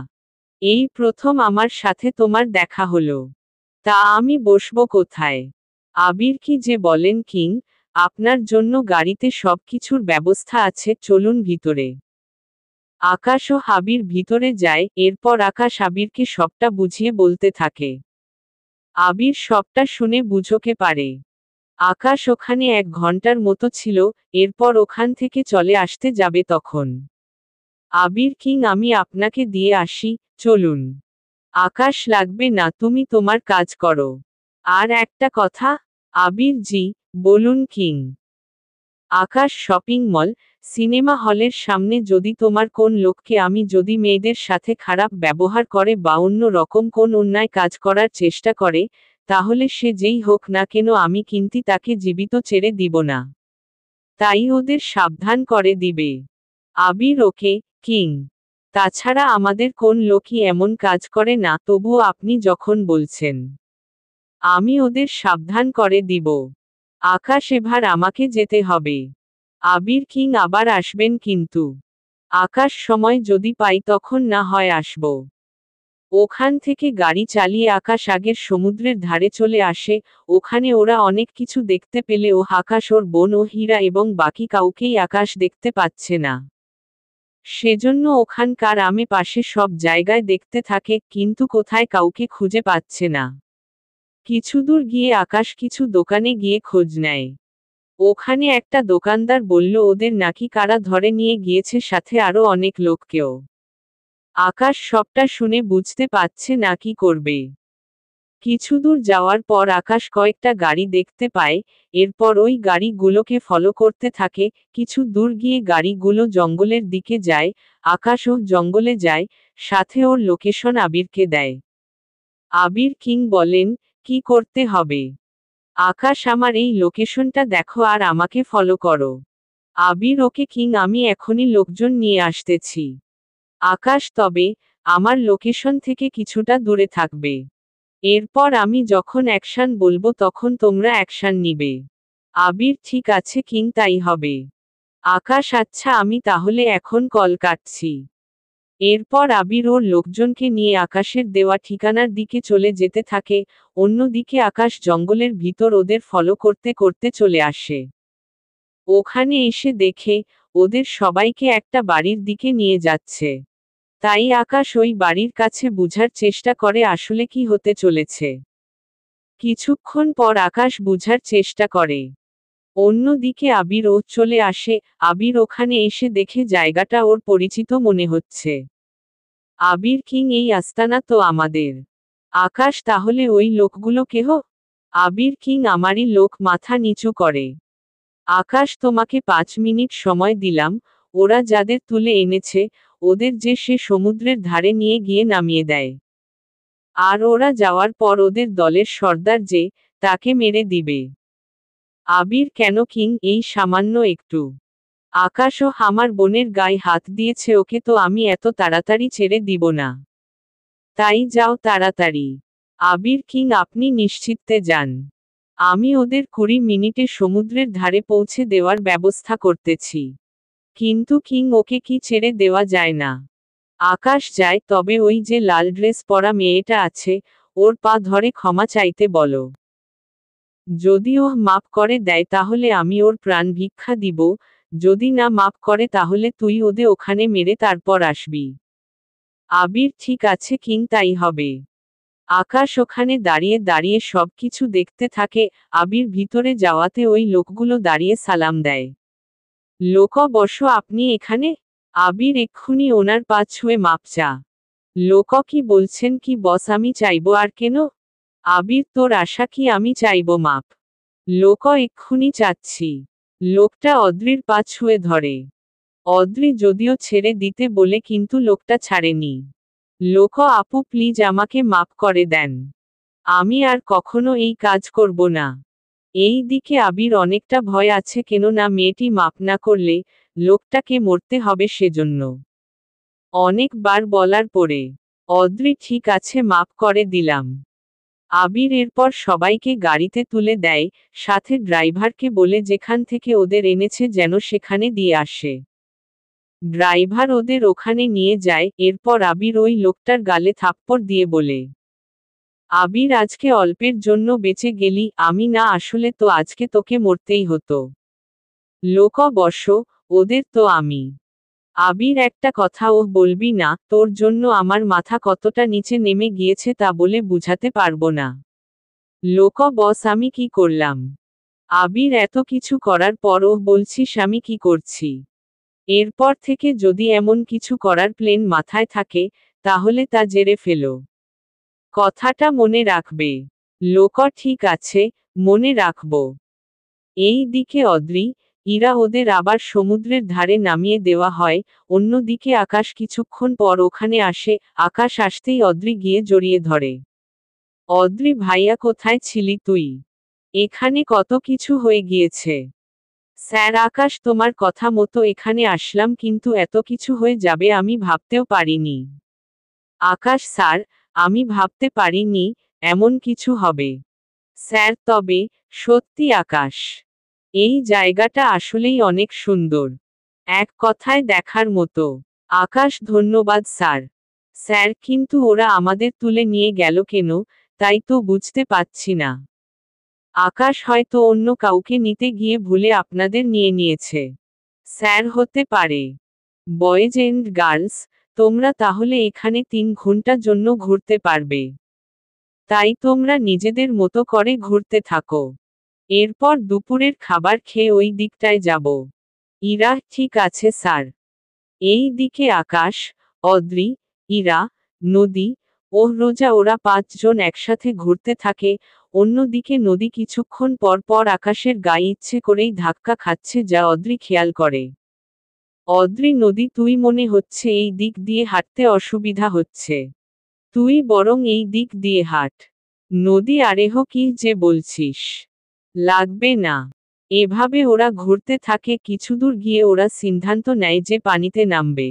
এই প্রথম আমার সাথে তোমার দেখা হলো। তা আমি বসবো কোথায়? আবির, কি যে বলেন কিং, আপনার জন্য গাড়িতে সবকিছুর ব্যবস্থা আছে, চলুন ভিতরে। আকাশ ও আবির ভিতরে যায়, এরপর আকাশ আবিরকে সবটা বুঝিয়ে বলতে থাকে। আবির সবটা শুনে বুঝতে পারে। আকাশ ওখানে 1 ঘন্টার মতো ছিল, এরপর ওখান থেকে চলে আসতে যাবে তখন আবির, কিং, আমি আপনাকে দিয়ে আসি, চলুন। আকাশ, লাগবে না, তুমি তোমার কাজ করো। আর একটা কথা। আবির, জি, বলুন কিং। আকাশ, শপিং মল, সিনেমা হলের সামনে যদি তোমার কোন লোককে আমি যদি মেয়েদের সাথে খারাপ ব্যবহার করে বা অন্য রকম কোন অন্যায় কাজ করার চেষ্টা করে, তাহলে সে যেই হোক না কেন আমি কিন্তু তাকে জীবিত ছেড়ে দিব না। তাই ওদের সাবধান করে দিবে। আবির, ওকে, কিং। তাছাড়া আমাদের কোন লোকই এমন কাজ করে না, তবুও আপনি যখন বলছেন, আমি ওদের সাবধান করে দিব। আকাশ, এবার আমাকে যেতে হবে। আবির, কিং, আবার আসবেন কিন্তু। আকাশ, সময় যদি পাই তখন না হয় আসব। ওখান থেকে গাড়ি চালিয়ে আকাশ আগের সমুদ্রের ধারে চলে আসে। ওখানে ওরা অনেক কিছু দেখতে পেলেও আকাশ, ওর বোন ও হীরা এবং বাকি কাউকেই আকাশ দেখতে পাচ্ছে না। সেজন্য ওখানকার পাশে সব জায়গায় দেখতে থাকে, কিন্তু কোথায় কাউকে খুঁজে পাচ্ছে না। কিছু দূর গিয়ে আকাশ কিছু দোকানে গিয়ে খোঁজ নেয়। ওখানে একটা দোকানদার বলল ওদের নাকি কারা ধরে নিয়ে গিয়েছে, সাথে আরো অনেক লোককেও। আকাশ সবটা শুনে বুঝতে পারছে না কি করবে। কিছু দূর যাওয়ার পর আকাশ কয়েকটা গাড়ি দেখতে পায়। এরপর ওই গাড়িগুলোকে ফলো করতে থাকে। কিছু দূর গিয়ে গাড়িগুলো জঙ্গলের দিকে যায়। আকাশও জঙ্গলে যায়, সাথে ওর লোকেশন আবিরকে দেয়। আবির কিং বলেন, কি করতে হবে? আকাশ, আমার এই লোকেশনটা দেখো আর আমাকে ফলো করো। আবির, ওকে কিং, আমি এখনই লোকজন নিয়ে আসতেছি। আকাশ, তবে আমার লোকেশন থেকে কিছুটা দূরে থাকবে। এরপর আমি যখন অ্যাকশন বলবো তখন তোমরা অ্যাকশন নিবে। আবির, ঠিক আছে কিং, তাই হবে। আকাশ, আচ্ছা, আমি তাহলে এখন কল কাটছি। এরপর আবির ওর লোকজনকে নিয়ে আকাশের দেওয়া ঠিকানার দিকে চলে যেতে থাকে। অন্যদিকে আকাশ জঙ্গলের ভিতর ওদের ফলো করতে করতে চলে আসে। ওখানে এসে দেখে ওদের সবাইকে একটা বাড়ির দিকে নিয়ে যাচ্ছে। তাই আকাশ ওই বাড়ির কাছে বুঝার চেষ্টা করে আসলে কি হতে চলেছে। কিছুক্ষণ পর আকাশ বুঝার চেষ্টা করে। অন্যদিকে আবির ও চলে আসে। আবির ওখানে এসে দেখে জায়গাটা ওর পরিচিত মনে হচ্ছে। আবির কিং, এই আস্তানা তো আমাদের। আকাশ, তাহলে ওই লোকগুলো কেহ? আবির কিং, আমারই লোক, মাথা নিচু করে। আকাশ, তোমাকে 5 মিনিট সময় দিলাম। ওরা যাদের তুলে এনেছে ওদের যে সে সমুদ্রের ধারে নিয়ে গিয়ে নামিয়ে দেয়। আর ওরা যাওয়ার পর ওদের দলের সর্দার যে, তাকে মেরে দিবে। আবির, কেন কিং, এই সামান্য একটু? আকাশও, আমার বোনের গায়ে হাত দিয়েছে, ওকে তো আমি এত তাড়াতাড়ি ছেড়ে দিব না। তাই যাও তাড়াতাড়ি। আবির কিং, আপনি নিশ্চিন্তে যান। আমি ওদের 20 মিনিটে সমুদ্রের ধারে পৌঁছে দেওয়ার ব্যবস্থা করতেছি। কিন্তু কিং, ওকে কি ছেড়ে দেওয়া যায় না? আকাশ, যায়, তবে ওই যে লাল ড্রেস পরা মেয়েটা আছে, ওর পা ধরে ক্ষমা চাইতে বলো। যদি ও মাপ করে দেয় তাহলে আমি ওর প্রাণ ভিক্ষা দিব, যদি না মাপ করে তাহলে তুই ওদের ওখানে মেরে তারপর আসবি। আবির, ঠিক আছে কিং, তাই হবে। আকাশ ওখানে দাঁড়িয়ে দাঁড়িয়ে সবকিছু দেখতে থাকে। আবির ভিতরে যাওয়াতে ওই লোকগুলো দাঁড়িয়ে সালাম দেয়। লোক, বসো, আপনি এখানে? আবির এক্ষুনি ওনার পা ছুঁয়ে মাপ চা। লোক, কি বলছেন কি বস, আমি চাইবো আর কেন? আবির, তোর আশা কি আমি চাইবো মাপ? লোক, এক্ষুনি চাচ্ছি। লোকটা অদ্রির পা ছুঁয়ে ধরে। অদ্রি যদিও ছেড়ে দিতে বলে কিন্তু লোকটা ছাড়েনি। লোক, আপু প্লিজ আমাকে মাপ করে দেন। আমি আর কখনো এই কাজ করব না। এই দিকে আবির অনেকটা ভয় আছে, কেননা মেয়েটি মাপ না করলে লোকটাকে মরতে হবে সেজন্য। অনেকবার বলার পরে অদ্রি, ঠিক আছে, মাপ করে দিলাম। আবির এরপর সবাইকে গাড়িতে তুলে দেয়, সাথে ড্রাইভারকে বলে যেখান থেকে ওদের এনেছে যেন সেখানে দিয়ে আসে। ড্রাইভার ওদের ওখানে নিয়ে যায়। এরপর আবির ওই লোকটার গালে থাপ্পড় দিয়ে বলে, আবির, আজকে অল্পের জন্য বেঁচে গেলি, আমি না আসলে তো আজকে তোকে মরতেই হতো। লোক, বসো, ওদের তো আমি। আবির, একটা কথা ও বলবি না, তোর জন্য আমার মাথা কতটা নিচে নেমে গিয়েছে তা বলে বুঝাতে পারবো না। লোক, বস, আমি কি করলাম? আবির, এত কিছু করার পরও বলছিস আমি কি করছি? এরপর থেকে যদি এমন কিছু করার প্ল্যান মাথায় থাকে তাহলে তা জেরে ফেলো। কথাটা মনে রাখবে। লোক, ঠিক আছে, মনে রাখবো। এই দিকে অদ্রি, ইরা ওদের আবার সমুদ্রের ধারে নামিয়ে দেওয়া হয়। অন্যদিকে আকাশ কিছুক্ষণ পর ওখানে আসে। আকাশ আসতেই অদ্রি গিয়ে জড়িয়ে ধরে। অদ্রি, ভাইয়া, কোথায় ছিলি তুই? এখানে কত কিছু হয়ে গিয়েছে। স্যার, আকাশ, তোমার কথা মতো এখানে আসলাম, কিন্তু এত কিছু হয়ে যাবে আমি ভাবতেও পারিনি। আকাশ, স্যার, আমি ভাবতে পারিনি এমন কিছু হবে। স্যার, তবে সত্যি আকাশ, এই জায়গাটা আসলেই অনেক সুন্দর। এক কথায় দেখার মতো। আকাশ, ধন্যবাদ স্যার। স্যার, কিন্তু ওরা আমাদের তুলে নিয়ে গেল কেন, তাই তো বুঝতে পারছি না। আকাশ, হয়তো অন্য কাউকে নিতে গিয়ে ভুলে আপনাদের নিয়ে নিয়েছে। স্যার, হতে পারে। বয়েজ এন্ড গার্লস, তোমরা তাহলে এখানে 3 ঘন্টা জন্য ঘুরতে পারবে। তাই তোমরা নিজেদের মতো করে ঘুরতে থাকো। এরপর দুপুরের খাবার খেয়ে ওই দিকটায় যাব। ইরা, ঠিক আছে স্যার। এই দিকে আকাশ, অদ্রি, ইরা, নদী ও রোজা ওরা 5 জন একসাথে ঘুরতে থাকে। অন্যদিকে নদী কিছুক্ষণ পর পর আকাশের গায়ে ইচ্ছে করেই ধাক্কা খাচ্ছে, যা অদ্রি খেয়াল করে। অদ্রি, নদী, তুই মনে হচ্ছে এই দিক দিয়ে হাঁটতে অসুবিধা হচ্ছে। তুই বরং এই দিক দিয়ে হাঁট। নদী, আরেহ, কি যে বলছিস? লাগবে না। এভাবে ওরা ঘুরতে থাকে। কিছুদূর গিয়ে ওরা সিদ্ধান্ত নেয় যে পানিতে নামবে।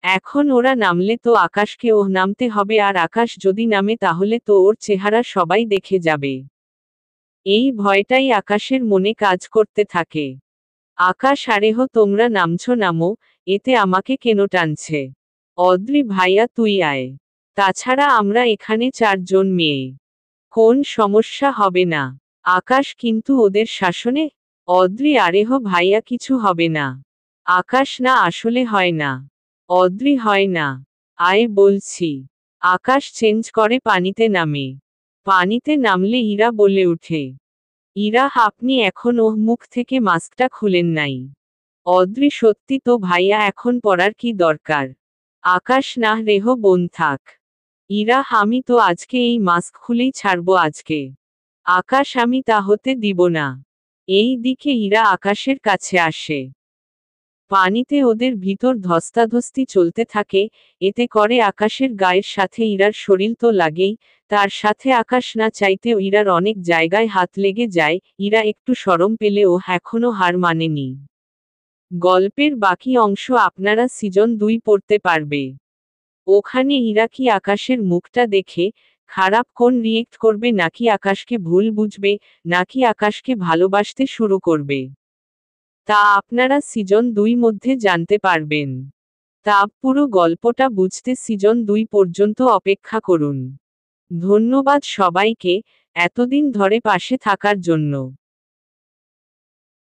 এখন ওরা নামলে তো আকাশকে নামতে হবে, আর আকাশ যদি নামে তাহলে তো ওর চেহারা সবাই দেখে যাবে। এই ভয়টাই আকাশের মনে কাজ করতে থাকে। আকাশ, আরেহ, তোমরা নামছো নামো, এতে আমাকে কেন টানছে? অদ্রি, ভাইয়া তুই আয়। তাছাড়া আমরা এখানে 4 জন মেয়ে। কোন সমস্যা হবে না। আকাশ, কিন্তু ওদের শাসনে? অদ্রি, আরেহ ভাইয়া, কিছু হবে না। আকাশ, না, আসলে হয় না। অদ্রি, হয় না। আয় বলছি। আকাশ চেঞ্জ করে পানিতে নামে। পানিতে নামলে ইরা বলে উঠে। ইরা, আপনি এখন মুখ থেকে মাস্কটা খুলেন নাই। অদ্রি, সত্যি তো ভাইয়া, এখন পরার কি দরকার? আকাশ, না রেহ বোন, থাক। ইরা, আমি তো আজকে এই মাস্ক খুলেই ছাড়বো আজকে। আকাশ, আমি তা হতে দিব না। এই দিকে ইরা আকাশের কাছে আসে। পানিতে ওদের ভিতর ধস্তাধস্তি চলতে থাকে। এতে করে আকাশের গায়ের সাথে ইরার শরীর তো লাগেই, তার সাথে আকাশ না চাইতেও ইরার অনেক জায়গায় হাত লেগে যায়। ইরা একটু শরম পেলেও এখনো হার মানেনি। গল্পের বাকি অংশ আপনারা সিজন 2 পড়তে পারবে। ওখানে ইরা কি আকাশের মুখটা দেখে খারাপ কোন রিয়েক্ট করবে, নাকি আকাশকে ভুল বুঝবে, নাকি আকাশকে ভালোবাসতে শুরু করবে, তা আপনারা সিজন 2 মধ্যে জানতে পারবেন। তা পুরো গল্পটা বুঝতে সিজন 2 পর্যন্ত অপেক্ষা করুন। ধন্যবাদ সবাইকে এতদিন ধরে পাশে থাকার জন্য।